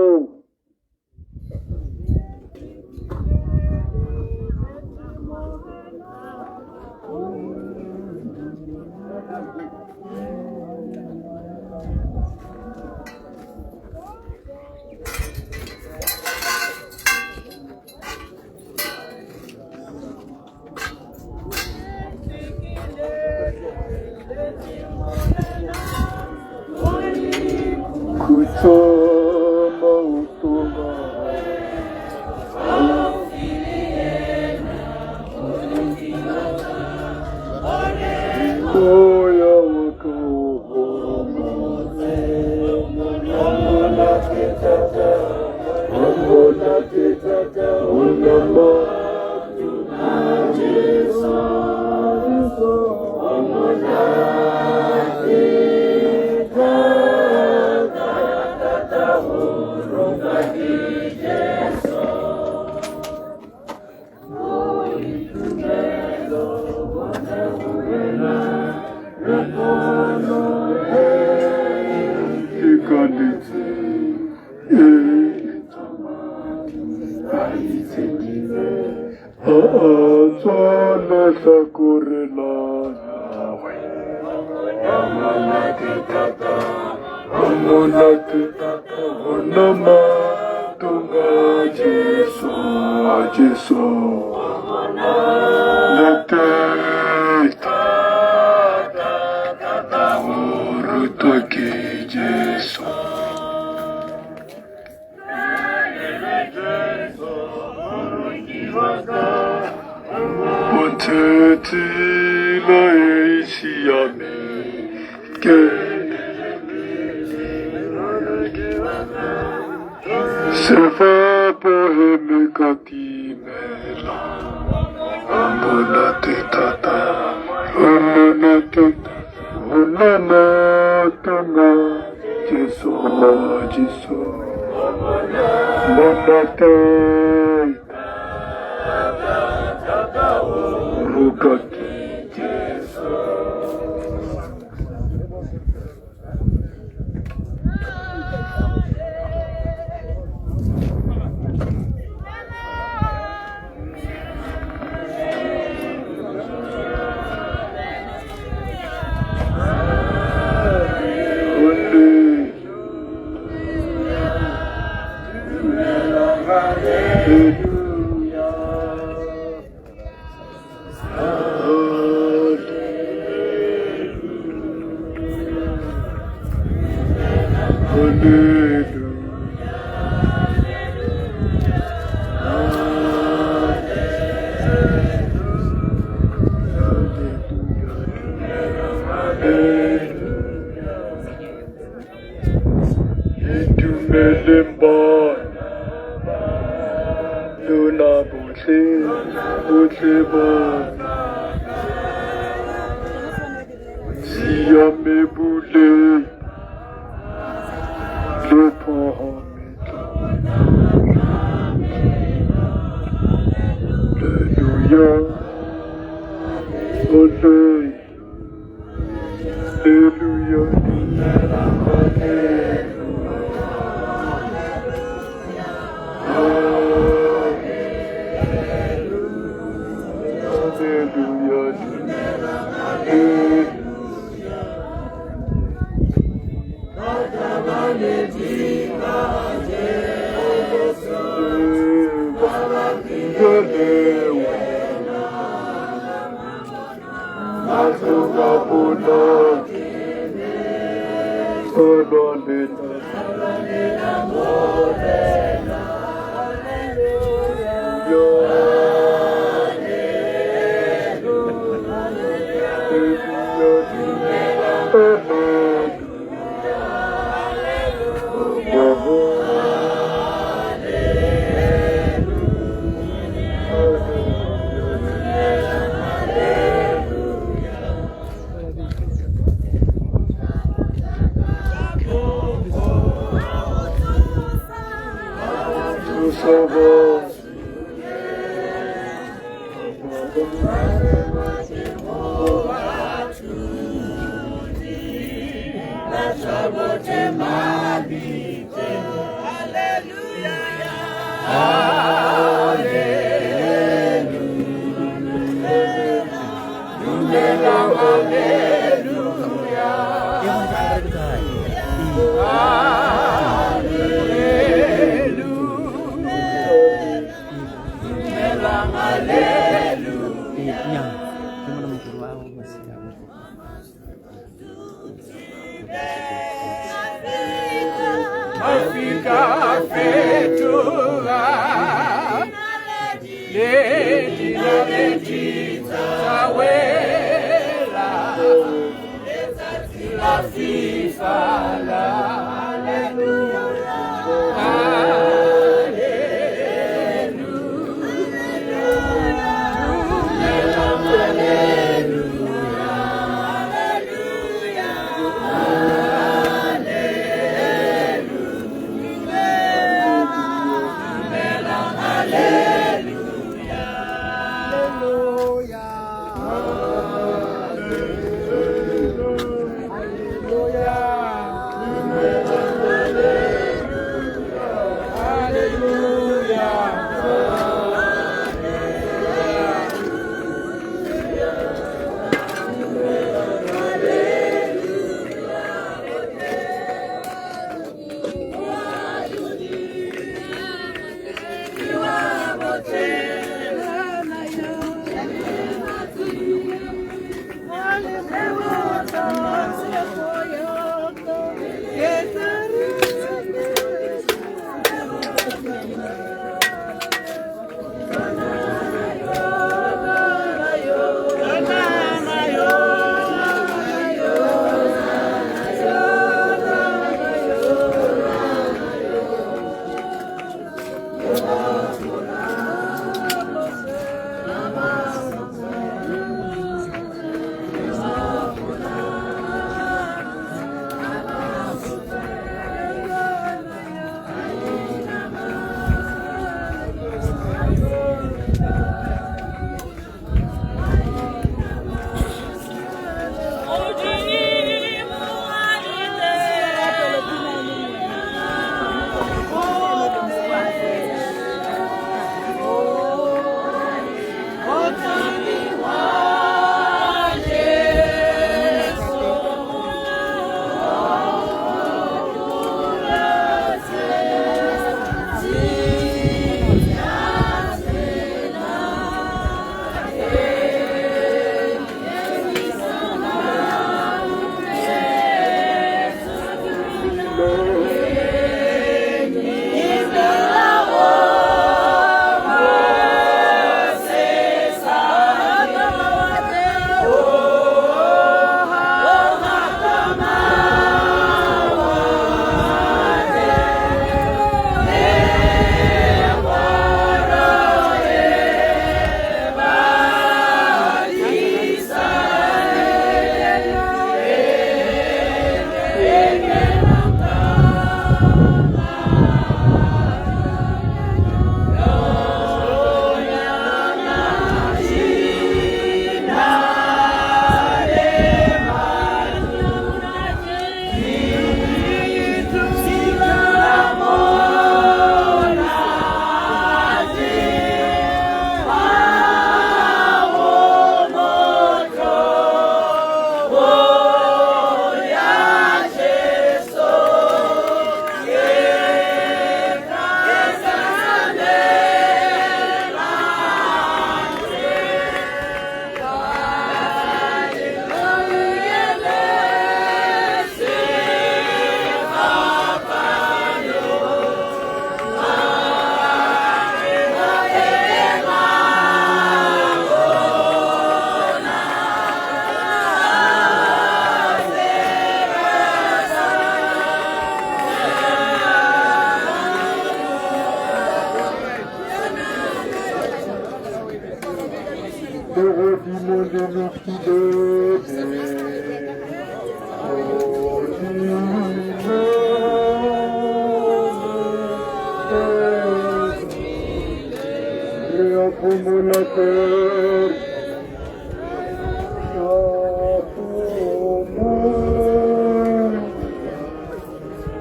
Kutsoma utoma. Koya wakahoma. Amona kitata. Amona kitata. Unama. Jesu. Amona Utemba Luna Buche Uteba Siame Boule Le Pahamita Alléluia Soleil Alléluia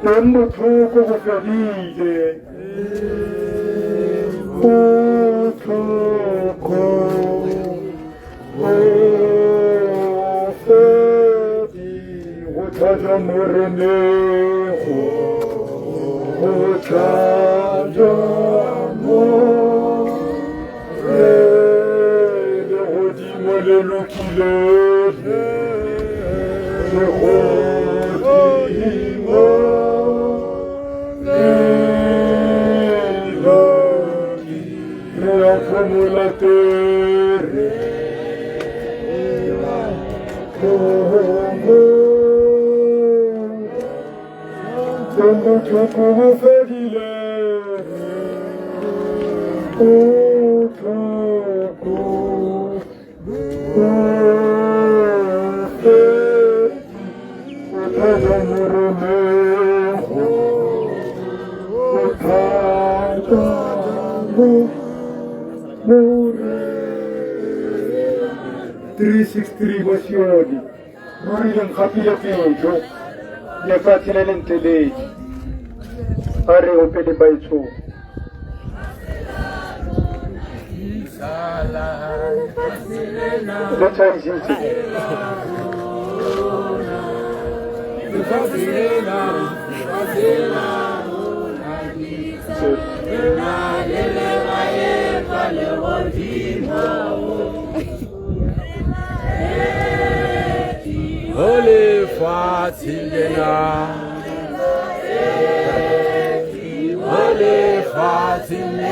Tempo poco felice, ritribuzioni, non non capire più, le fatine lente dei, arrivo per le baito. That's how it's Holy Fatilena, Holy Fatilena,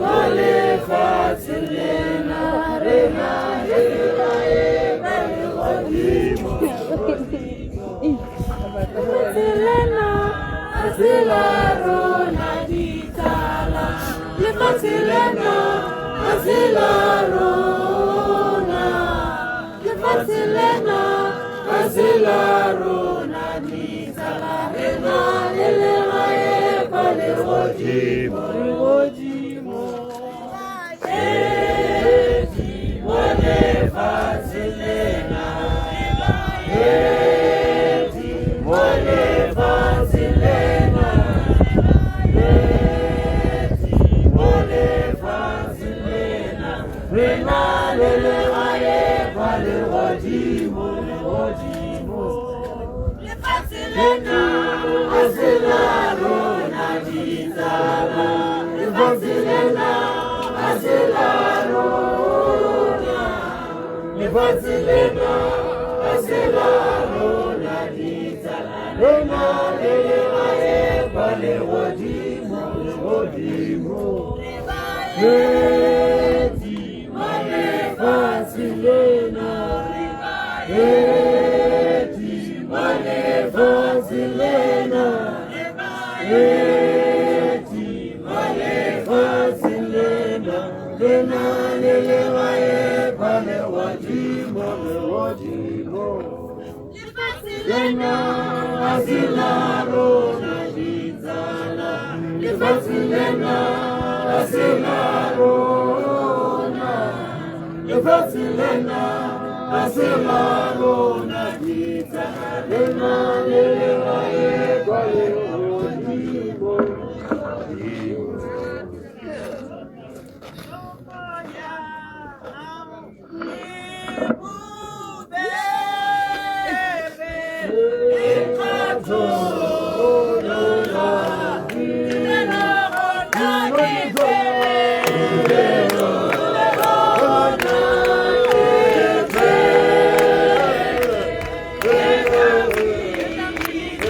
Holy Fatilena,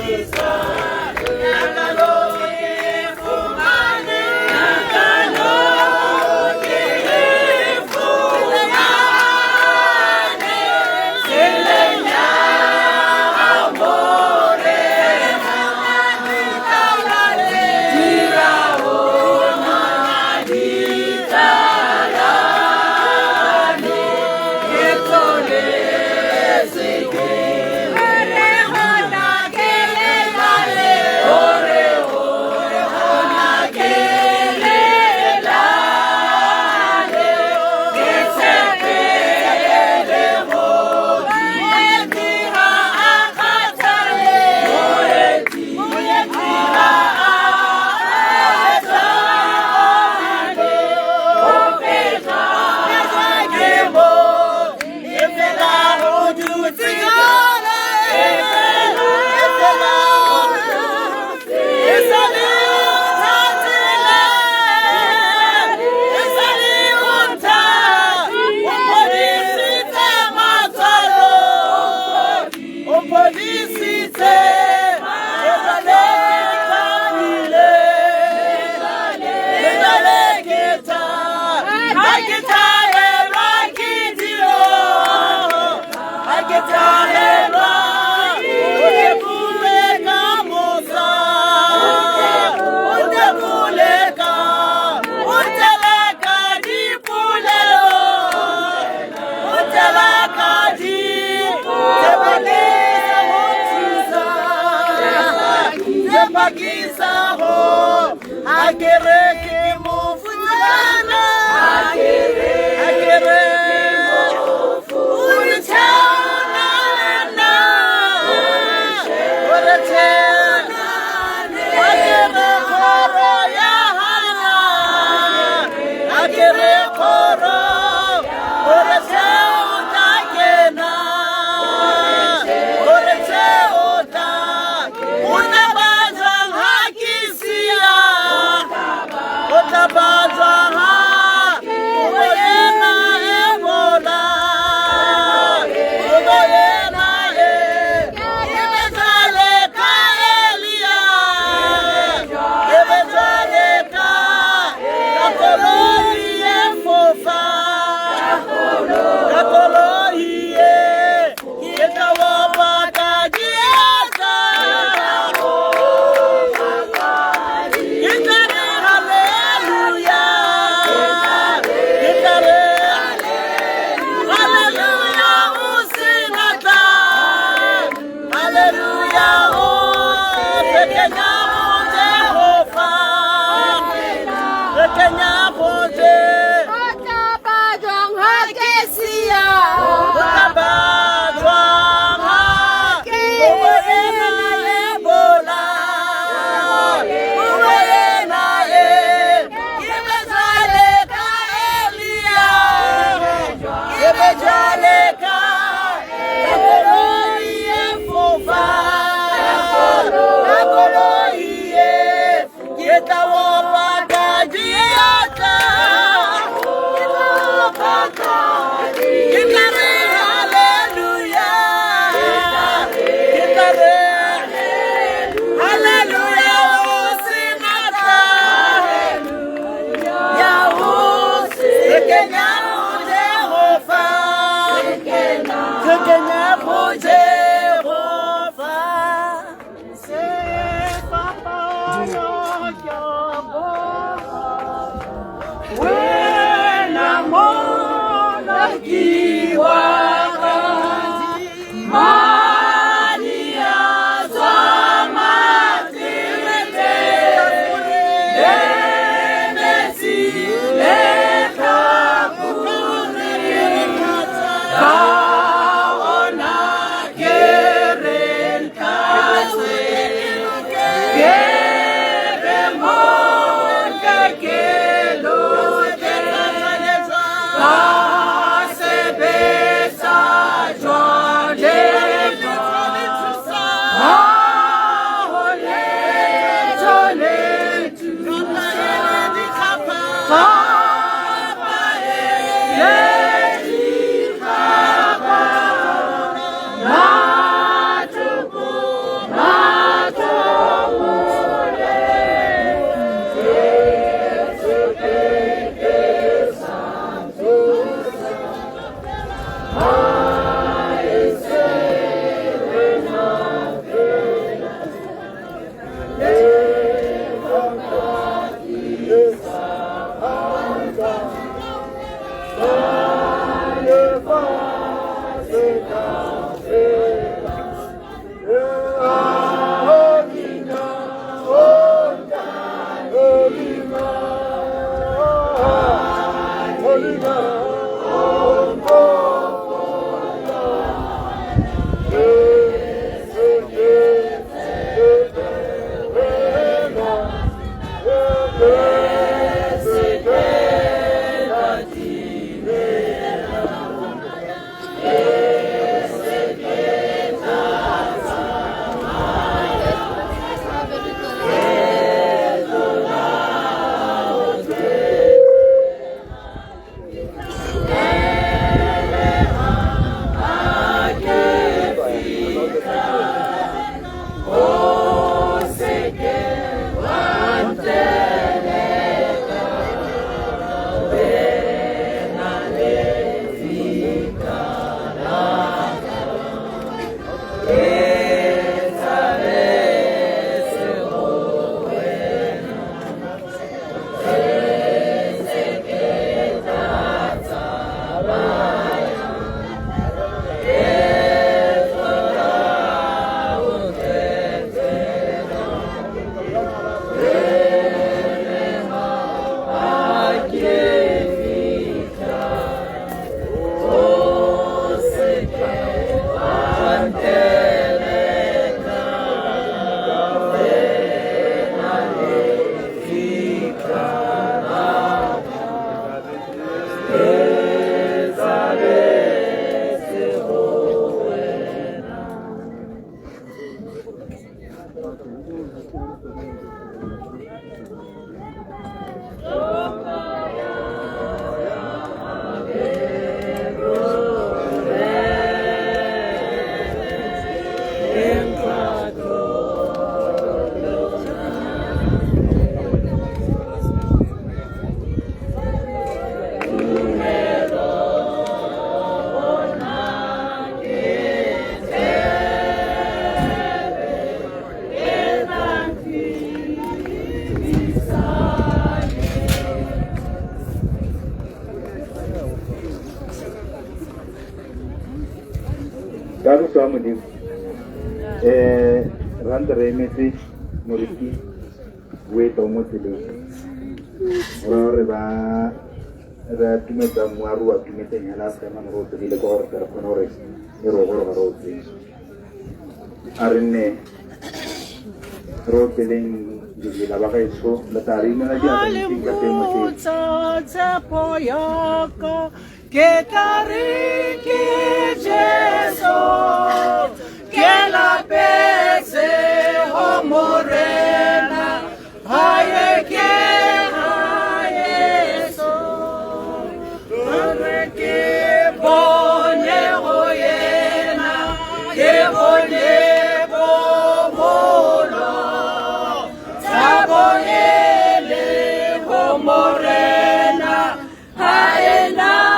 Lisa. pakisaho akereke mufutana akere uritaona na uritaona akere koro ya hana akere koro uritaona kena uritaona unabazang hakisia utabazang ubayena ebola ubayena ibezaleka elia ibezaleka kakoloi efofa kakoloi itawapatajiata itare haleluya itare haleluya usinata haleluya pekenya Jehova pekenya Jehova utabajwang hakesia utabajwang ubayena ebola ubayena ibezaleka elia ibezaleka kakoloi efofa kakoloi yetawapatajiata kitare haleluya kitare haleluya usinata Yahus tekenya Jehova tekenya Jehova se papa no yabo wena mona kiwaka Maria Zamatilete Enesi Leka Kaona Keren Kase Kere Monka Kelo Kase Daru suamu ni randare mesi muriki we tomo tili ore ba ra tumeta muaru a tumeta nyalas kama ro tili ko or ter konore ero ro arne ro tili di la baga iso la tarina na dia tan tingka temo que cari que Jesu que la pese o morena haye que haye so que bonye hoyena que bonye bomolo sabonele o morena haye na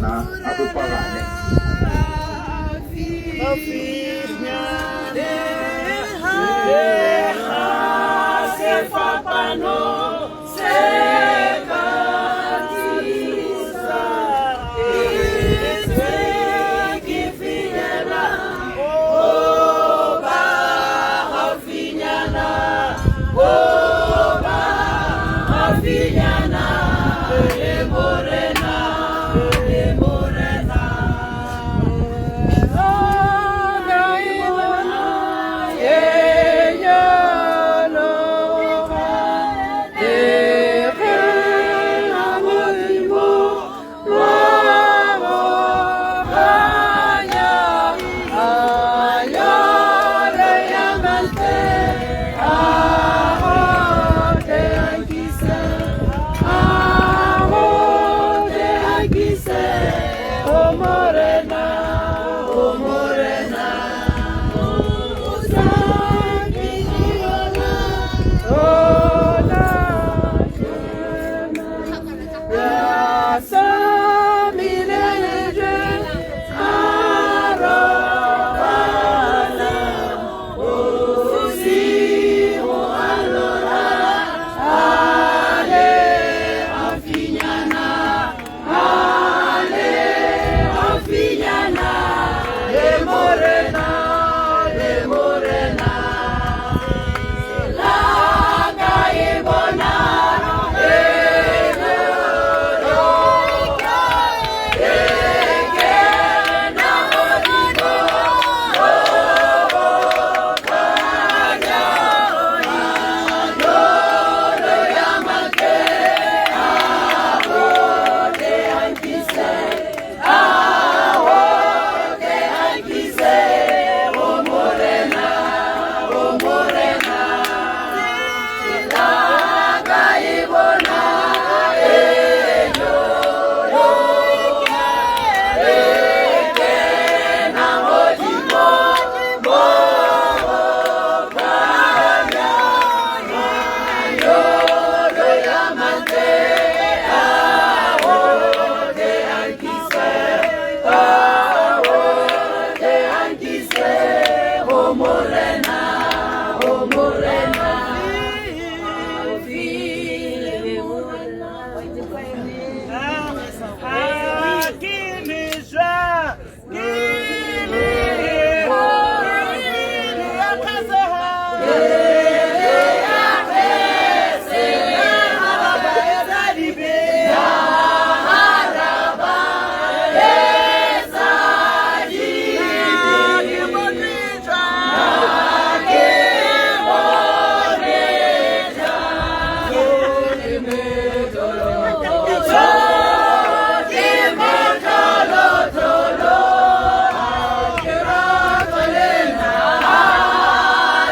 na aku palane yeah.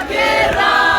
Kera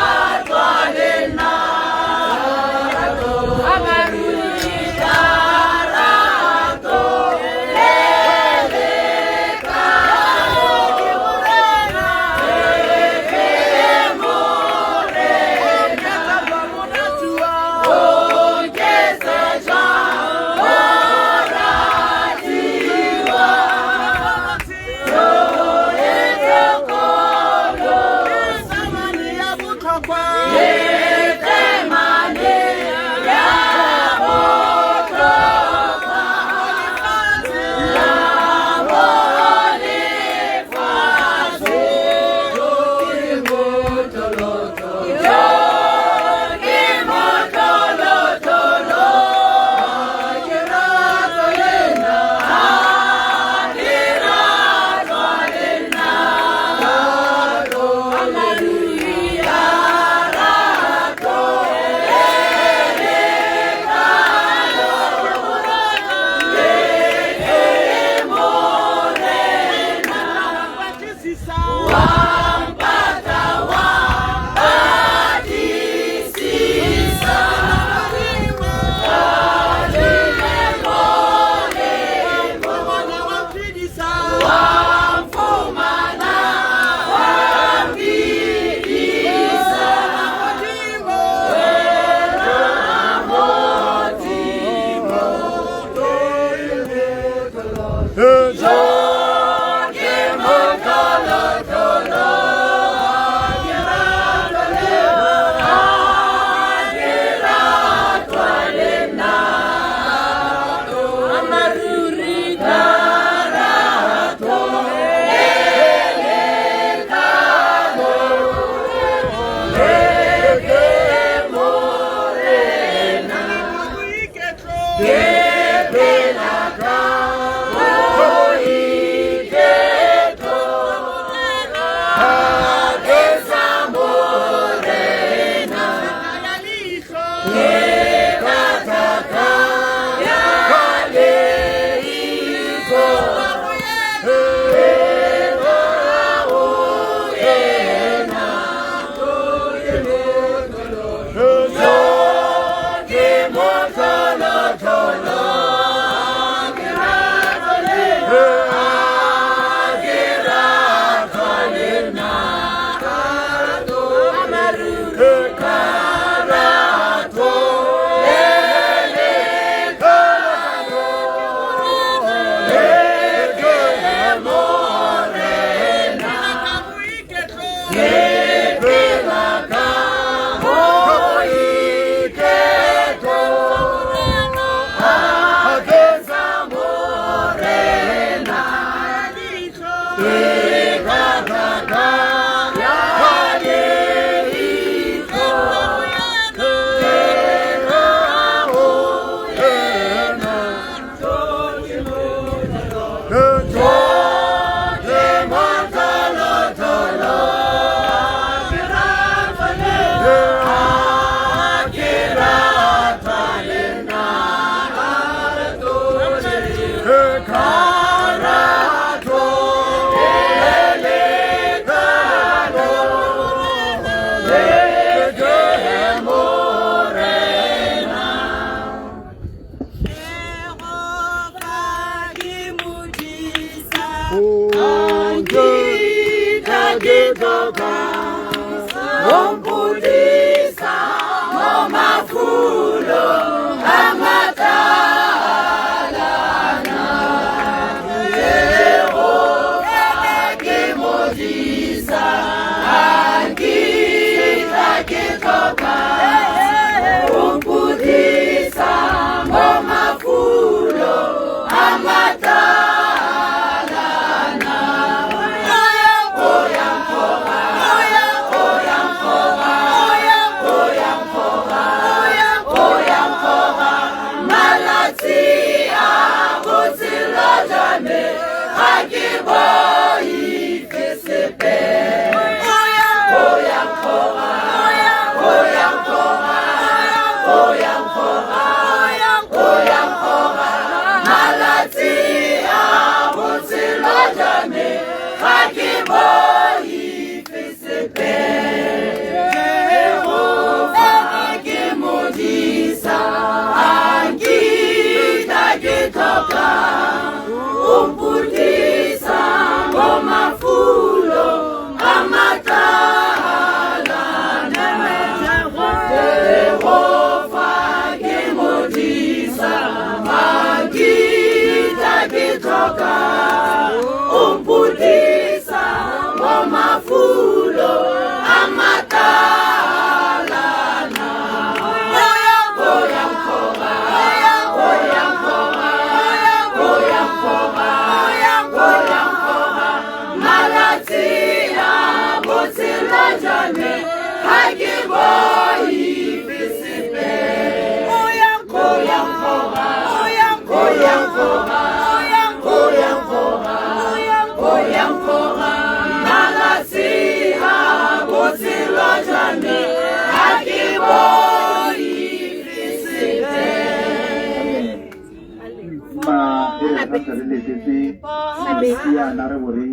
siana re bore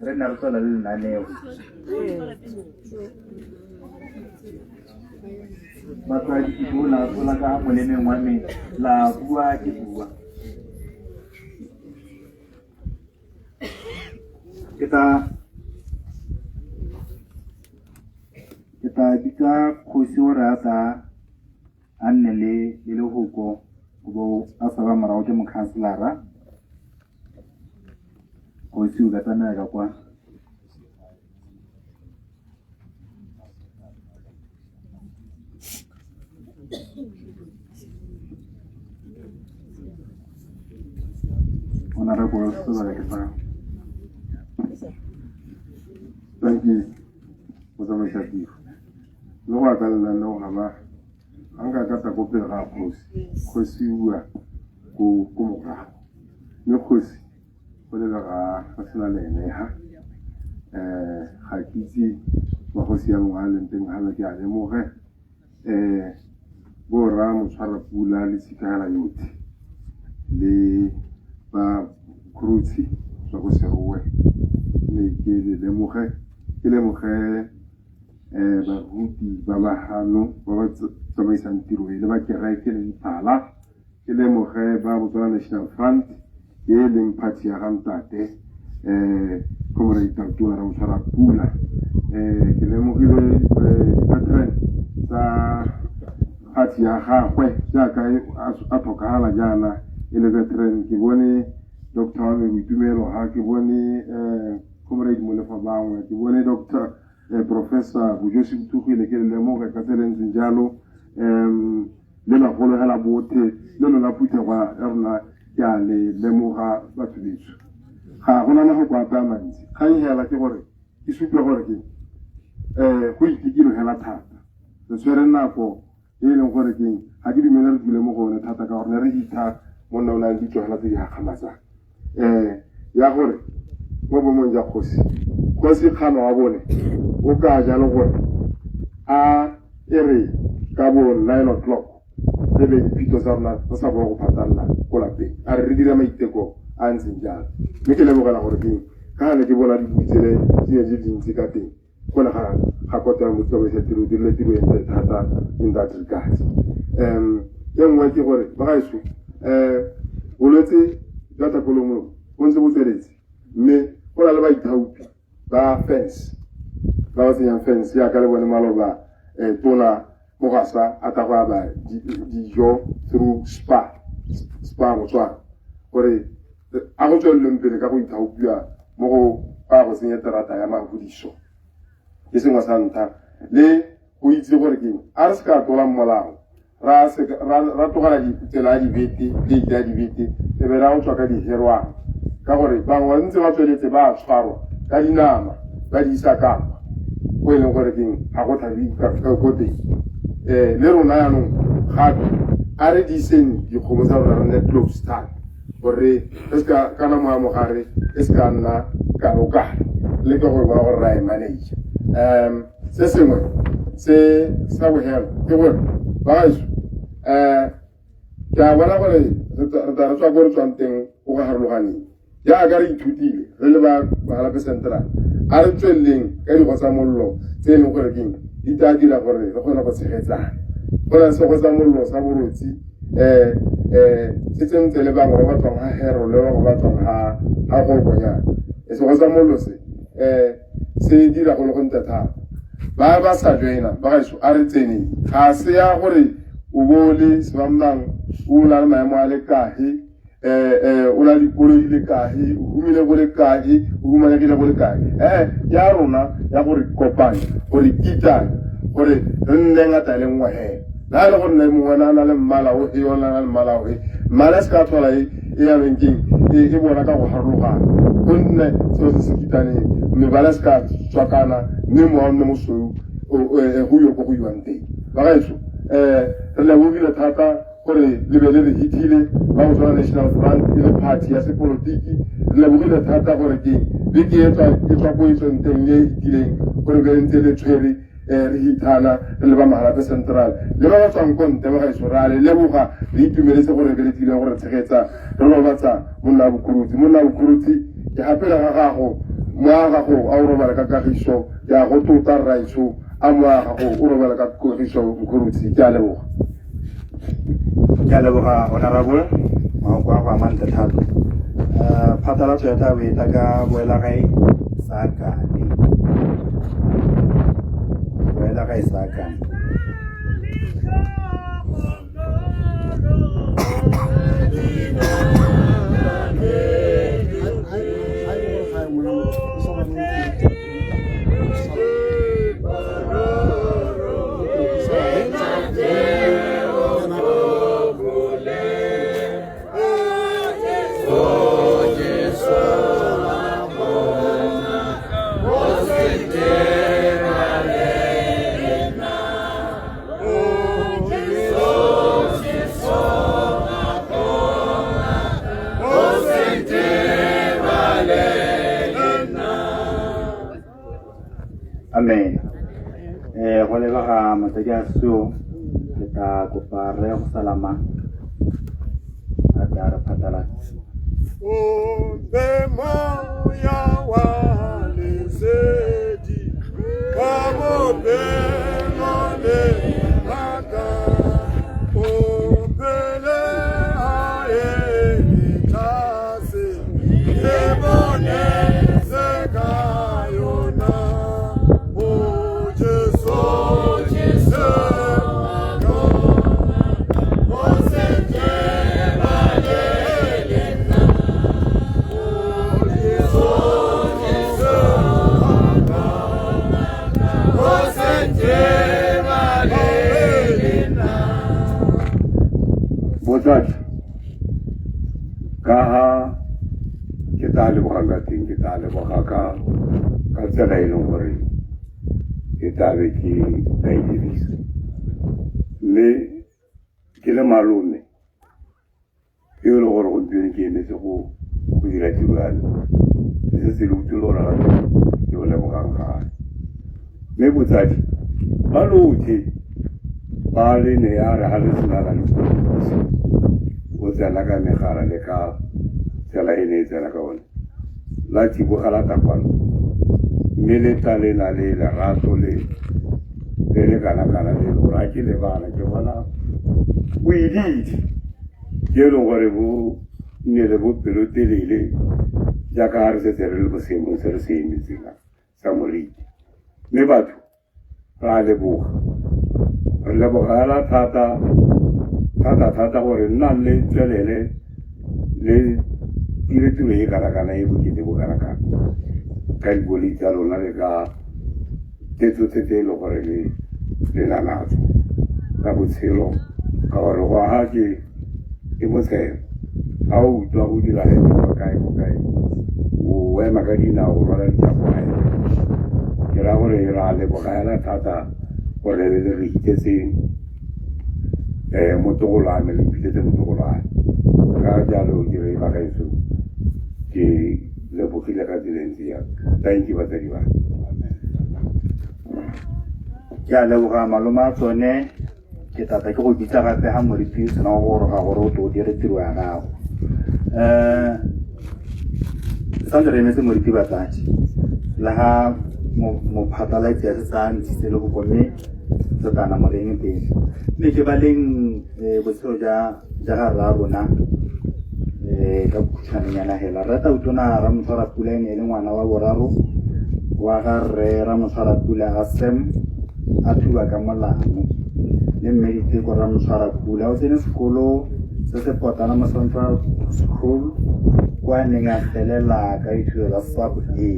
re nna re tswela le lenaneo batswadi ke bula tsola ka molemeng wa me la bua ke bua kita dika khosi o rata anne le hoko go asaba marao ke mokhanselara khosi o gatana ka kwa Honorable Subaleketa. Thank you for the initiative. No one can know how anga kata ko pe ga khosi wa ko moka no khosi go le ga fasela lene ha ga kitse ba khosi ya mo a lenteng ha ba ke a le mo ge bo ra mo tshwara pula le sikala yote le ba kruti so go se ruwe le ke le mo ge ke le mo ge ba ruti ba ba hano ba ba tsamaisang tiro le ba kereke le diphala ke le mo ge ba Botswana National Front e leng party ya gantate comrade Tantula ra motshwara pula ke le mo ile patron sa party ya gagwe jaaka a tlhokagala jaana e le veteran ke bone Dr. Wame Boitumelo ha ke bone comrade Molefa Bangwe ke bone Dr. Professor Bujosi Mtugile ke le mo ka tselentseng jalo le la go la bote le la puta wa rna ya le moga ba tsheditse ga gona na go kwa mantsi ga e hela ke gore ke supa gore ke go itikile hela thata se tsere nako e leng gore ke ha ke dumela re dile mo go ne thata ka gore re hita mo nna ona di tswela tse di hagamatsa ya gore mo bo mo ja khosi khano wa bone o ka ja le gore a ere ka bo 9 o'clock le be dipito tsa rona tsa sa bo go phatalla ko lapeng a re dira maiteko a ntseng jalo mme ke lebogela gore ke ka ne ke bona di butsele di dintsi ka teng go na ga kota mo tsobe se tiro di le tiro e thata in that regard e nngwe ke gore ba ga isu o letse jwa takolomo o ntse bo tsweletse mme go na le ba ithaupi ba fence ba ba tsenya fence ya ka le bone maloba tona mogasa a ta go ba dijo through spa mo tswa gore a go tswelele mpele ka go ithaupia mo go ba go senya terata ya mahudiso ke sengwe sa ntlha le go itse gore ke a re se ka tola molao ra tlogela tsela ya dibete le ya dibete e be ra go tswa ka diherwana ka gore bangwe ntse ba tsweletse ba tshwarwa ka dinama ba di isa kapa go e leng gore ke ga go thabi ka ko teng le rona yaanong gape a re di iseng dikgomo tsa rona re nne close time gore kana mo amogare e se ka nna kalokalo le ka gore bona gore ra e manage se sengwe se sa bohelo ke gore ba gaso ke a bona gore re ta re tswa ko re tswang teng go ga harologaneng jaaka re ithutile re le ba Halape Central a re tsweleleng ka digo tsa mollo tse e leng gore keng di tla dira gore re kgona go tshegetsana go na sego sa mollo sa borotsi se tsentse le bangwe ba tswang ga hero le bangwe ba tswang ga gogonyana sego sa mollo se dira go le go nte thata ba sa joina ba gaso a re tseneng ga se ya gore o bole sebamnang o na le maemo a le kae o na le dikoloi le kae o humile go le kae o humanegile go le kae ya rona ya gore kopane gore kitane gore re nne ngata le nngwe hela la le gore nne mongwe na na le mmala o e ona na le mmala o mmala se ka thola e ya benkeng e bona ka go harologana go nne seo se se kitaneng mebala se ka tswakana mme moa nne mosweu go yo ko go iwang teng ba gaetso re lebogile thata gore le be le re hitile ba Botswana National Front e le party ya sepolotiki re lebogile thata gore ke beke e tswa ko e tsweng teng le e hitileng gore be ntse le tshwere re hitana re le ba Halape Central le ba ba tswang ko nte ba gaetso ra le leboga re itumeletse gore be le tlile gore tshegetsa re lo batsa monna Bokuruti ke hapela ga gago moa gago a o robala ka kagiso ya go tota raiso a moa gago o robala ka kagiso mokgorotsi ke a leboga ke a leboga honorable maoko a go amanta thata phatlalatso ya taba e tla ka boelagae Sakane boelagae Sakane Amen. Go lebaga matsatsi a seo ke tla kopa re go salama a tla re phatlalatsa moya wa lesedi ka bopelo le maka o pele a etase e bone se ka yona o Jesu Jesu o se botsatsi ka ha ke tla leboga ka teng ke tla leboga ka tsela e leng gore e tlabe ke ka e dirisa mme ke le malome e le gore go ntse ke emetse go dira tiro ya me se se le utile gore gape ke o lebogang gae mme botsadi ba lotlhe ba le ne ya re ga le senana le o tsena ka megala le ka tsela e ne e tsena ka one la tsiboga la takwano mme le tla le na le lerato le kana-kana le gore a ke le bana ke bona boedidi ke e leng gore bo nne le bopelotelele jaaka ga re setse re le boseemong se re se emetseng sa moriti mme batho ra leboga re lebogela thata gore nna le tswelele le dire tiro e kana-kana e bokete bo kana-kana ka dibolei tsa lona le ka tetso tse e le gore le nanatso ka botshelo ka gore go aga ke botshelo ga o utlwa o dira go kae o ema ka dinao o rwala dithapogae ke ra gore ra lebogela thata gore le re itetseng motogolo a me le ipitetse motogolo a ka jalo ke re bagaetso ke lebogile ka tselentse ya thank you batsadi ba ke a leboga malome a tsone ke tata ke go bitsa gape ga moriti sena go goroga gore o tlo o dire tiro ya gago santse re emetse moriti batsadi le ga mophatlalatsi ya se sa ntshitse le go mme se kana moreng pele mme ke baleng botshelo ja ga rra rona ka bokhutshanenyana hela rata utona Ramotshwara Pula ene le ngwana wa boraro wa ga rre Ramotshwara Pula a Sam a thuba ka molamo le mmediteko Ramotshwara Pula o tsene sekolo se se potana mo Central School kwa neng a felela ka ithuto la sub-A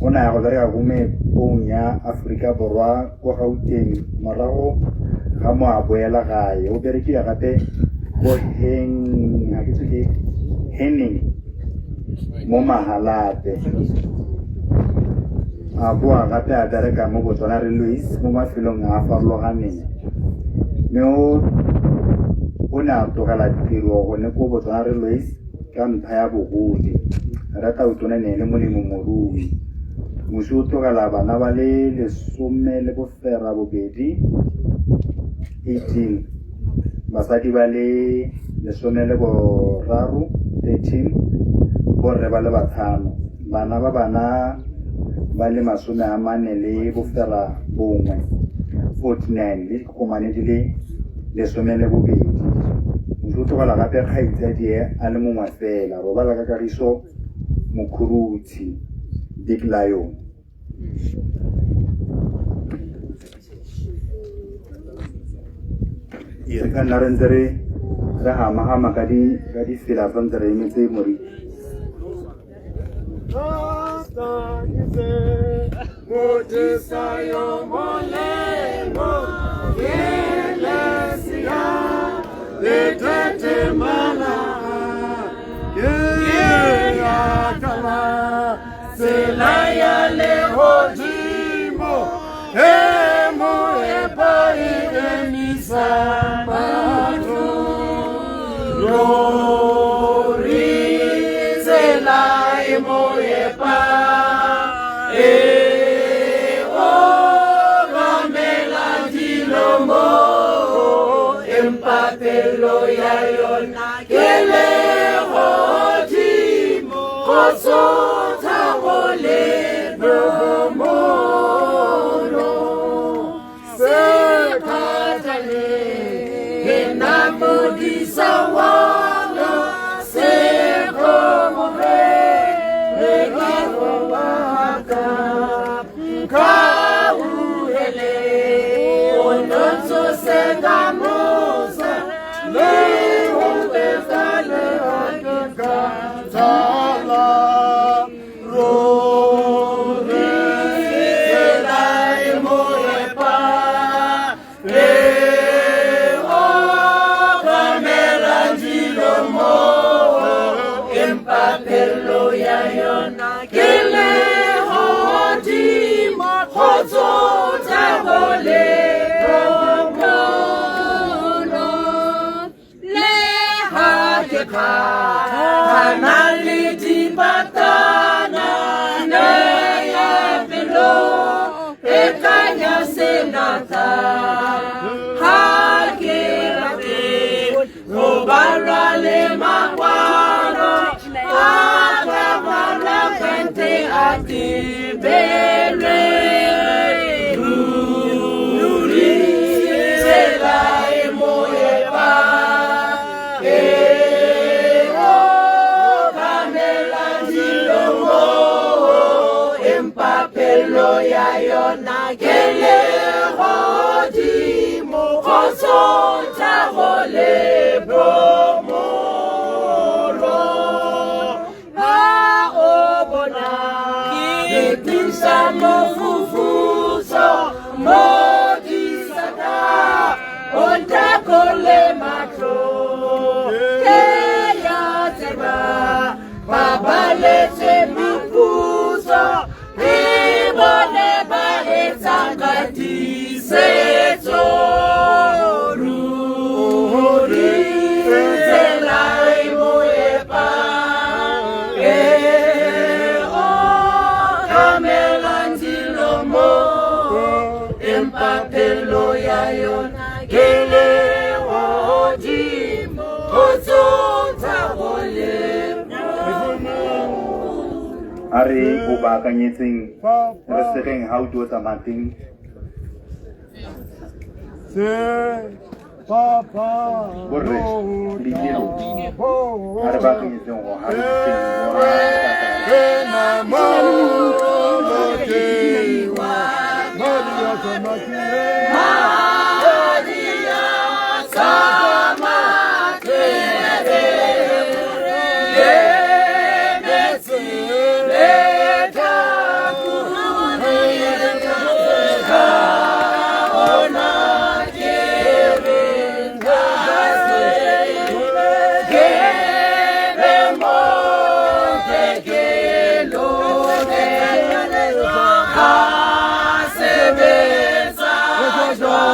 o na ya go bereka ko meepong ya Aforika Borwa ko Gauteng morago ga mo a boela gae o berekile gape go Henning mo Mahalate a boa gape a bereka mo Botswana Re Louis mo mafelong a farologaneng mme o ne a tlogela tiro gone ko Botswana Re Louis ka ntlha ya bogodi rata utona ne le molemo morui mosi o tlogela bana ba le 12 18 basadi ba le 13 borre ba le batlhano bana ba bana ba le 41 49 le komane di le 12 o tlogela gape kgaitsadie a le mongwe fela robala ka Kagiso Mokhuruthi Big Lion. Iri kan naren dere hama kadi sila fan dere mete muri. Selaya le hojimo emo epa misamato Lori selaya mo epa o ramela dilomo empapelo ya yona kele hojimo koso Ari o baakanyetseng re segeng ha o dio tamating se papa borre dikelo ari baakanyetseng go ha Sebeza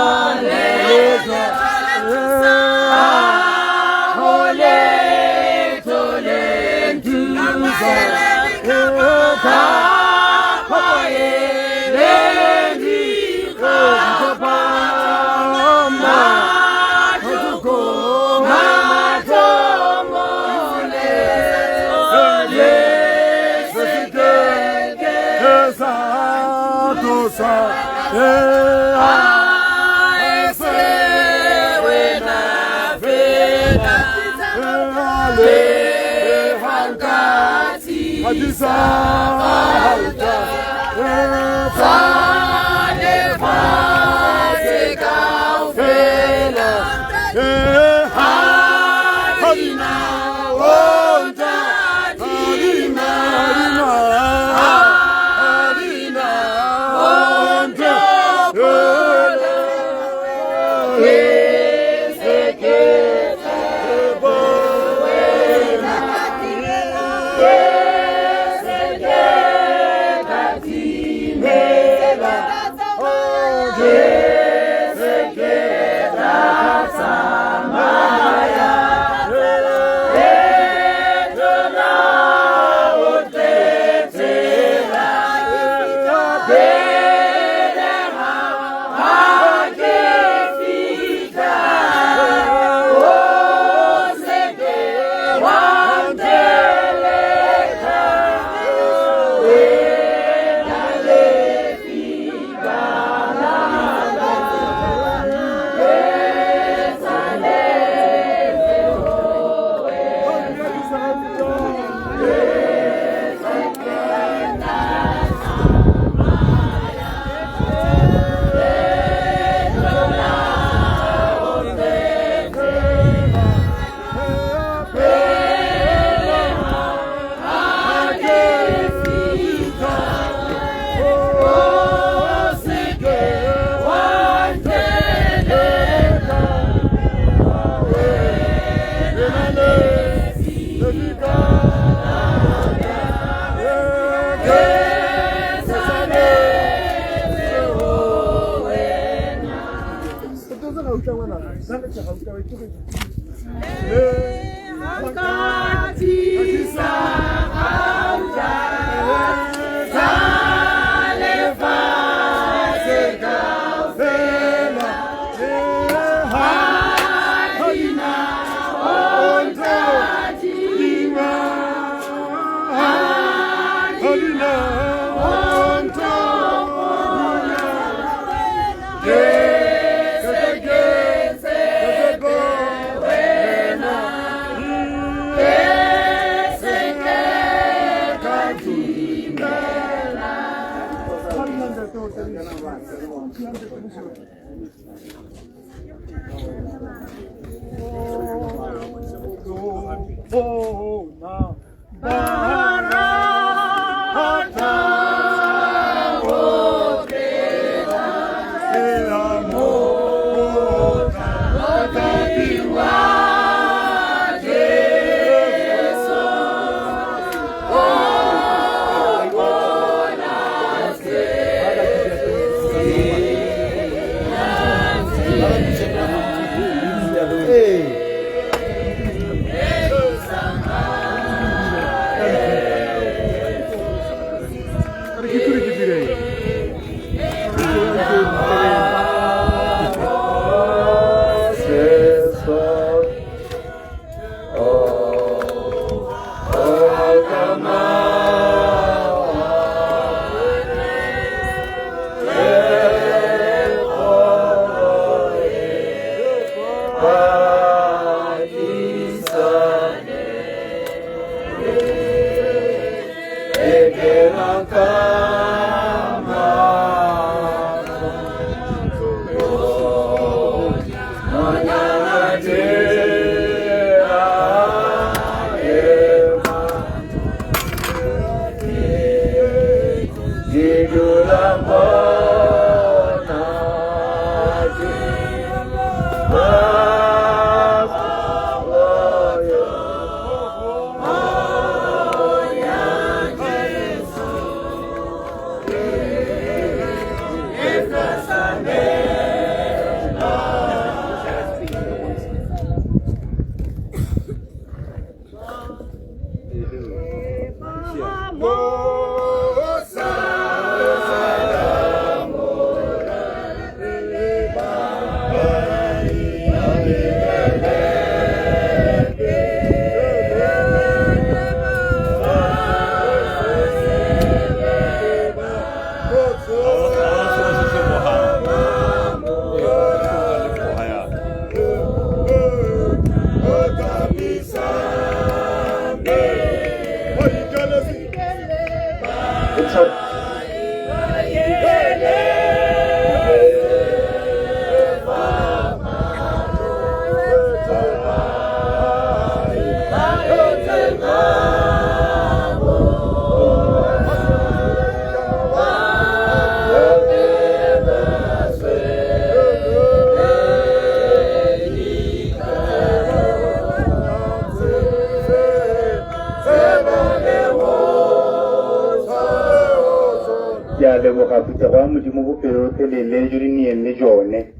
jone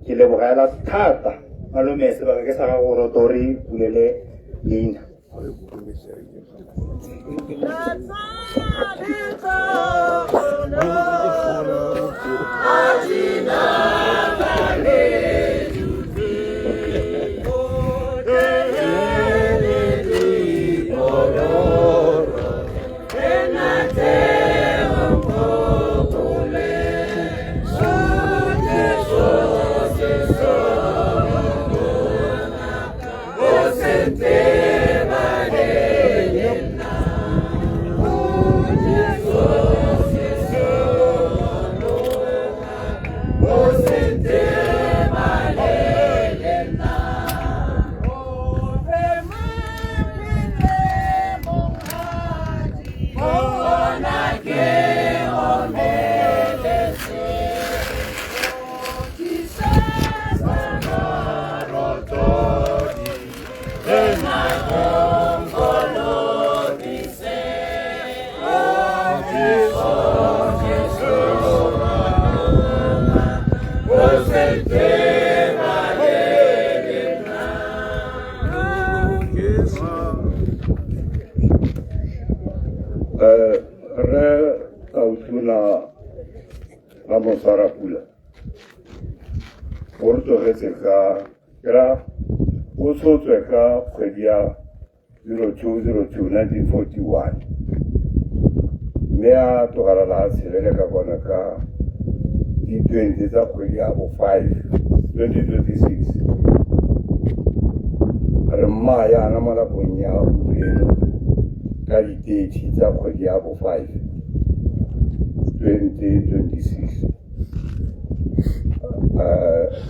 ke lebogela thata malome sebaka ke sa ga go rotori bulele leina Sarapula. Porto Hezekiah, era also to a car for the year 02/02/1941. Mea to Harala, Seleka Bonaka, the 20th of 5, 2026. Ramaya Namala Punya, Kalite Chita Kodiabo 5, 2026.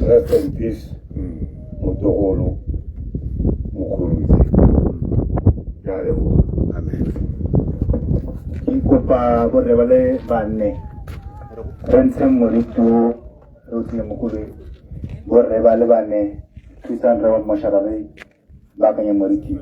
Rest in peace, Motorola Mukuruzi. Amen. Ikopa borevale banne. Rense moritu Ruti Mukuri. Borevale banne. Kisan Rawan Masharabe. Bakanya moriti.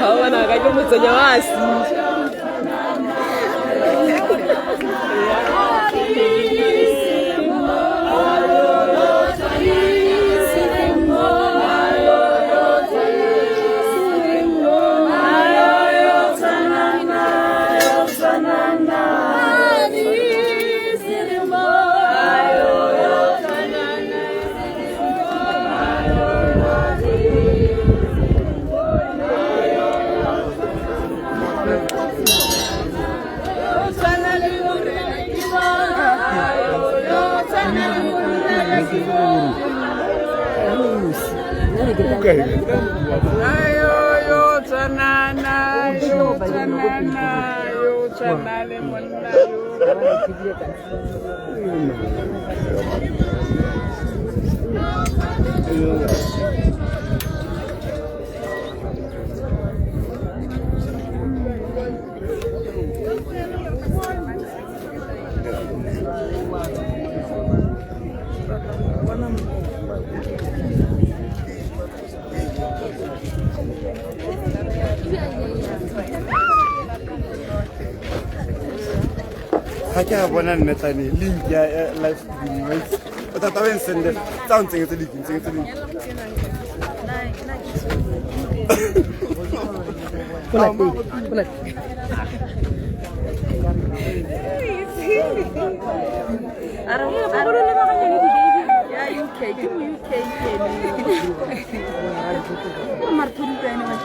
Hawana kajo mutsonya wasi. Haka bona nnetane link ya live stream right o tata ben sende sound tseng tse link Pula. Arang baru le makanya ni baby. Ya UK ke UK ke. Martun pe ni mas.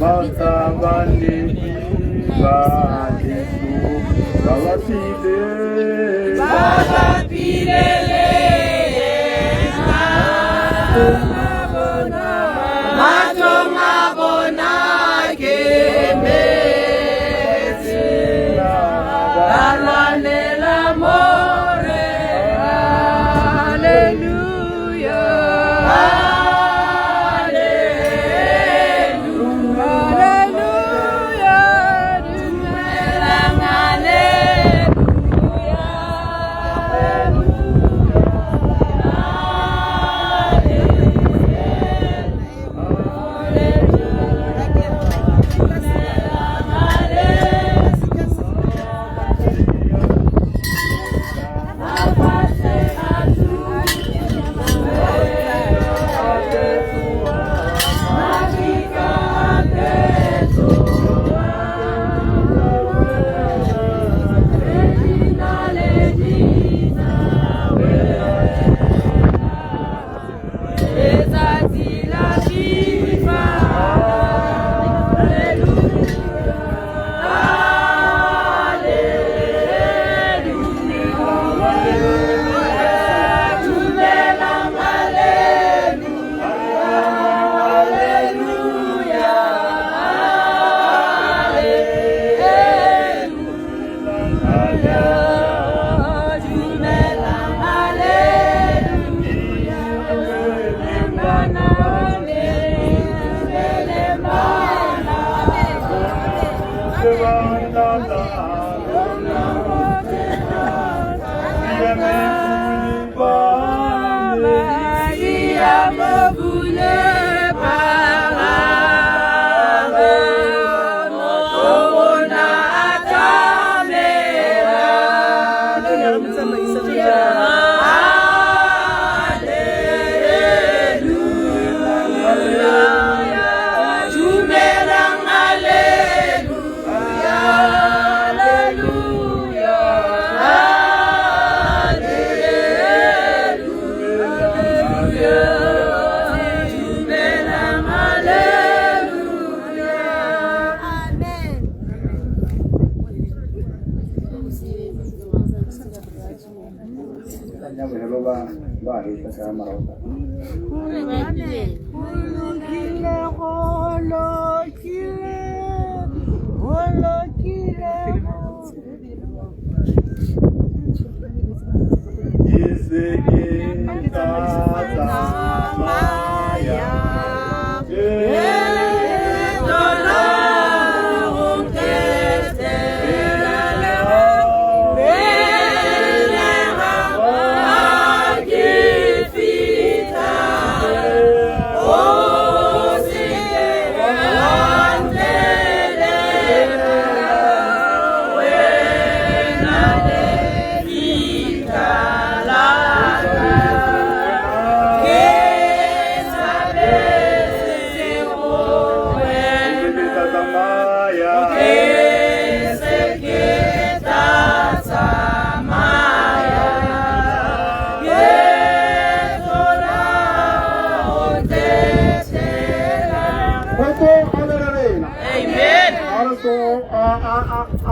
Matabani Badisu Babapile Matongabona kemezi Alwanela more Hallelujah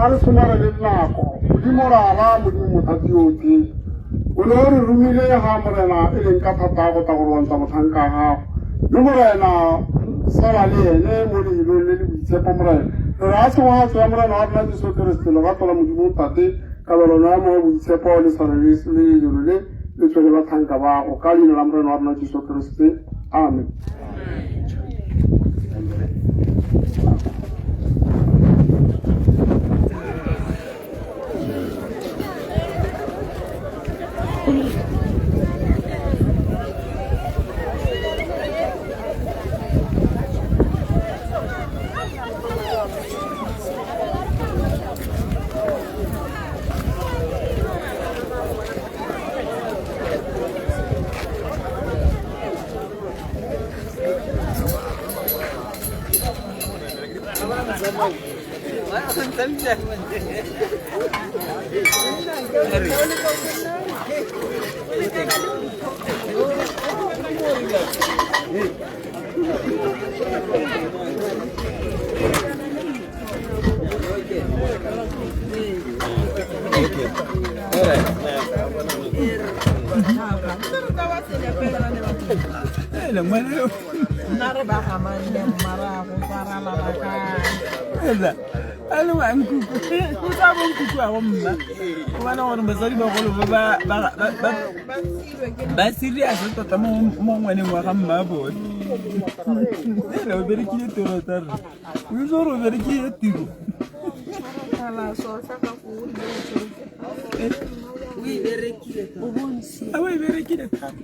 Arsumara Nako, Dimora, Mutatioti, Ulori Rumile Hamarana, Elinka Patago Tagoran Samatanka, Numorana, Salale, Muri, Lili, Sepamre, Rasua, Samran, Arna, Soccer, Stilavatola Mutati, Cavalonamo, with Sepoli, Salaris, Lili, Little Tankava, or Kali Lamran, Arna, Soccer, Amen. ba serious tota mo ngwaneng wa ga mmabone le o berekile tiro tsa rre o itse gore o berekile tiro o e berekile thata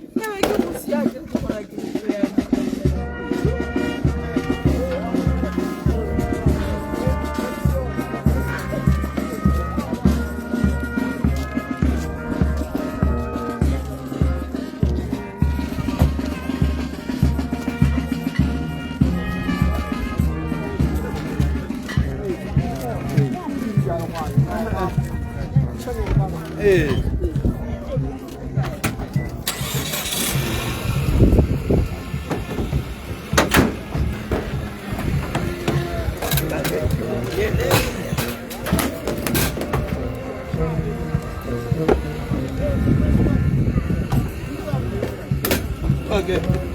Okay.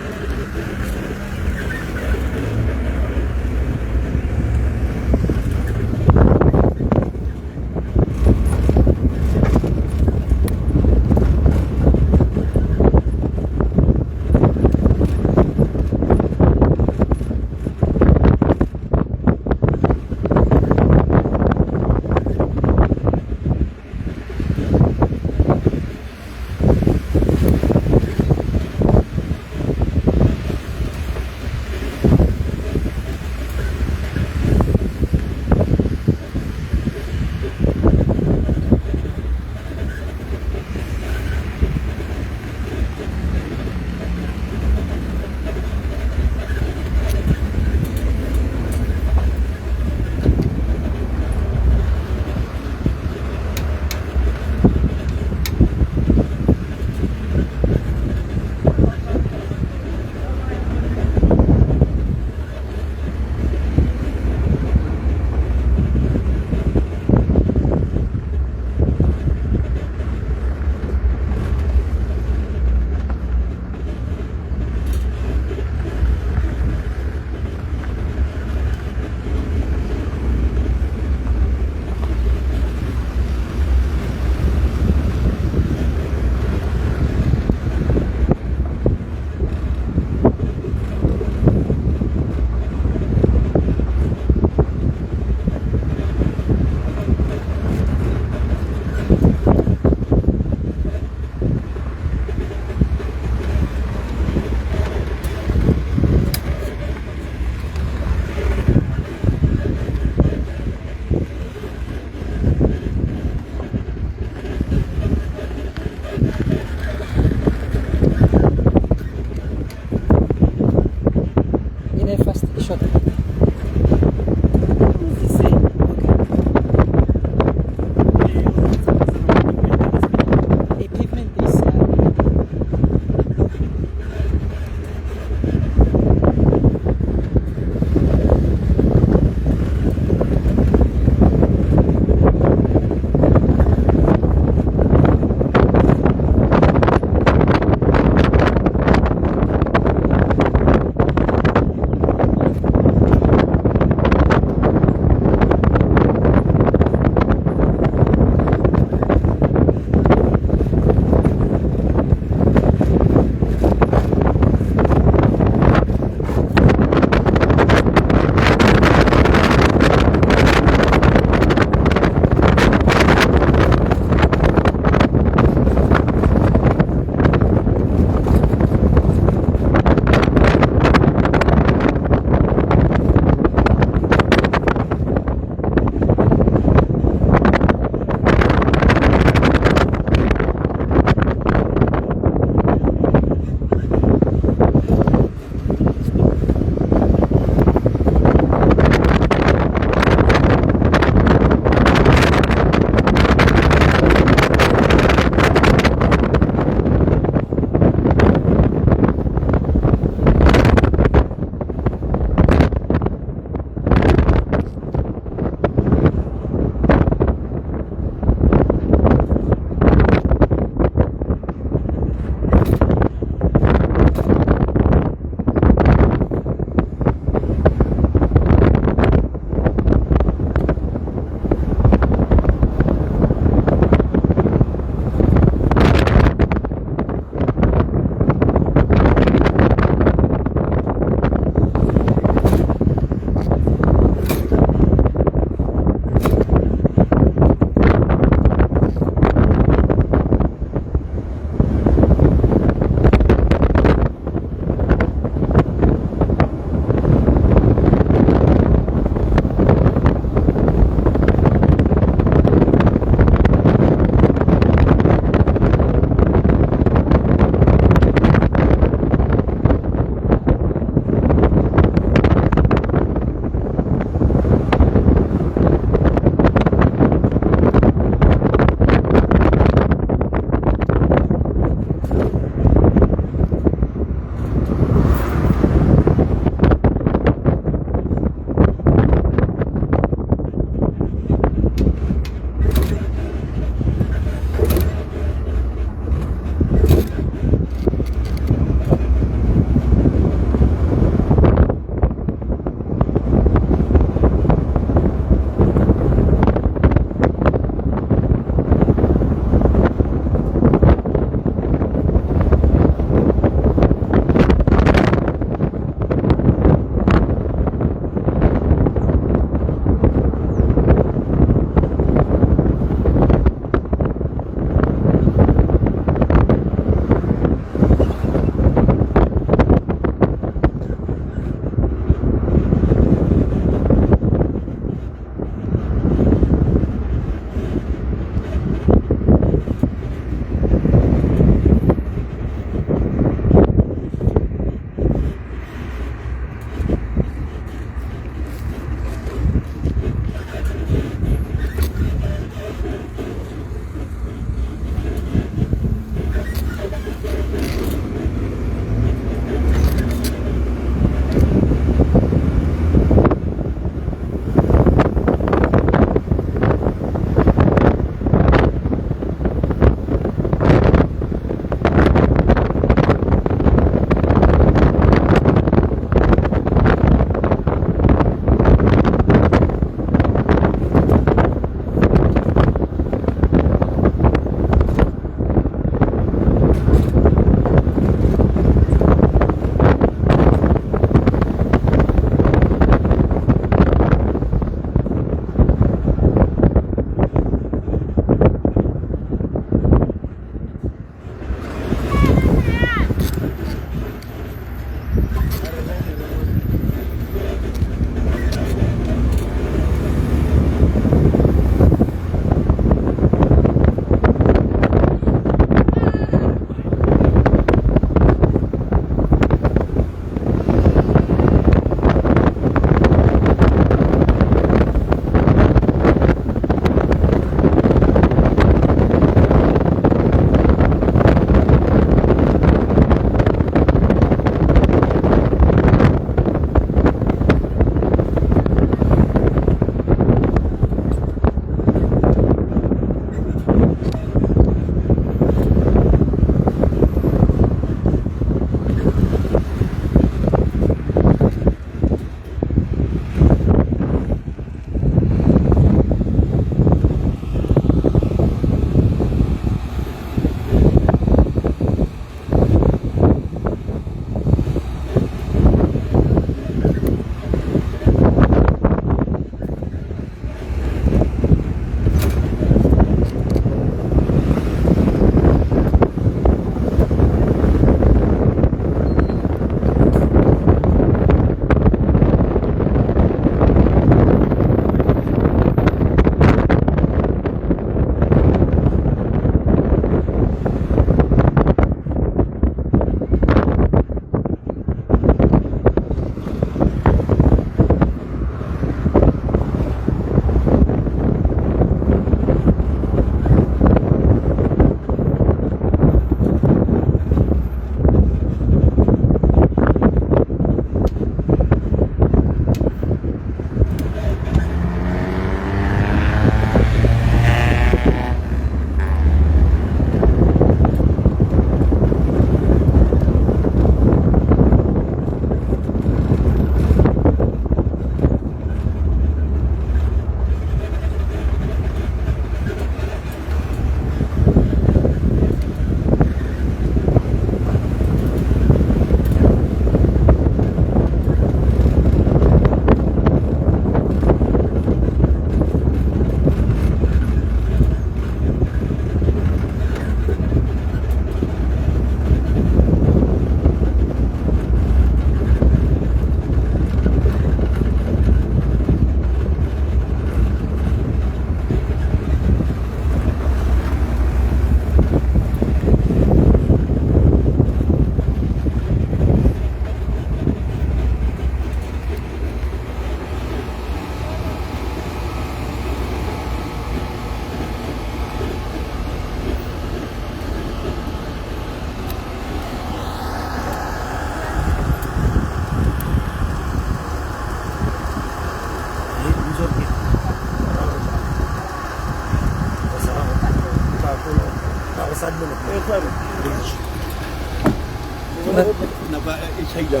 Napa isaiya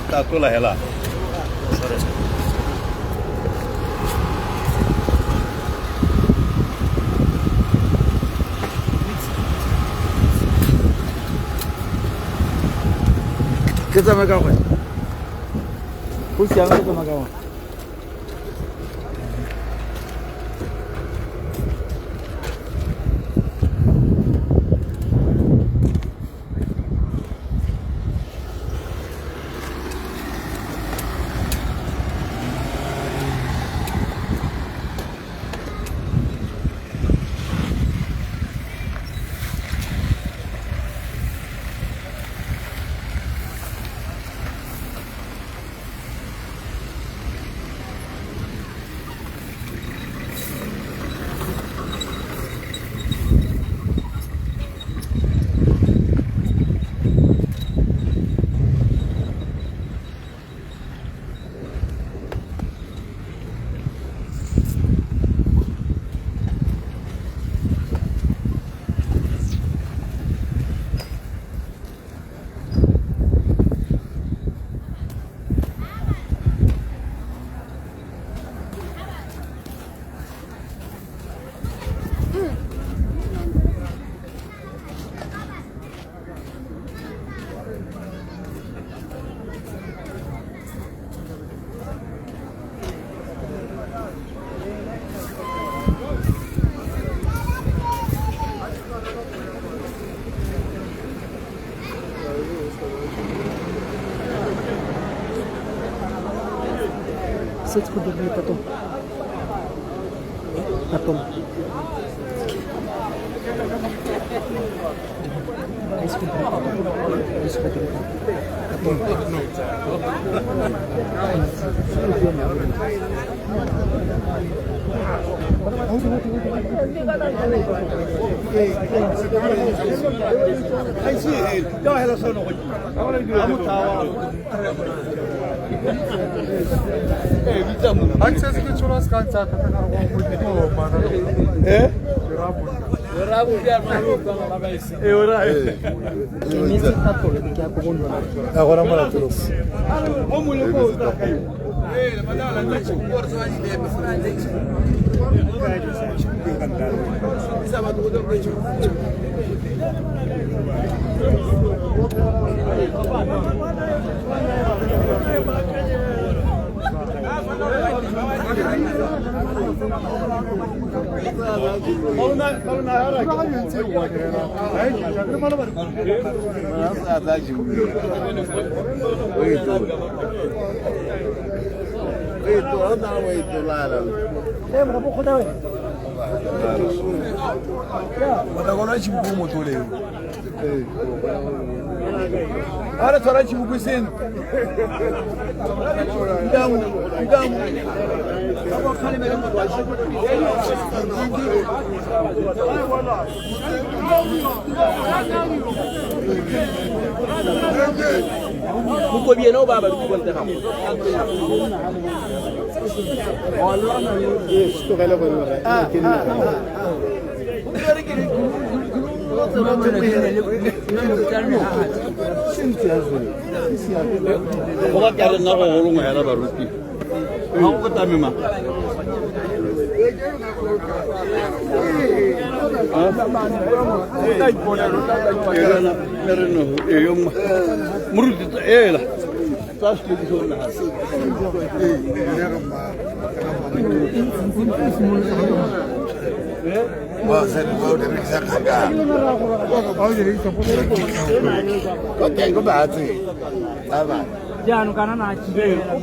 ta tola hela. Kita magawa. Pusiang kita magawa. Сетку добли потом. Потом. Antes que tu nas cantas, tá na rua muito mano. É? Rabu dia maluco na cabeça. Nesse tato que aconteceu. Agora mala tudo. Vamos logo tá caiu. Madala ndachi kuorso ani de mfranje. Sama tu do precho. Ara tsara chibuku sen. Ndamu. Aba khale mere mwashi. Muko bien no baba ku bonte xam. Wallahi na yesto gala bari. Oga kare na go holo mo hela baruti. Ha go tamema. Dai pone ro mere no yom muruti ela. Tas ke di hona. Well, said the road and exactly that. Okay, go back to it. Bye. Ya no kana na chi. Yeah,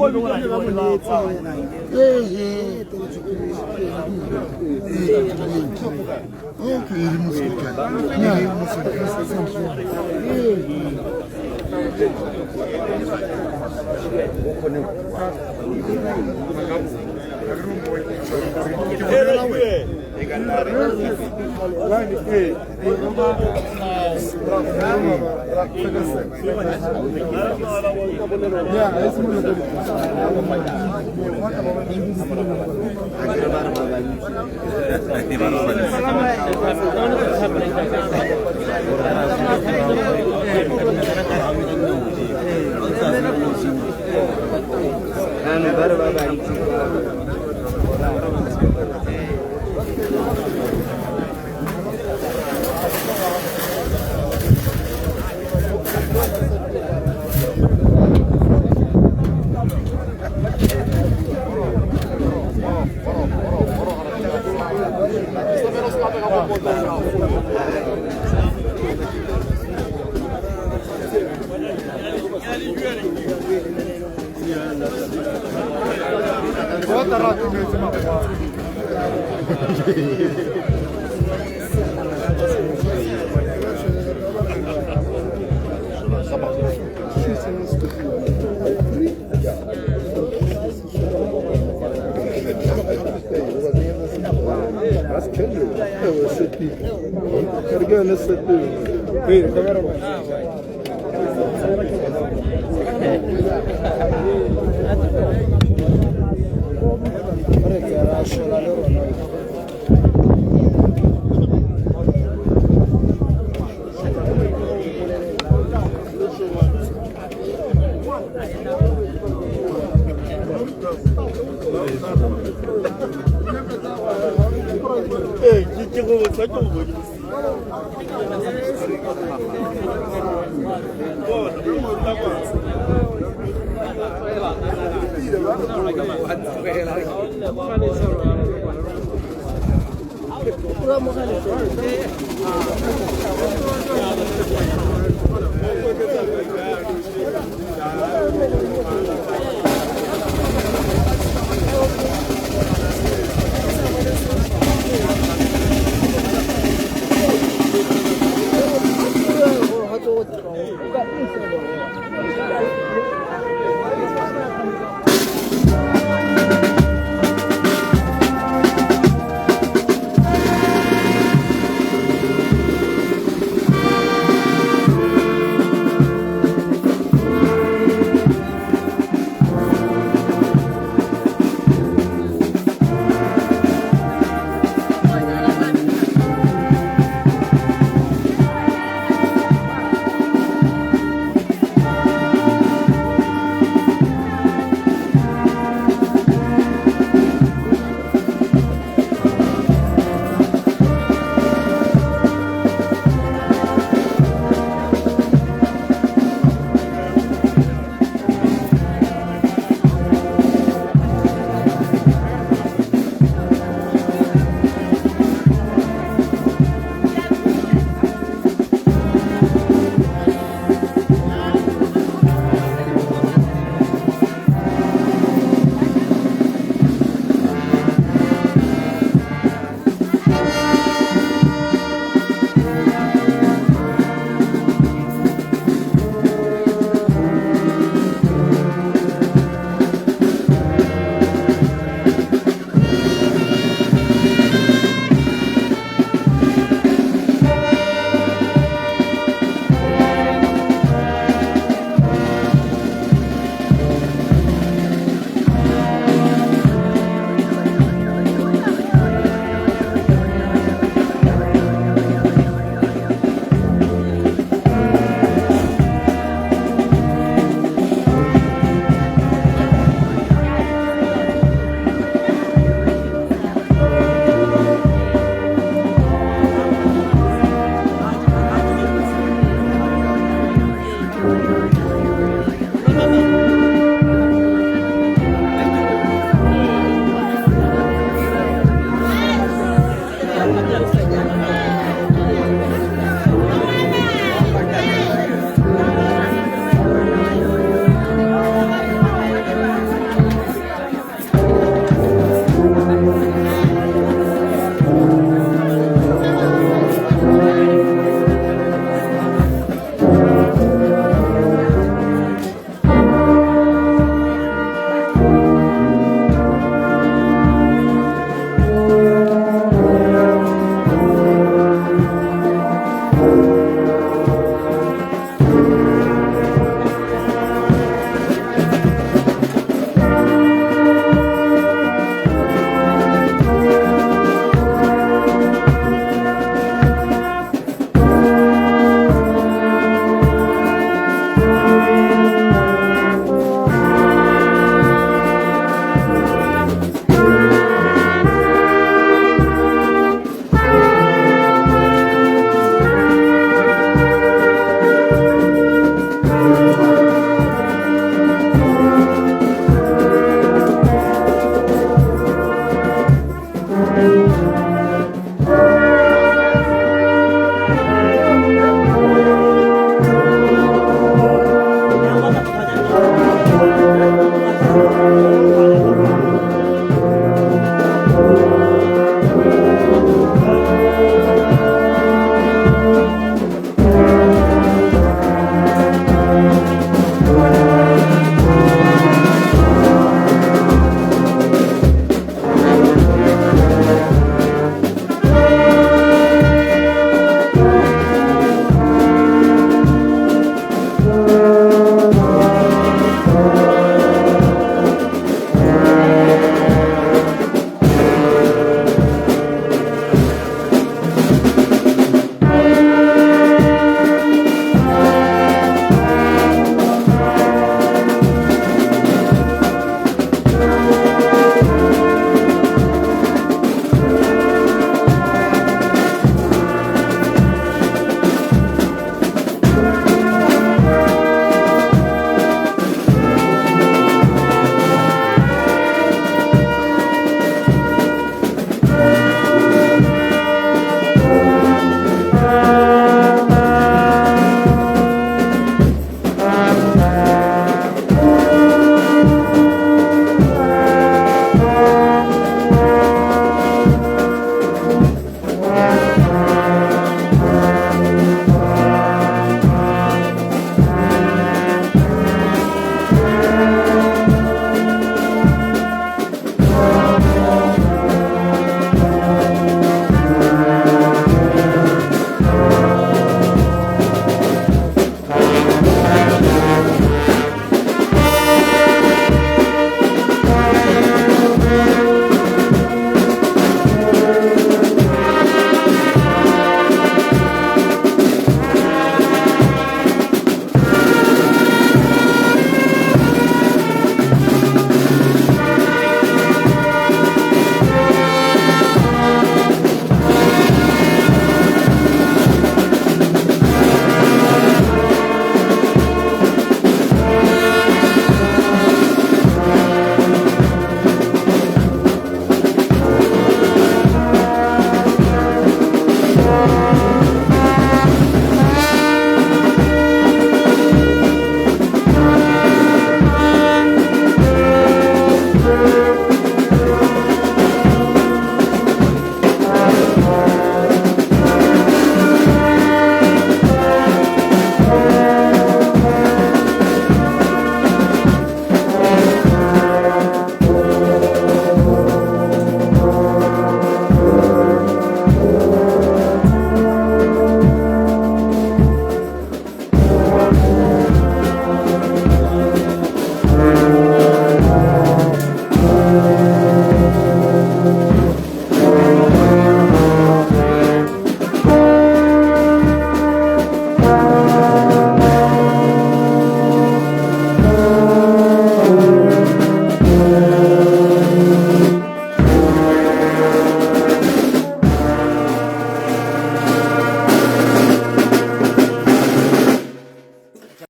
Vamos a